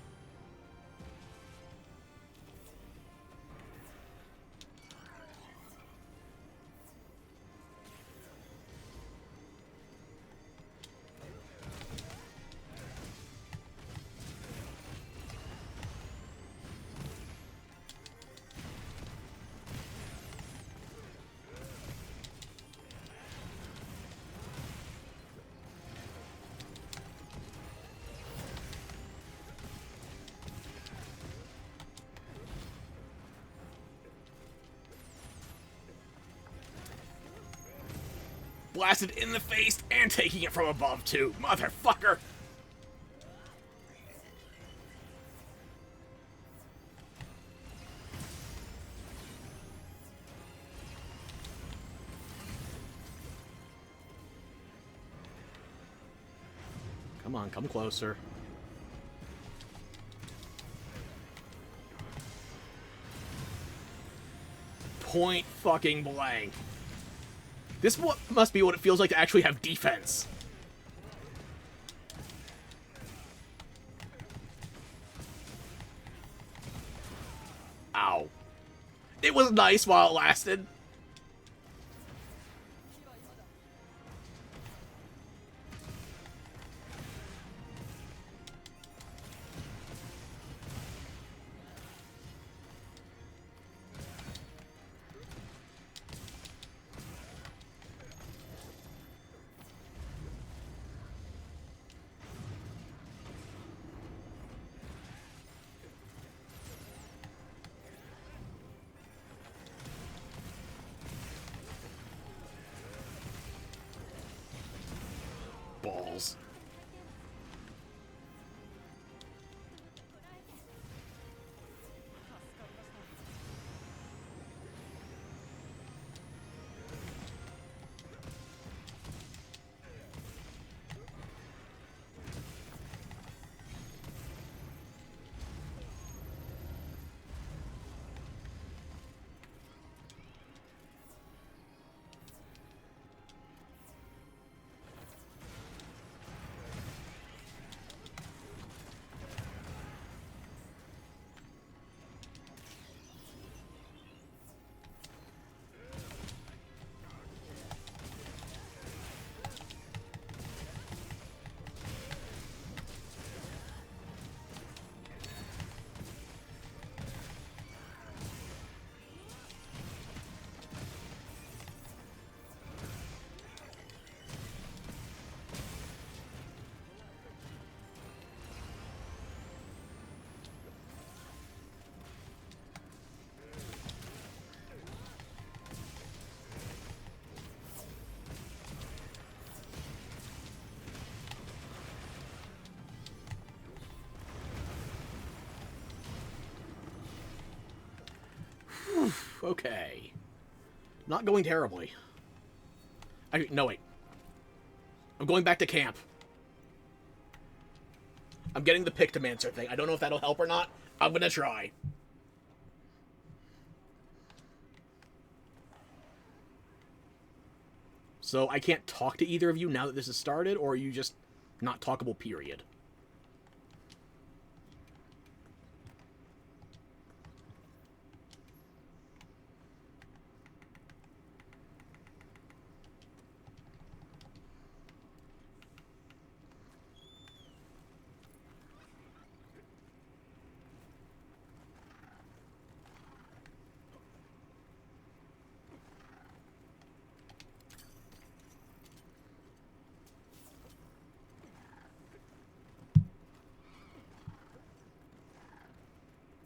blasted in the face and taking it from above, too. Motherfucker! Come on, come closer. Point fucking blank. This must be what it feels like to actually have defense. Ow. It was nice while it lasted. Balls. Okay. Not going terribly. No, wait. I'm going back to camp. I'm getting the Pictomancer thing. I don't know if that'll help or not. I'm gonna try. So I can't talk to either of you now that this has started, or are you just not talkable, period?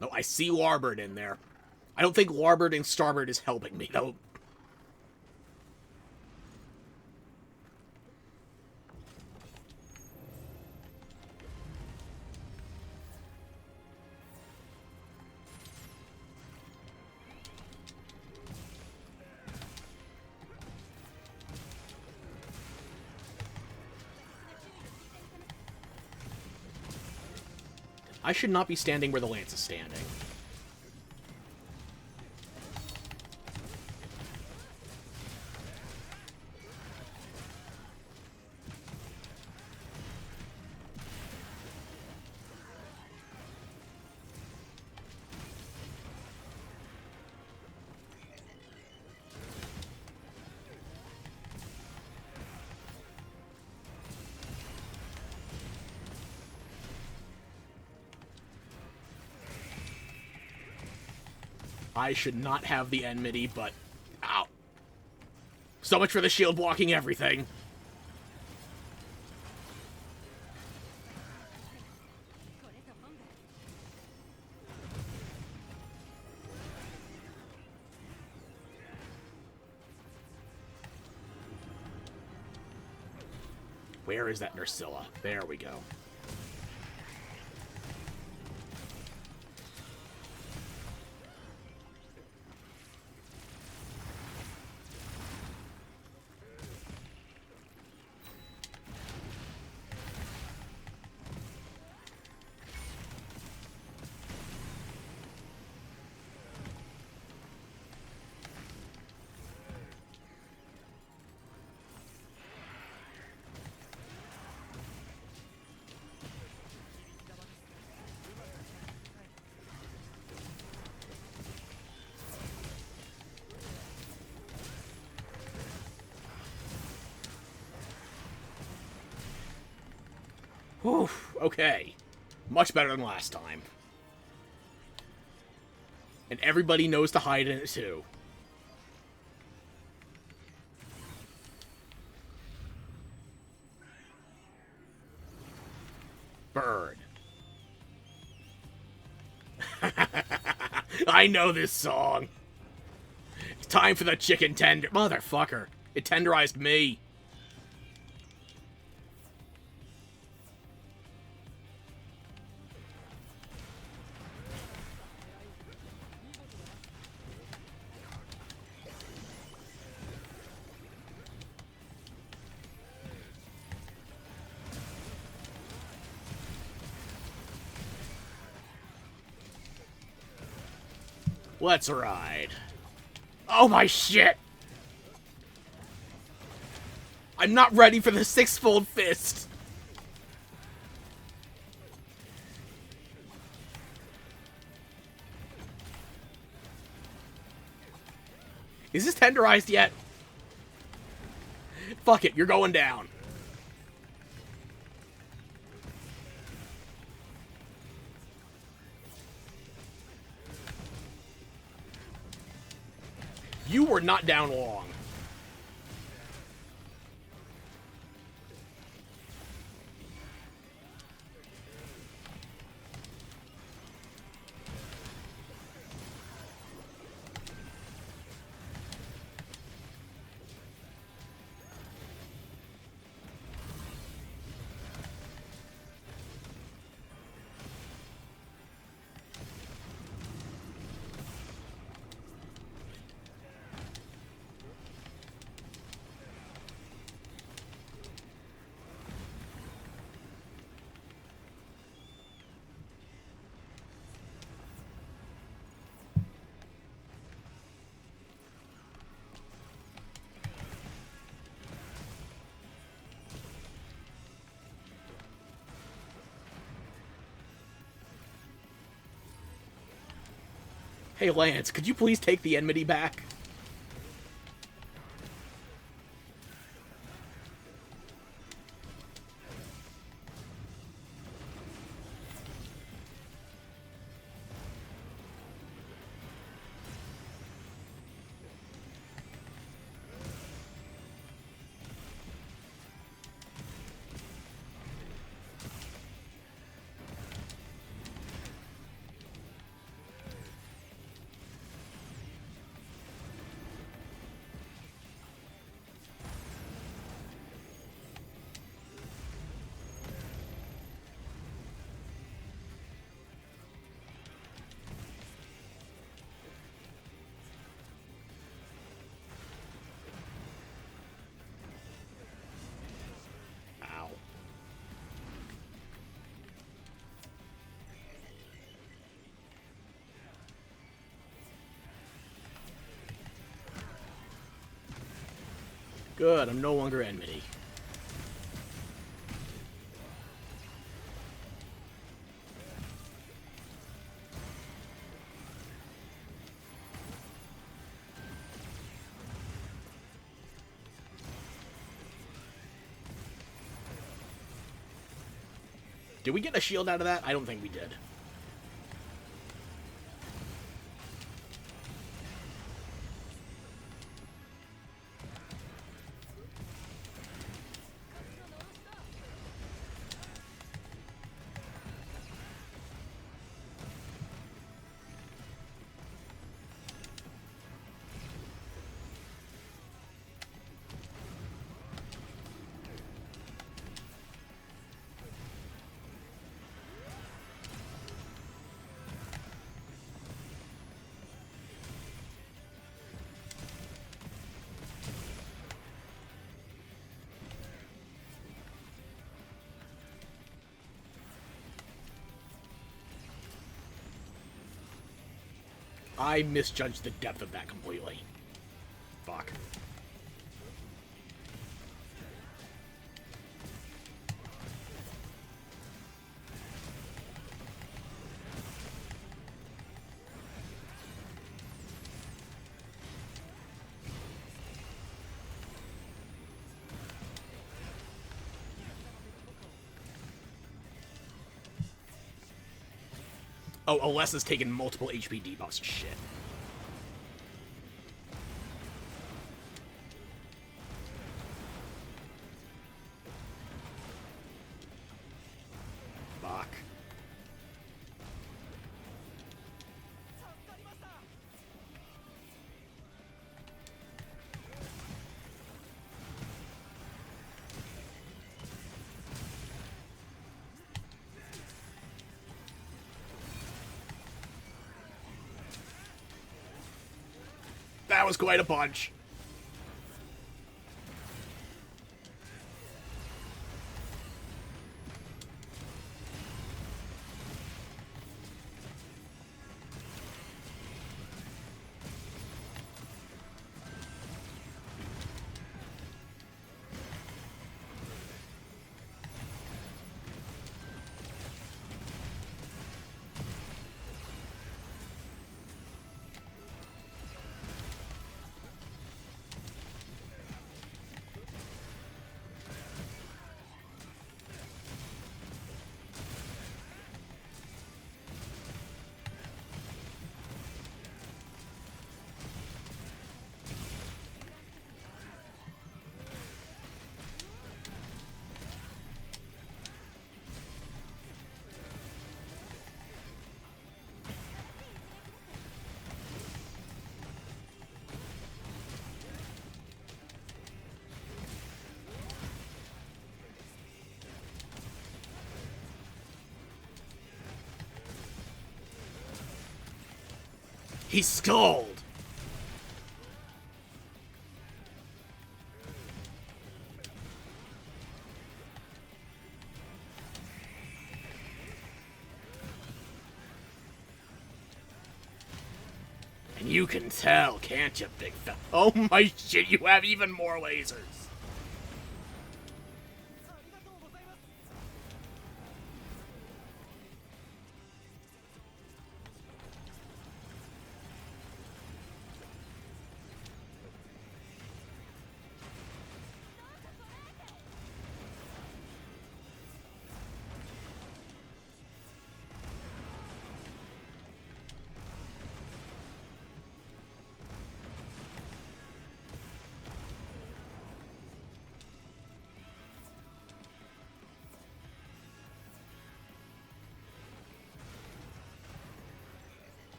No, I see Larboard in there. I don't think Larboard and Starboard is helping me, though. I should not be standing where the lance is standing. I should not have the enmity, but... Ow. So much for the shield blocking everything. Where is that Nursilla? There we go. Whew, okay. Much better than last time. And everybody knows to hide in it, too. Bird. I know this song. It's time for the chicken tender. Motherfucker. It tenderized me. Let's ride. Oh my shit! I'm not ready for the six-fold fist! Is this tenderized yet? Fuck it, you're going down. You were not down long. Hey, Lance, could you please take the enmity back? Ow. Good, I'm no longer enmity. Did we get a shield out of that? I don't think we did. I misjudged the depth of that completely. Fuck. Oh, Alessa's taken multiple HP debuffs. Shit. Fuck. That was quite a punch. He stalled. And you can tell, can't you, big fella? Oh my shit, you have even more lasers.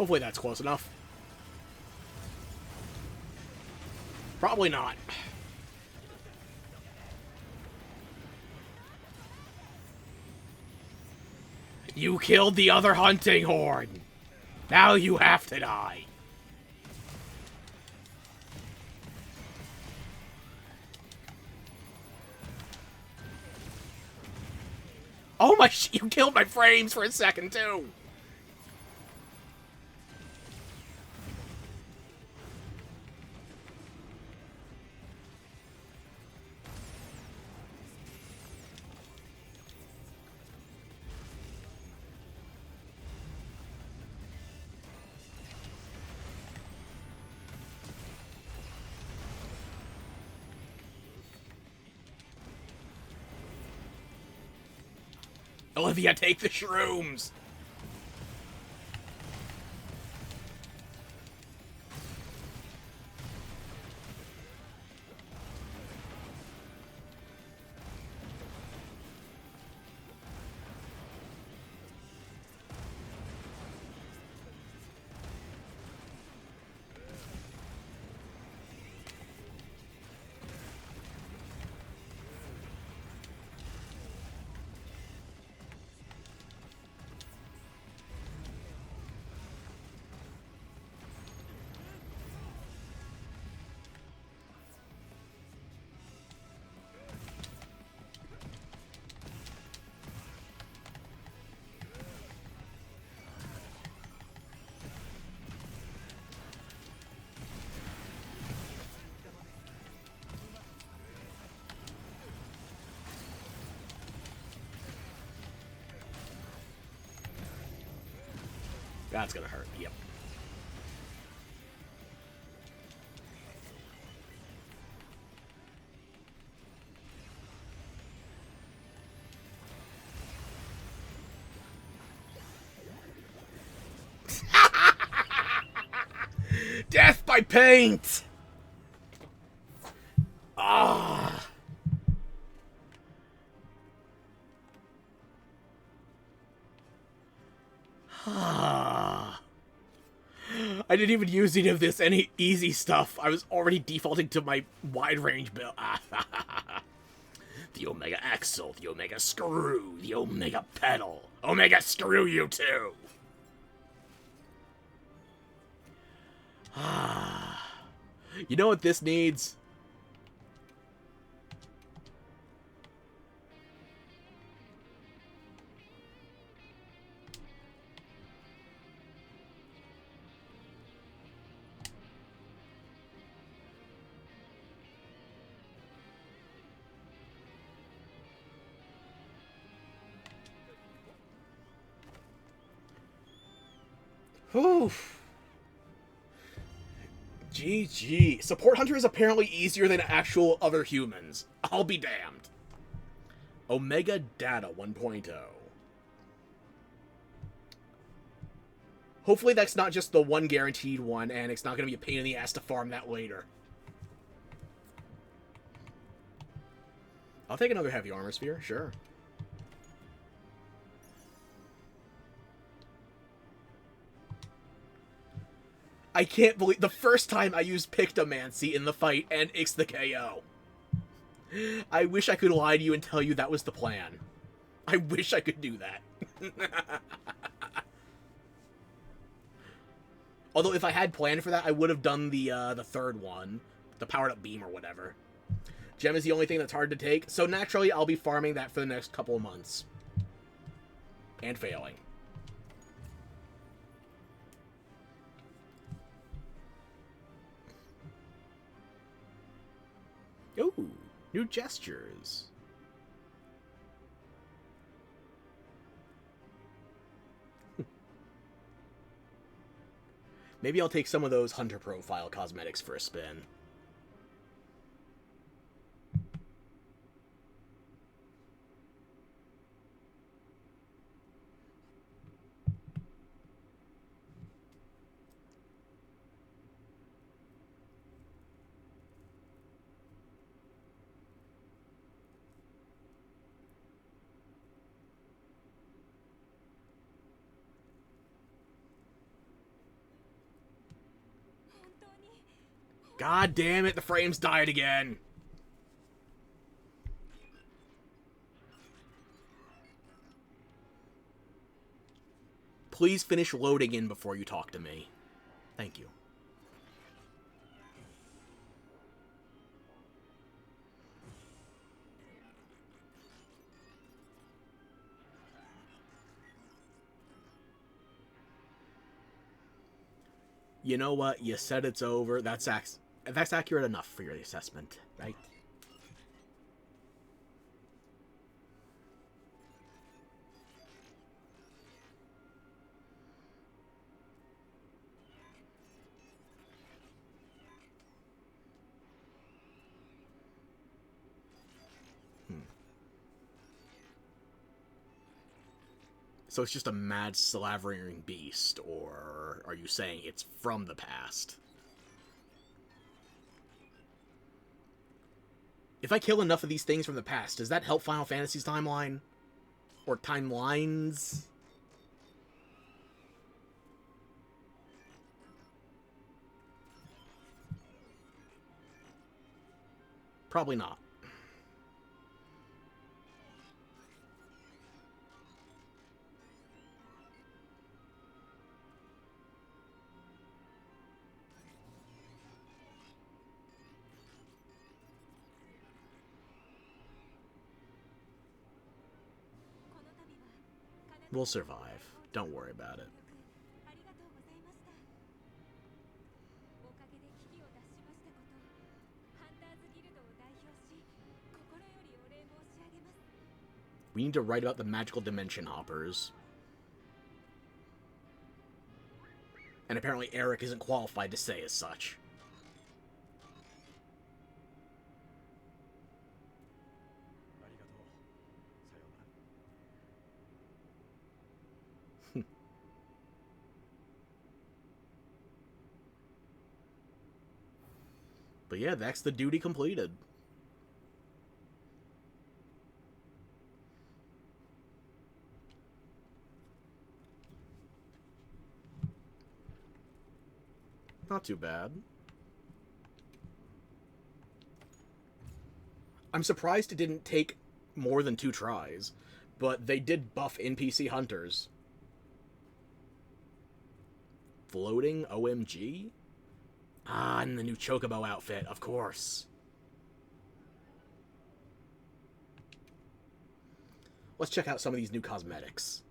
Hopefully that's close enough. Probably not. You killed the other hunting horde. Now you have to die. Oh my sh- you killed my frames for a second too. Olivia, take the shrooms! That's gonna hurt. Yep. Death by paint! Ah. I didn't even use any of this easy stuff. I was already defaulting to my wide range build. The Omega Axle, the Omega Screw, the Omega Pedal. Omega Screw you too! You know what this needs? Oof. GG. Support Hunter is apparently easier than actual other humans. I'll be damned. Omega Data 1.0. Hopefully that's not just the one guaranteed one, and it's not going to be a pain in the ass to farm that later. I'll take another heavy armor sphere, sure. I can't believe the first time I used Pictomancy in the fight and it's the KO. I wish I could lie to you and tell you that was the plan. I wish I could do that. Although if I had planned for that, I would have done the third one, the powered up beam or whatever. Gem is the only thing that's hard to take, so naturally I'll be farming that for the next couple of months. And failing. Ooh, new gestures. Maybe I'll take some of those Hunter Profile cosmetics for a spin. God damn it, the frames died again. Please finish loading in before you talk to me. Thank you. You know what? You said it's over. That's accurate enough for your assessment, right? So it's just a mad slavering beast, or are you saying it's from the past? If I kill enough of these things from the past, does that help Final Fantasy's timeline? Or timelines? Probably not. We'll survive. Don't worry about it. We need to write about the magical dimension hoppers. And apparently Eric isn't qualified to say as such. But yeah, that's the duty completed. Not too bad. I'm surprised it didn't take more than 2 tries, but they did buff NPC hunters. Floating OMG? Ah, and the new Chocobo outfit, of course. Let's check out some of these new cosmetics.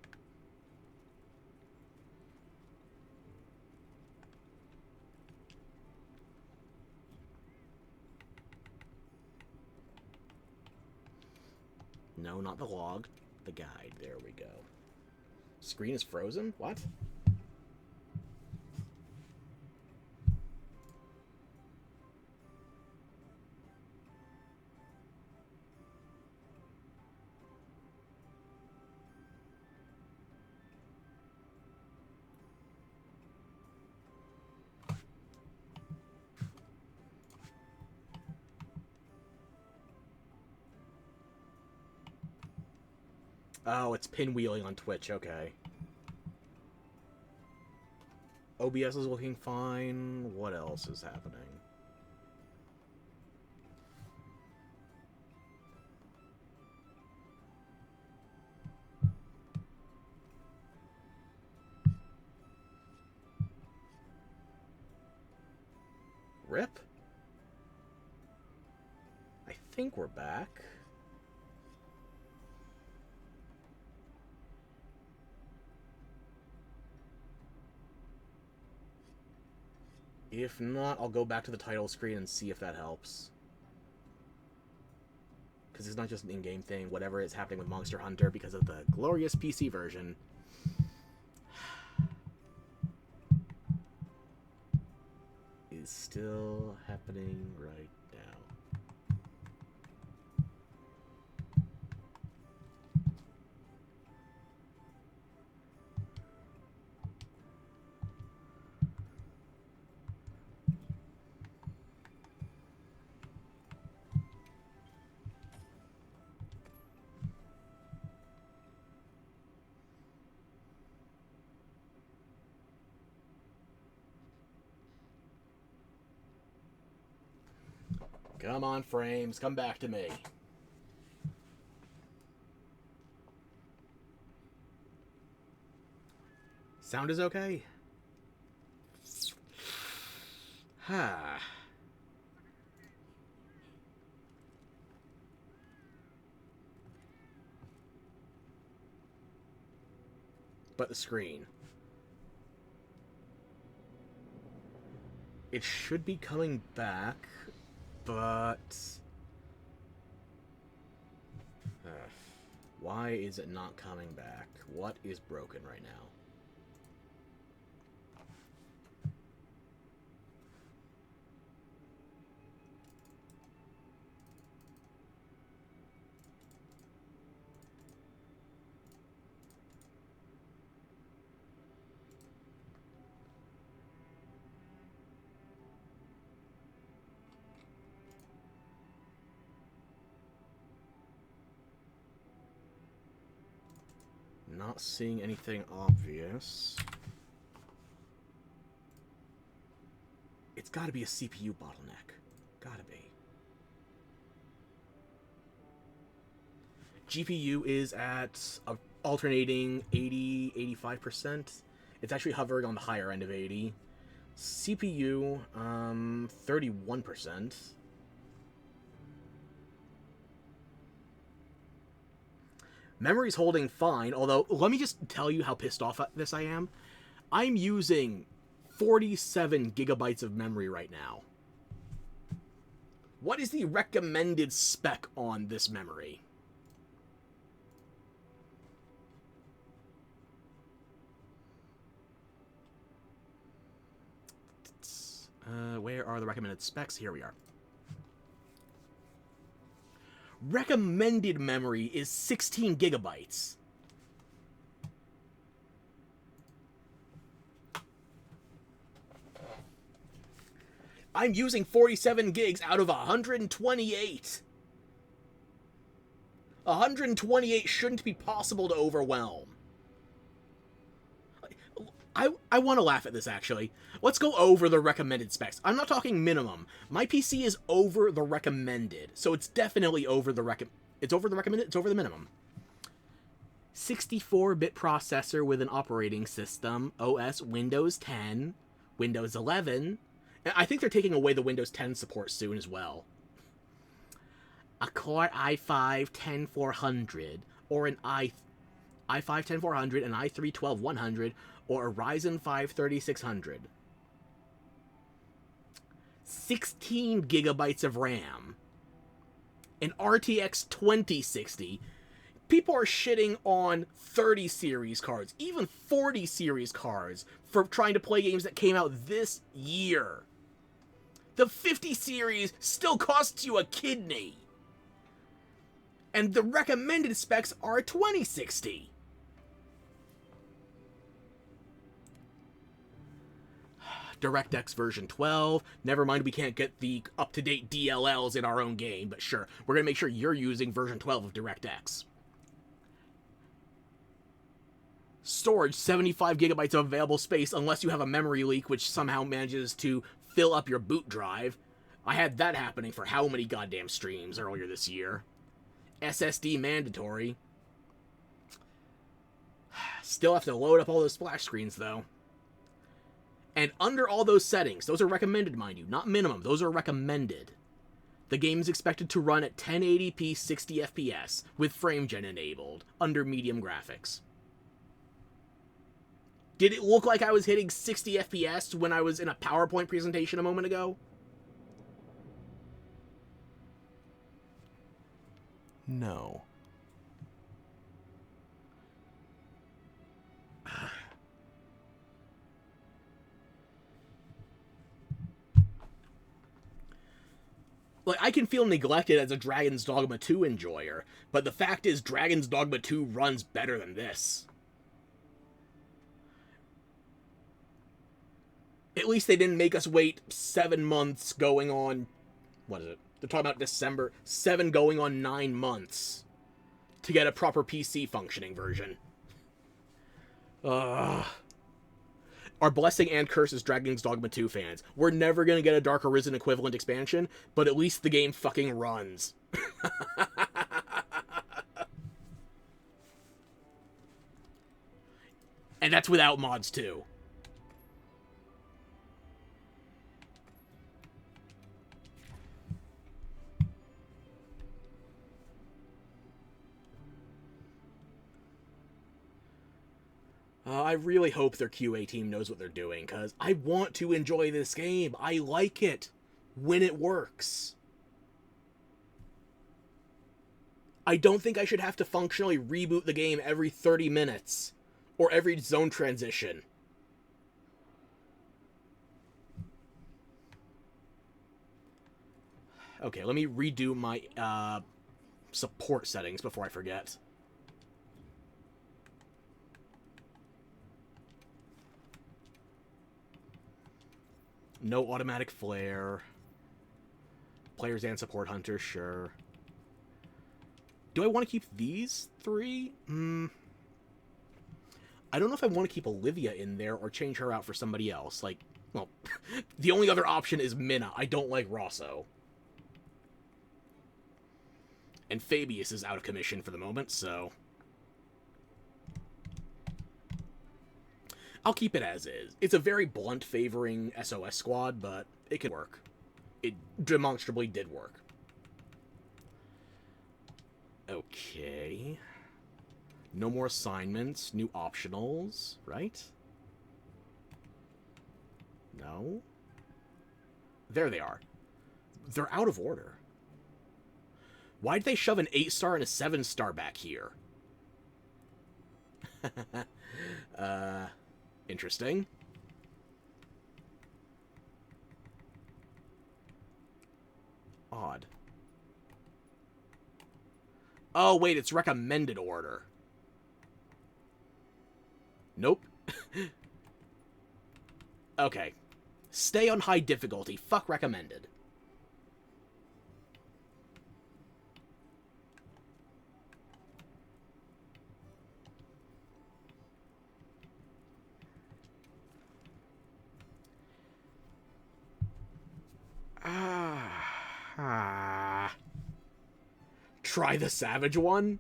No, not the log. The guide. There we go. Screen is frozen? What? Oh, it's pinwheeling on Twitch, okay. OBS is looking fine. What else is happening? Rip? I think we're back. If not, I'll go back to the title screen and see if that helps. Because it's not just an in-game thing. Whatever is happening with Monster Hunter because of the glorious PC version is still happening right now. Come on, frames. Come back to me. Sound is okay? Ha. But the screen. It should be coming back, but... why is it not coming back? What is broken right now? Not seeing anything obvious. It's gotta be a CPU bottleneck. Gotta be. GPU is at a alternating 80-85%. It's actually hovering on the higher end of 80. CPU, 31%. Memory's holding fine, although let me just tell you how pissed off at this I am. I'm using 47 gigabytes of memory right now. What is the recommended spec on this memory? are the recommended specs? Here we are. Recommended memory is 16 gigabytes. I'm using 47 gigs out of 128. 128 shouldn't be possible to overwhelm. I want to laugh at this, actually. Let's go over the recommended specs. I'm not talking minimum. My PC is over the recommended, so it's definitely over the it's over the recommended, it's over the minimum. 64-bit processor with an operating system, OS Windows 10, Windows 11. And I think they're taking away the Windows 10 support soon as well. A Core i5-10400, or an i5-10400, an i3-12100, or a Ryzen 5 3600. 16 gigabytes of RAM. An RTX 2060. People are shitting on 30 series cards, even 40 series cards, for trying to play games that came out this year. The 50 series still costs you a kidney. And the recommended specs are a 2060. DirectX version 12. Never mind, we can't get the up-to-date DLLs in our own game, but sure. We're going to make sure you're using version 12 of DirectX. Storage, 75 gigabytes of available space, unless you have a memory leak which somehow manages to fill up your boot drive. I had that happening for how many goddamn streams earlier this year. SSD mandatory. Still have to load up all those splash screens, though. And under all those settings, those are recommended, mind you, not minimum, those are recommended. The game is expected to run at 1080p 60 FPS, with FrameGen enabled, under medium graphics. Did it look like I was hitting 60 FPS when I was in a PowerPoint presentation a moment ago? No. Like, I can feel neglected as a Dragon's Dogma 2 enjoyer, but the fact is Dragon's Dogma 2 runs better than this. At least they didn't make us wait 7 months going on... What is it? They're talking about December. 7 going on 9 months to get a proper PC functioning version. Our blessing and curse as Dragon's Dogma 2 fans. We're never going to get a Dark Arisen equivalent expansion, but at least the game fucking runs. And that's without mods too. I really hope their QA team knows what they're doing, because I want to enjoy this game. I like it when it works. I don't think I should have to functionally reboot the game every 30 minutes, or every zone transition. Okay, let me redo my support settings before I forget. No automatic flare. Players and support hunters, sure. Do I want to keep these 3? I don't know if I want to keep Olivia in there or change her out for somebody else. Like, well, the only other option is Minna. I don't like Rosso. And Fabius is out of commission for the moment, so... I'll keep it as is. It's a very blunt favoring SOS squad, but it can work. It demonstrably did work. Okay. No more assignments, new optionals, right? No? There they are. They're out of order. Why'd they shove an 8-star and a 7-star back here? Interesting. Odd. Oh, wait, it's recommended order. Nope. Okay. Stay on high difficulty. Fuck recommended. Try the Savage one?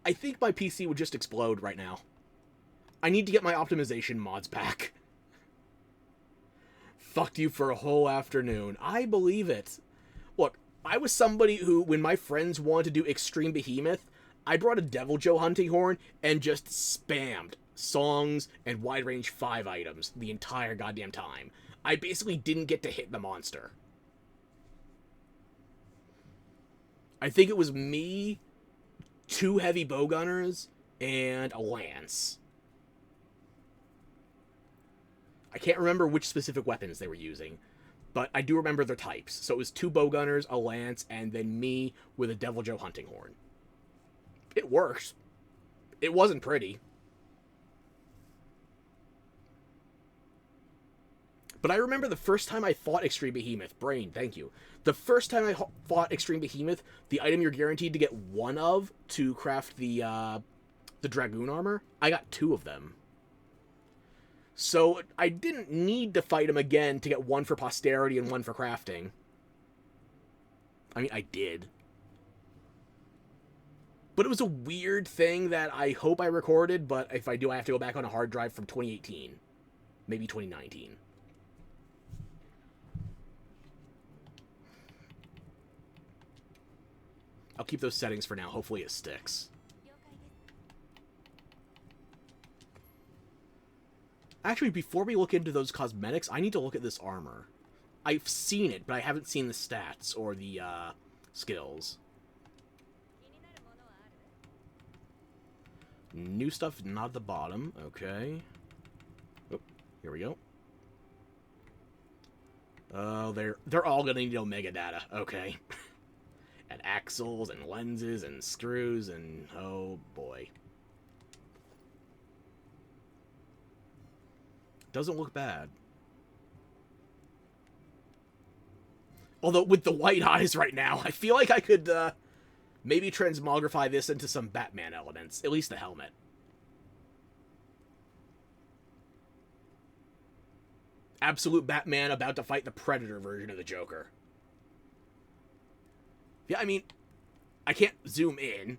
I think my PC would just explode right now. I need to get my optimization mods back. Fucked you for a whole afternoon. I believe it. Look, I was somebody who, when my friends wanted to do Extreme Behemoth, I brought a Deviljho hunting horn and just spammed songs and wide range 5 items the entire goddamn time. I basically didn't get to hit the monster. I think it was me, 2 heavy bowgunners, and a lance. I can't remember which specific weapons they were using, but I do remember their types. So it was 2 bowgunners, a lance, and then me with a Deviljho hunting horn. It worked. It wasn't pretty. But I remember the first time I fought Extreme Behemoth. Brain, thank you. The first time I fought Extreme Behemoth, the item you're guaranteed to get 1 of to craft the Dragoon armor, I got 2 of them. So I didn't need to fight him again to get 1 for posterity and 1 for crafting. I mean, I did. But it was a weird thing that I hope I recorded, but if I do, I have to go back on a hard drive from 2018. Maybe 2019. I'll keep those settings for now. Hopefully it sticks. Actually, before we look into those cosmetics, I need to look at this armor. I've seen it, but I haven't seen the stats or the skills. New stuff not at the bottom. Okay. Oh, here we go. Oh, they're all gonna need Omega data. Okay. And axles and lenses and screws and oh boy. Doesn't look bad. Although with the white eyes right now, I feel like I could maybe transmogrify this into some Batman elements. At least the helmet. Absolute Batman about to fight the Predator version of the Joker. Yeah, I mean, I can't zoom in.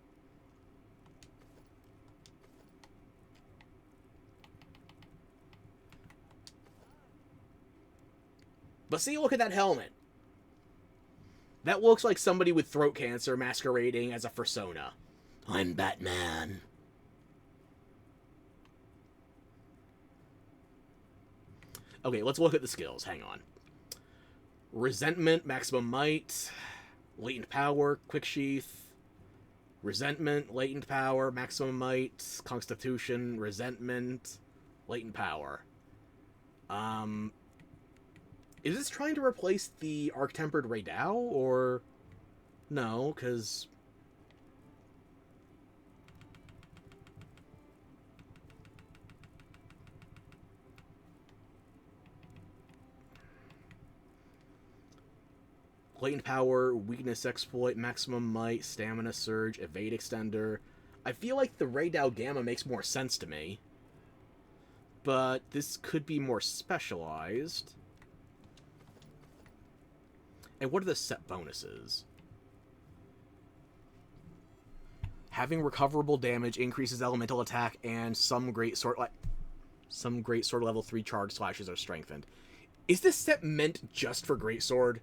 But see, look at that helmet. That looks like somebody with throat cancer masquerading as a fursona. I'm Batman. Okay, let's look at the skills. Hang on. Resentment, maximum might, latent power, quick sheath, resentment, latent power, maximum might, constitution, resentment, latent power. Is this trying to replace the Arc-Tempered Raidao, or... No, because... Latent power, weakness exploit, maximum might, stamina surge, evade extender. I feel like the Raidao Gamma makes more sense to me. But this could be more specialized. And what are the set bonuses? Having recoverable damage increases elemental attack, and some great sword level 3 charge slashes are strengthened. Is this set meant just for greatsword?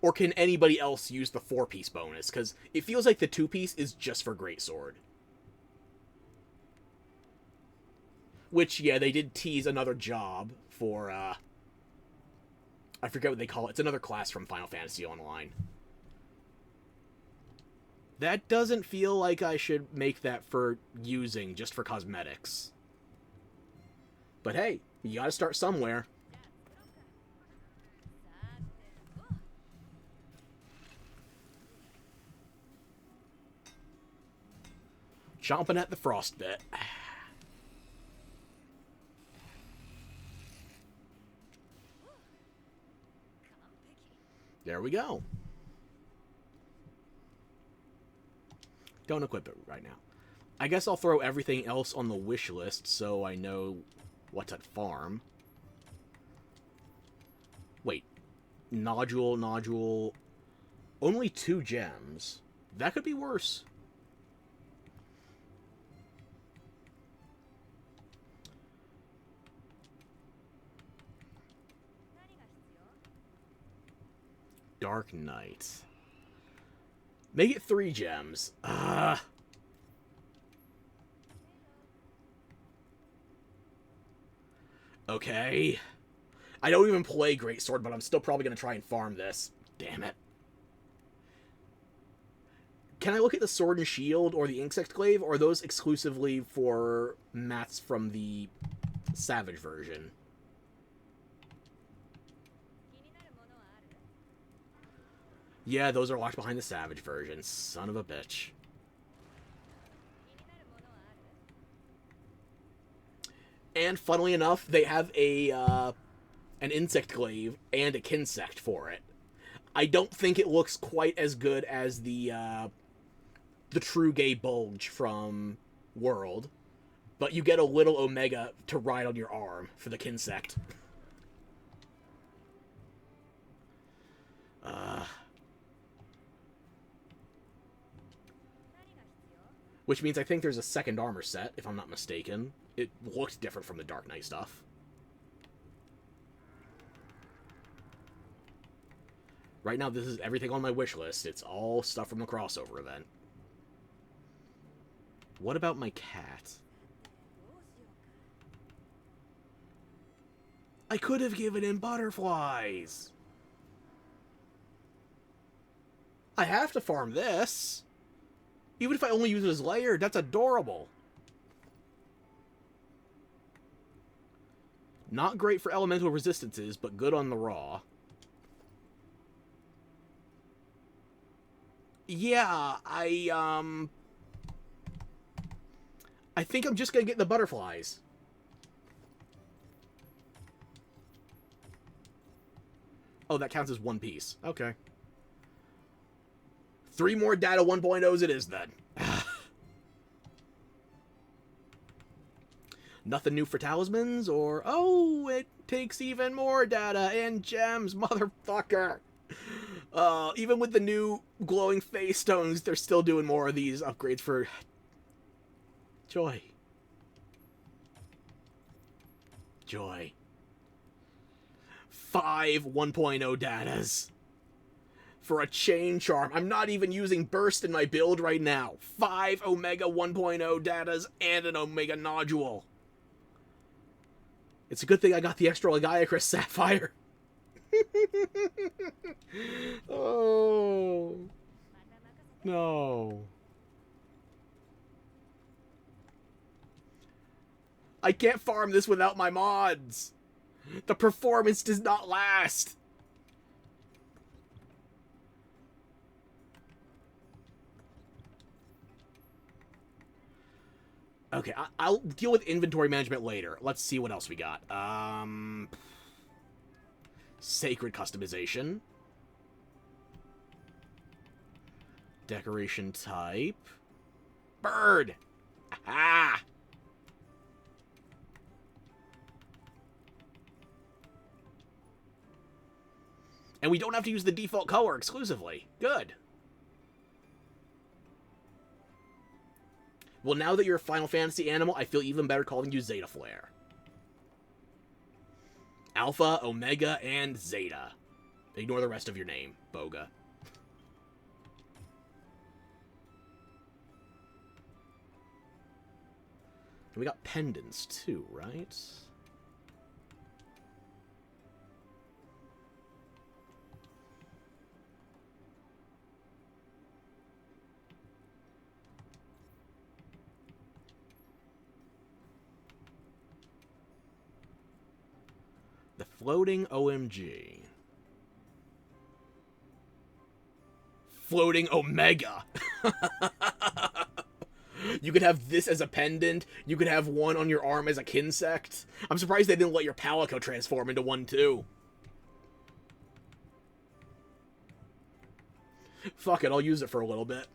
Or can anybody else use the 4-piece bonus? Because it feels like the 2-piece is just for greatsword. Which, yeah, they did tease another job for, I forget what they call it. It's another class from Final Fantasy Online. That doesn't feel like I should make that for using, just for cosmetics. But hey, You gotta start somewhere. Chomping at the frostbit. There we go. Don't equip it right now. I guess I'll throw everything else on the wish list so I know what's at farm. Wait. Nodule. Only 2 gems. That could be worse. Dark Knight. Make it 3 gems. Okay. I don't even play Greatsword, but I'm still probably going to try and farm this. Damn it. Can I look at the Sword and Shield or the Insect Glaive, or are those exclusively for mats from the Savage version? Yeah, those are locked behind the Savage version. Son of a bitch. And funnily enough, they have a an Insect Glaive and a Kinsect for it. I don't think it looks quite as good as the True Gay Bulge from World, but you get a little Omega to ride on your arm for the Kinsect. Which means I think there's a second armor set, if I'm not mistaken. It looked different from the Dark Knight stuff. Right now, this is everything on my wish list. It's all stuff from the crossover event. What about my cat? I could have given him butterflies. I have to farm this. Even if I only use it as layered, that's adorable. Not great for elemental resistances, but good on the raw. Yeah, I think I'm just gonna get the butterflies. Oh, that counts as one piece. Okay. 3 more data 1.0s it is, then. Nothing new for talismans, or... Oh, it takes even more data and gems, motherfucker! Even with the new glowing face stones, they're still doing more of these upgrades for... Joy. Joy. 5 1.0 datas. For a chain charm. I'm not even using burst in my build right now. 5 Omega 1.0 datas and an Omega nodule. It's a good thing I got the extra Lagiacrus Sapphire. Oh. No. I can't farm this without my mods. The performance does not last. Okay, I'll deal with inventory management later. Let's see what else we got. Sacred customization. Decoration type. Bird! Aha! And we don't have to use the default color exclusively. Good. Well, now that you're a Final Fantasy animal, I feel even better calling you Zeta Flare. Alpha, Omega, and Zeta. Ignore the rest of your name, Boga. And we got pendants, too, right? Floating OMG. Floating Omega. You could have this as a pendant. You could have one on your arm as a Kinsect. I'm surprised they didn't let your Palico transform into one, too. Fuck it, I'll use it for a little bit.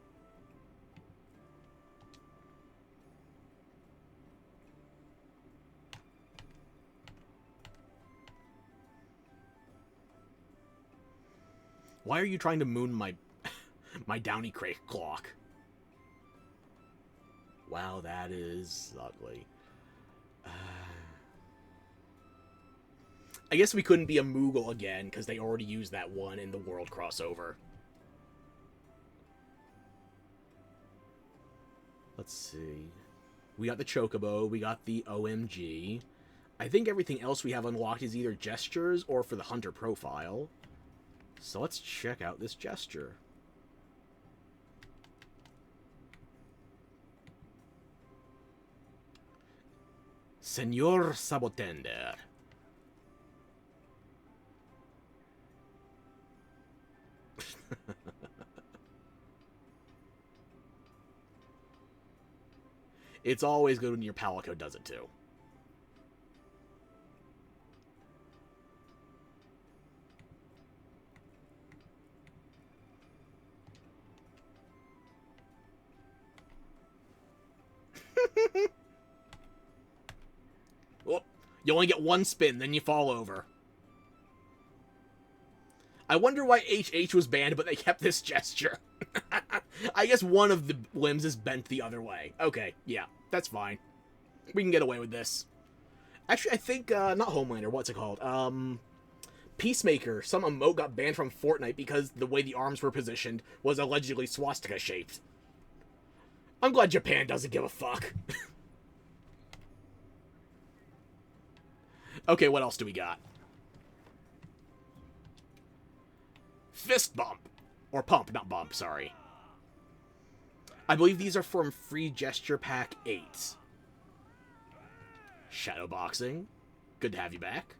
Why are you trying to moon my my Downy Crate clock? Wow, that is ugly. I guess we couldn't be a Moogle again, because they already used that one in the World crossover. Let's see. We got the Chocobo, we got the OMG. I think everything else we have unlocked is either gestures or for the Hunter profile. So let's check out this gesture. Senor Sabotender. It's always good when your Palico does it too. Well, you only get one spin, then you fall over. I wonder why HH was banned, but they kept this gesture. I guess one of the limbs is bent the other way. Okay, yeah, that's fine. We can get away with this. Actually, I think, not Homelander, what's it called? Peacemaker, some emote got banned from Fortnite because the way the arms were positioned was allegedly swastika-shaped. I'm glad Japan doesn't give a fuck. Okay, what else do we got? Fist bump. Or pump, not bump, sorry. I believe these are from Free Gesture Pack 8. Shadowboxing. Good to have you back.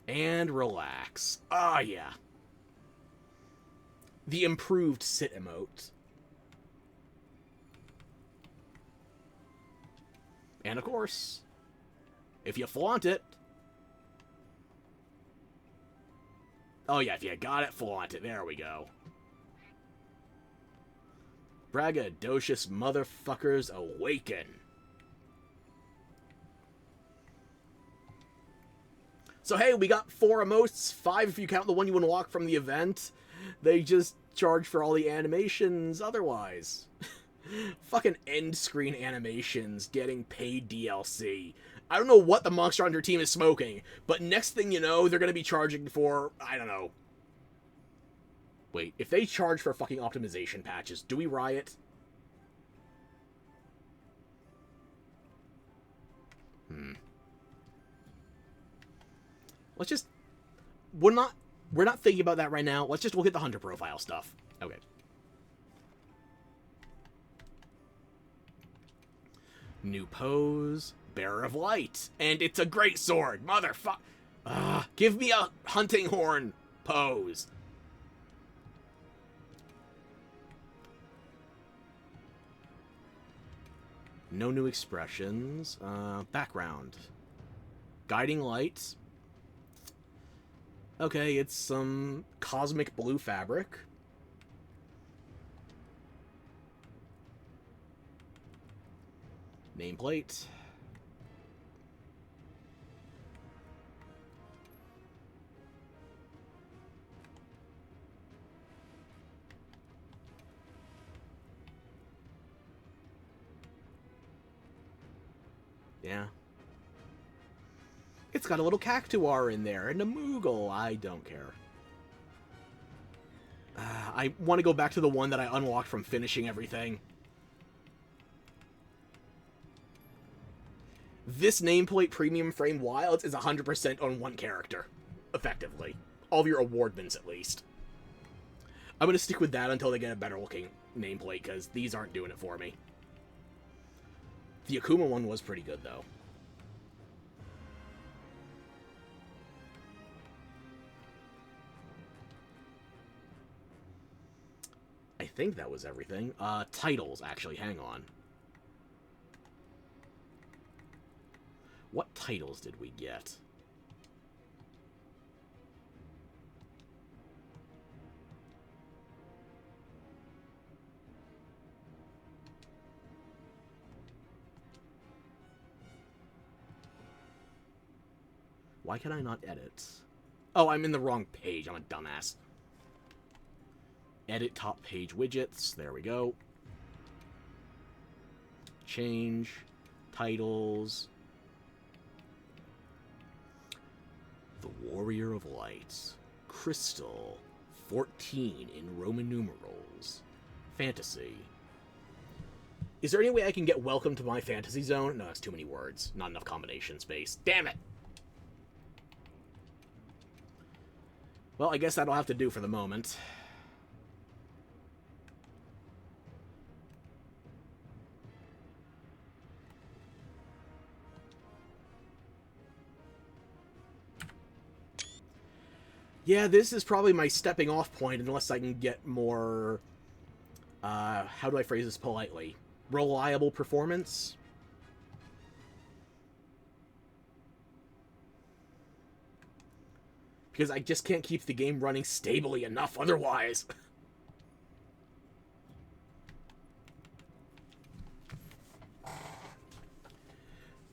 And relax. Ah, yeah. The improved sit emote. And of course, if you flaunt it. Oh yeah, if you got it, flaunt it. There we go. Braggadocious motherfuckers awaken. So hey, we got 4 emotes, 5 if you count the one you unlock from the event. They just charge for all the animations otherwise. Fucking end screen animations getting paid DLC. I don't know what the Monster Hunter team is smoking, but next thing you know, they're going to be charging for, I don't know. Wait, if they charge for fucking optimization patches, do we riot? Let's just... We're not thinking about that right now. Let's just look at the Hunter profile stuff. Okay. New pose. Bearer of Light. And it's a great sword. Motherfuck. Give me a hunting horn pose. No new expressions. Background. Guiding light. Okay, it's some cosmic blue fabric. Nameplate. Yeah. It's got a little Cactuar in there, and a Moogle. I don't care. I want to go back to the one that I unlocked from finishing everything. This nameplate Premium Frame Wilds is 100% on one character. Effectively. All of your awardments, at least. I'm going to stick with that until they get a better looking nameplate, because these aren't doing it for me. The Akuma one was pretty good, though. think that was everything. Titles, actually. Hang on. What titles did we get? Why can I not edit? Oh, I'm in the wrong page. I'm a dumbass. Edit top page widgets. There we go. Change. Titles. The Warrior of Light. Crystal. 14 in Roman numerals. Fantasy. Is there any way I can get Welcome to My Fantasy Zone? No, that's too many words. Not enough combination space. Damn it! Well, I guess that'll have to do for the moment. Yeah, this is probably my stepping off point unless I can get more, how do I phrase this politely? Reliable performance? Because I just can't keep the game running stably enough otherwise.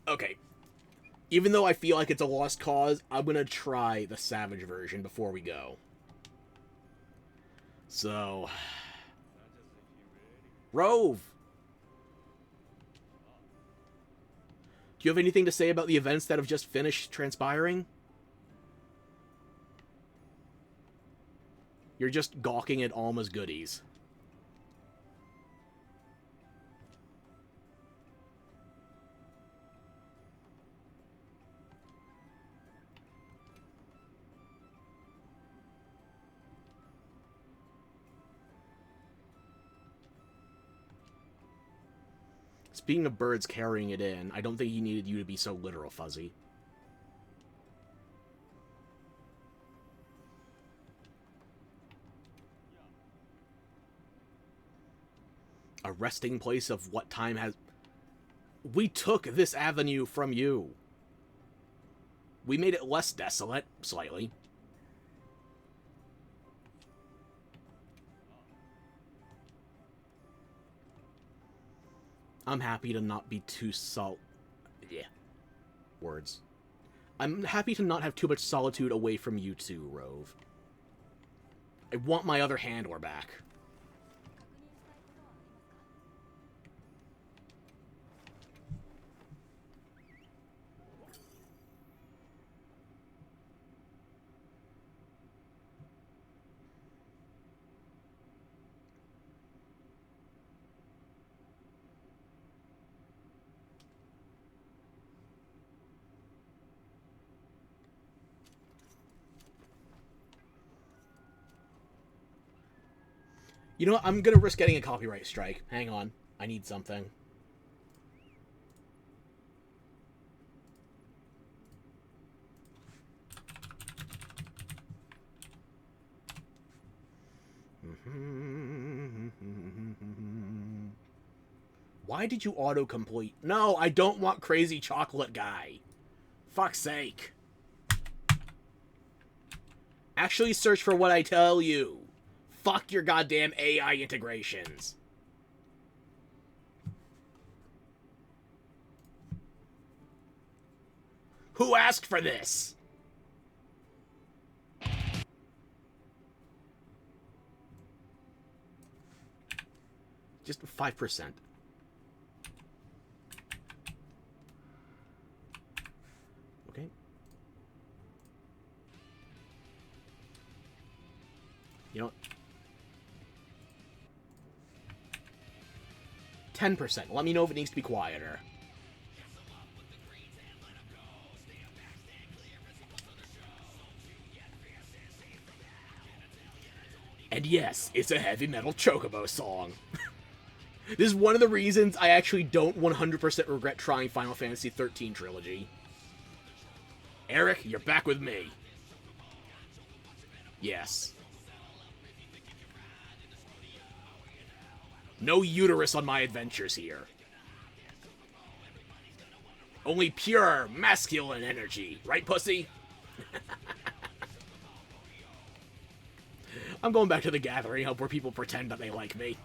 Okay. Even though I feel like it's a lost cause, I'm gonna try the Savage version before we go. So... Rove! Do you have anything to say about the events that have just finished transpiring? You're just gawking at Alma's goodies. Speaking of birds carrying it in, I don't think he needed you to be so literal, Fuzzy. A resting place of what time has... We took this avenue from you. We made it less desolate, slightly. I'm happy to not be too Yeah. Words. I'm happy to not have too much solitude away from you two, Rove. I want my other handler back. You know what? I'm gonna risk getting a copyright strike. Hang on. I need something. Why did you autocomplete? No, I don't want Crazy Chocolate Guy. Fuck's sake. Actually search for what I tell you. Fuck your goddamn AI integrations. Who asked for this? Just 5%. Okay. You know what? 10%. Let me know if it needs to be quieter. And yes, it's a heavy metal Chocobo song. This is one of the reasons I actually don't 100% regret trying Final Fantasy XIII Trilogy. Eric, you're back with me. Yes. No uterus on my adventures here. Only pure, masculine energy. Right, pussy? I'm going back to the Gathering Hub where people pretend that they like me.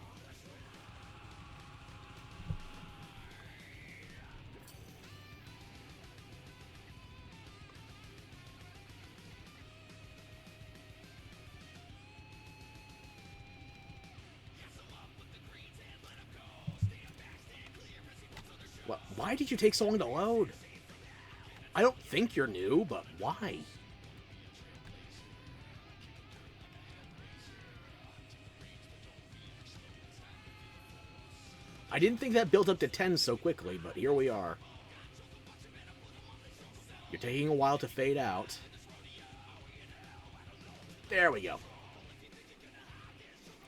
What? Why did you take so long to load? I don't think you're new, but why? I didn't think that built up to 10 so quickly, but here we are. You're taking a while to fade out. There we go.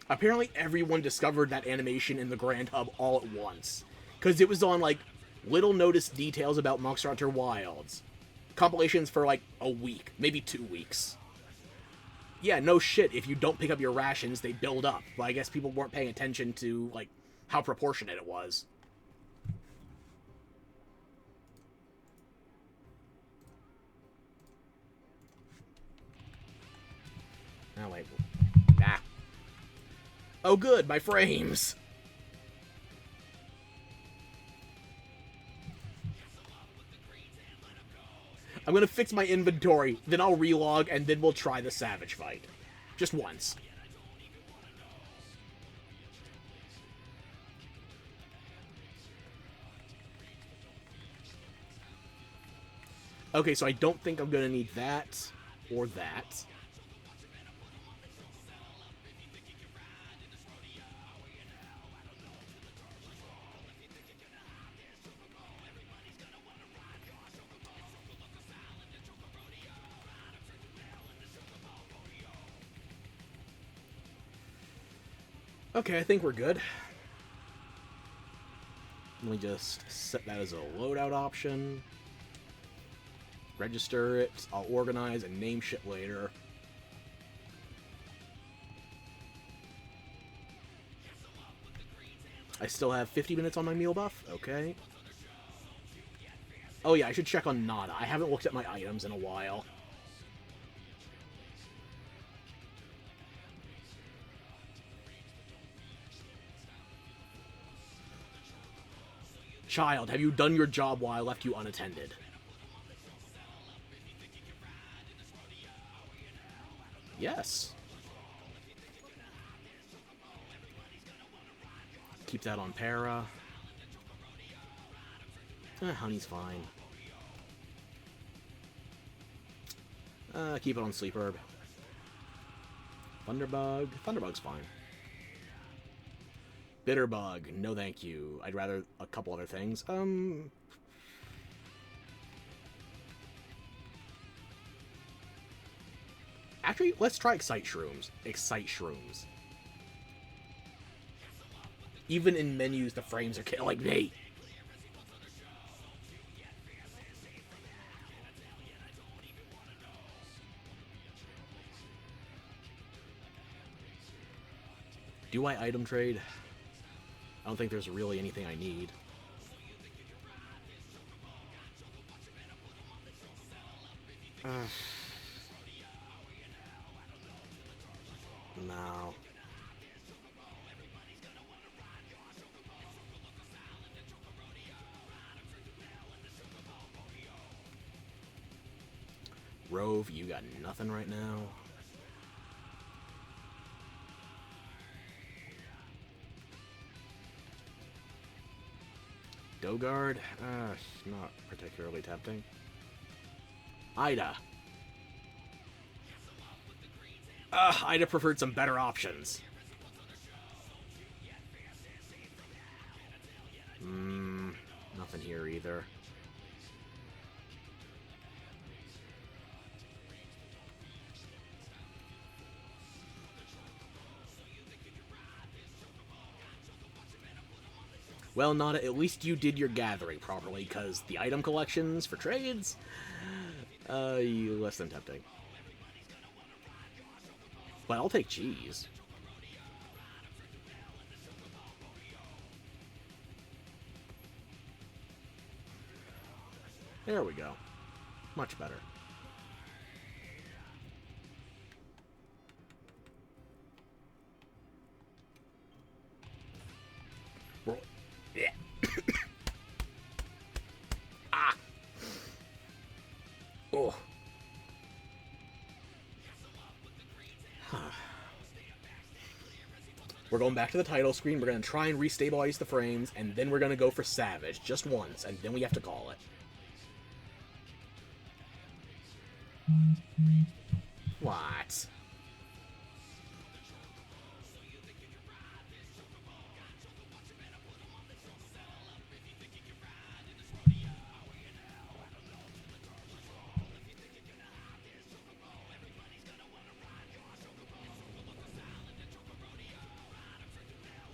Apparently everyone discovered that animation in the Grand Hub all at once. Because it was on, like, little noticed details about Monster Hunter Wilds. Compilations for, like, a week. Maybe 2 weeks. Yeah, no shit. If you don't pick up your rations, they build up. But I guess people weren't paying attention to, like, how proportionate it was. Oh, wait. Ah. Oh, good, my frames! I'm gonna fix my inventory, then I'll relog, and then we'll try the Savage fight. Just once. Okay, so I don't think I'm gonna need that, or that. Okay, I think we're good. Let me just set that as a loadout option. Register it. I'll organize and name shit later. I still have 50 minutes on my meal buff? Okay. Oh yeah, I should check on Nada. I haven't looked at my items in a while. Child, have you done your job while I left you unattended? Yes. Keep that on para. Honey's fine. Keep it on Sleep Herb. Thunderbug. Thunderbug's fine. Bitterbug. No thank you. I'd rather a couple other things. Actually, let's try Excite Shrooms. Excite Shrooms. Even in menus, the frames are killing me. Do I item trade? I don't think there's really anything I need. No. Rove, you got nothing right now. Dogard? Not particularly tempting. Ida. Ida preferred some better options. Nothing here either. Well, Nada, at least you did your gathering properly, because the item collections for trades, less than tempting. But I'll take cheese. There we go. Much better. Roll. Yeah. Ah. Oh. We're going back to the title screen. We're going to try and restabilize the frames, and then we're going to go for Savage just once, and then we have to call it. What?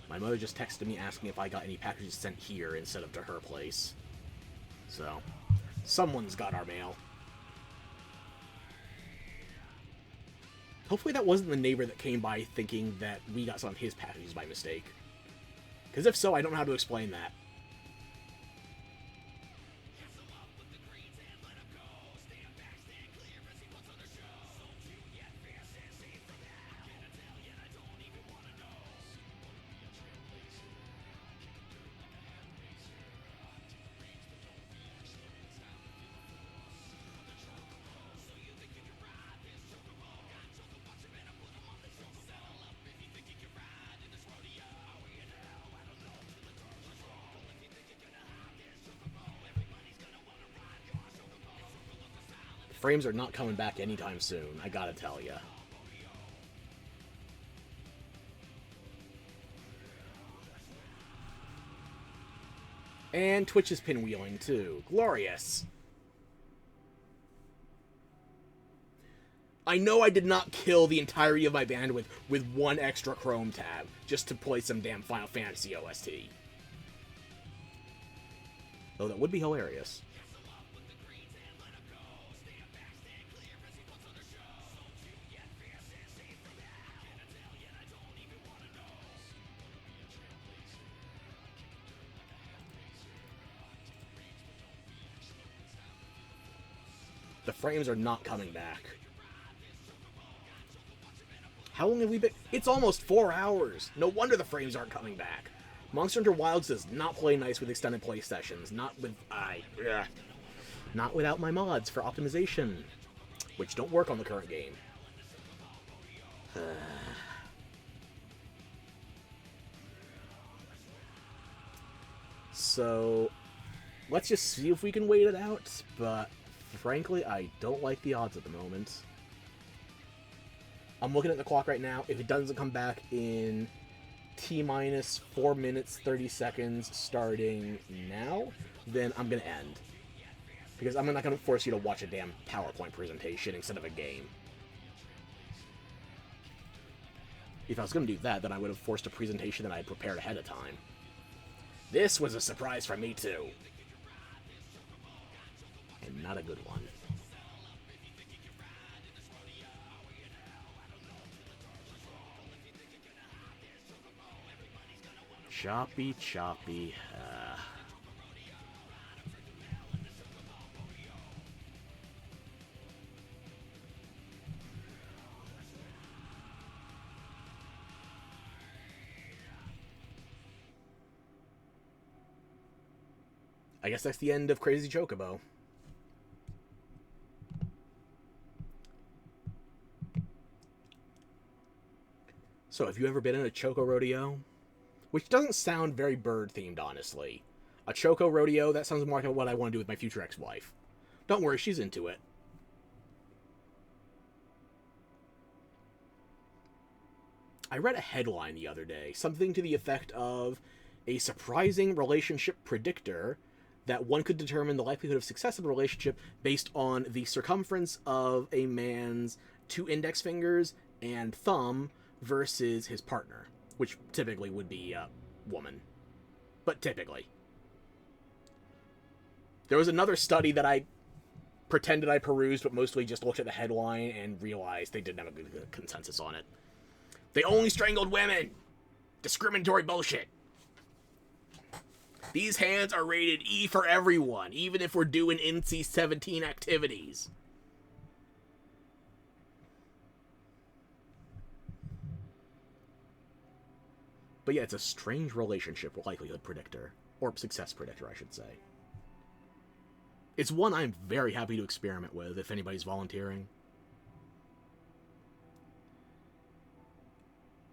My mother just texted me asking if I got any packages sent here instead of to her place. So, someone's got our mail. Hopefully that wasn't the neighbor that came by thinking that we got some of his packages by mistake. Because if so, I don't know how to explain that. Frames are not coming back anytime soon, I gotta tell ya. And Twitch is pinwheeling too. Glorious! I know I did not kill the entirety of my bandwidth with one extra Chrome tab just to play some damn Final Fantasy OST. Though that would be hilarious. The frames are not coming back. How long have we been? It's almost 4 hours. No wonder the frames aren't coming back. Monster Hunter Wilds does not play nice with extended play sessions. Not without my mods for optimization, which don't work on the current game. So, let's just see if we can wait it out, but frankly, I don't like the odds at the moment. I'm looking at the clock right now. If it doesn't come back in T-minus 4 minutes, 30 seconds starting now, then I'm going to end. Because I'm not going to force you to watch a damn PowerPoint presentation instead of a game. If I was going to do that, then I would have forced a presentation that I had prepared ahead of time. This was a surprise for me, too. And not a good one. Choppy. I guess that's the end of Crazy Chocobo. So, have you ever been in a Choco Rodeo? Which doesn't sound very bird-themed, honestly. A Choco Rodeo, that sounds more like what I want to do with my future ex-wife. Don't worry, she's into it. I read a headline the other day, something to the effect of a surprising relationship predictor that one could determine the likelihood of success of a relationship based on the circumference of a man's 2 index fingers and thumb versus his partner, which typically would be a woman. But typically. There was another study that I pretended I perused, but mostly just looked at the headline and realized they didn't have a good consensus on it. They only strangled women! Discriminatory bullshit! These hands are rated E for everyone, even if we're doing NC-17 activities. But yeah, it's a strange relationship with likelihood predictor. Or success predictor, I should say. It's one I'm very happy to experiment with, if anybody's volunteering.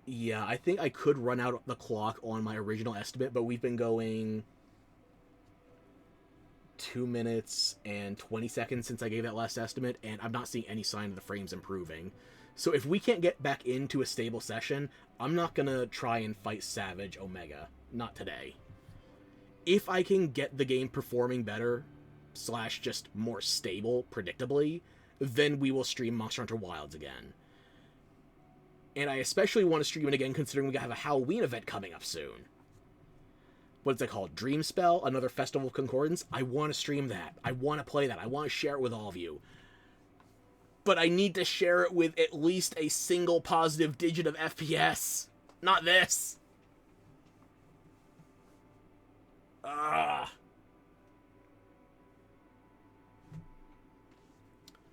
Yeah, I think I could run out the clock on my original estimate, but we've been going 2 minutes and 20 seconds since I gave that last estimate, and I'm not seeing any sign of the frames improving. So if we can't get back into a stable session, I'm not gonna try and fight Savage Omega. Not today. If I can get the game performing better, / just more stable, predictably, then we will stream Monster Hunter Wilds again. And I especially want to stream it again considering we have a Halloween event coming up soon. What's it called? Dreamspell? Another Festival of Concordance? I want to stream that. I want to play that. I want to share it with all of you. But I need to share it with at least a single positive digit of FPS. Not this.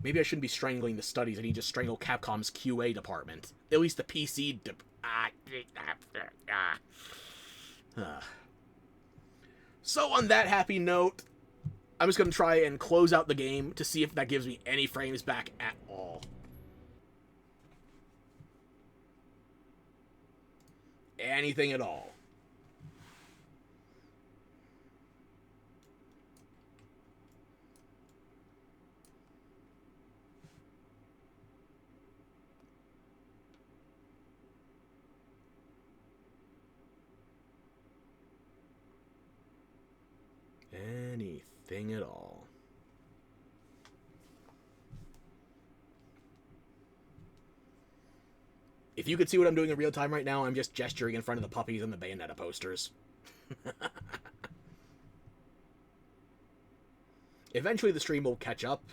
Maybe I shouldn't be strangling the studies. I need to strangle Capcom's QA department. At least the PC So on that happy note, I'm just going to try and close out the game to see if that gives me any frames back at all. Anything at all. Anything at all. If you could see what I'm doing in real time right now, I'm just gesturing in front of the puppies and the Bayonetta posters. Eventually the stream will catch up.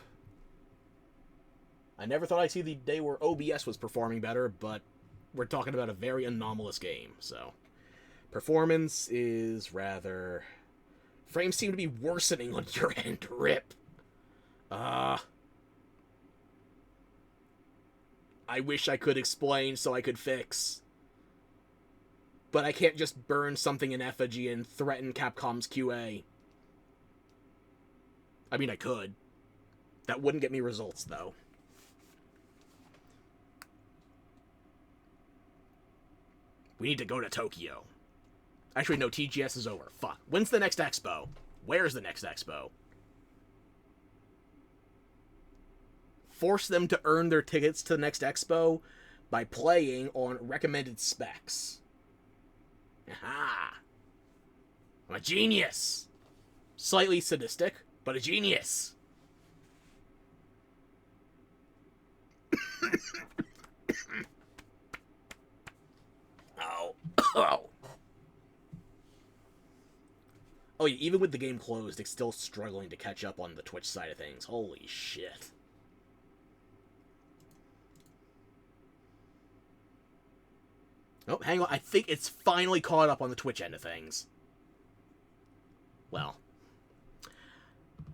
I never thought I'd see the day where OBS was performing better, but we're talking about a very anomalous game, so. Performance is rather... Frames seem to be worsening on your end, rip. I wish I could explain so I could fix. But I can't just burn something in effigy and threaten Capcom's QA. I mean, I could. That wouldn't get me results, though. We need to go to Tokyo. Actually, no, TGS is over. Fuck. When's the next expo? Where's the next expo? Force them to earn their tickets to the next expo by playing on recommended specs. Aha! I'm a genius! Slightly sadistic, but a genius. Oh. Oh. Oh yeah, even with the game closed, it's still struggling to catch up on the Twitch side of things. Holy shit. Oh, hang on. I think it's finally caught up on the Twitch end of things. Well,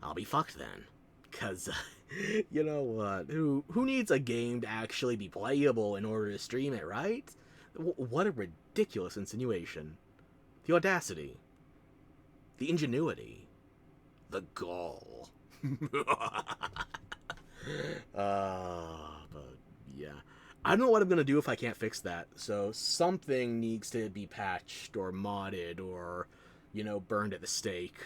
I'll be fucked then. Because, you know what? Who needs a game to actually be playable in order to stream it, right? What a ridiculous insinuation. The audacity. The ingenuity. The gall. But yeah. I don't know what I'm going to do if I can't fix that. So something needs to be patched or modded or, you know, burned at the stake.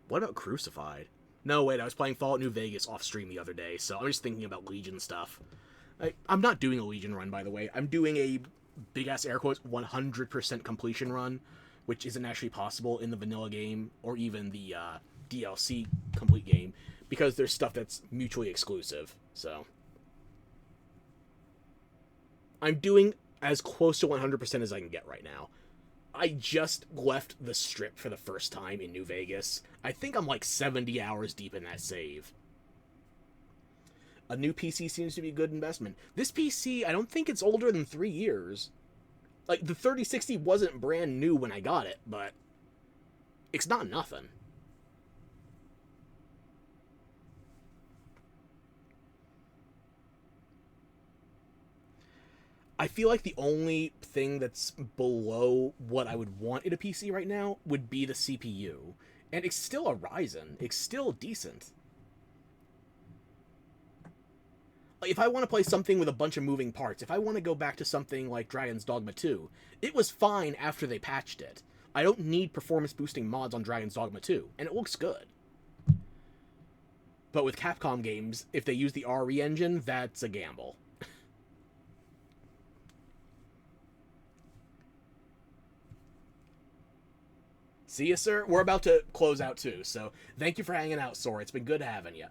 What about Crucified? No, wait, I was playing Fallout New Vegas off stream the other day, so I'm just thinking about Legion stuff. I'm not doing a Legion run, by the way. I'm doing a big-ass air quotes 100% completion run, which isn't actually possible in the vanilla game or even the DLC complete game, because there's stuff that's mutually exclusive, so. I'm doing as close to 100% as I can get right now. I just left the strip for the first time in New Vegas. I think I'm like 70 hours deep in that save. A new PC seems to be a good investment. This PC, I don't think it's older than 3 years. Like, the 3060 wasn't brand new when I got it, but it's not nothing. I feel like the only thing that's below what I would want in a PC right now would be the CPU. And it's still a Ryzen. It's still decent. Like, if I want to play something with a bunch of moving parts, if I want to go back to something like Dragon's Dogma 2, it was fine after they patched it. I don't need performance-boosting mods on Dragon's Dogma 2, and it looks good. But with Capcom games, if they use the RE engine, that's a gamble. See ya, sir? We're about to close out, too, so thank you for hanging out, Sora. It's been good having you.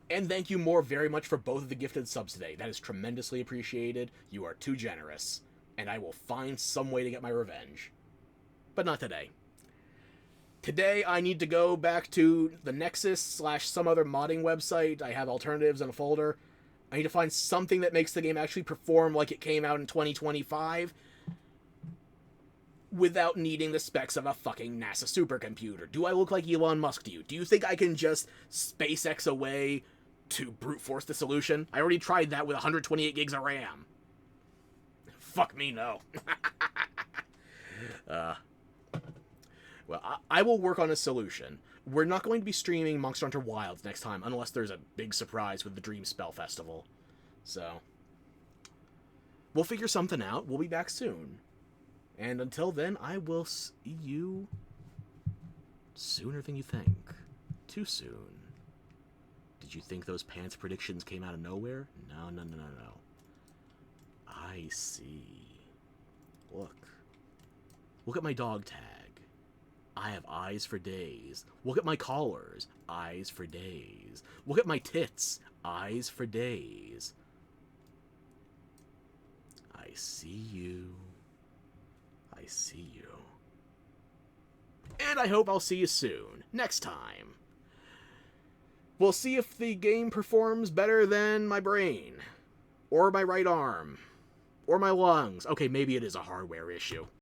And thank you more very much for both of the gifted subs today. That is tremendously appreciated. You are too generous. And I will find some way to get my revenge. But not today. Today, I need to go back to the Nexus / some other modding website. I have alternatives in a folder. I need to find something that makes the game actually perform like it came out in 2025 without needing the specs of a fucking NASA supercomputer. Do I look like Elon Musk to you? Do you think I can just SpaceX away to brute force the solution? I already tried that with 128 gigs of RAM. Fuck me, no. Well, I will work on a solution. We're not going to be streaming Monster Hunter Wilds next time, unless there's a big surprise with the Dream Spell Festival. So, we'll figure something out. We'll be back soon. And until then, I will see you sooner than you think. Too soon. Did you think those pants predictions came out of nowhere? No, no, no, no, no. I see. Look. Look at my dog tag. I have eyes for days. Look at my collars. Eyes for days. Look at my tits. Eyes for days. I see you. I see you. And I hope I'll see you soon. Next time. We'll see if the game performs better than my brain. Or my right arm. Or my lungs. Okay, maybe it is a hardware issue.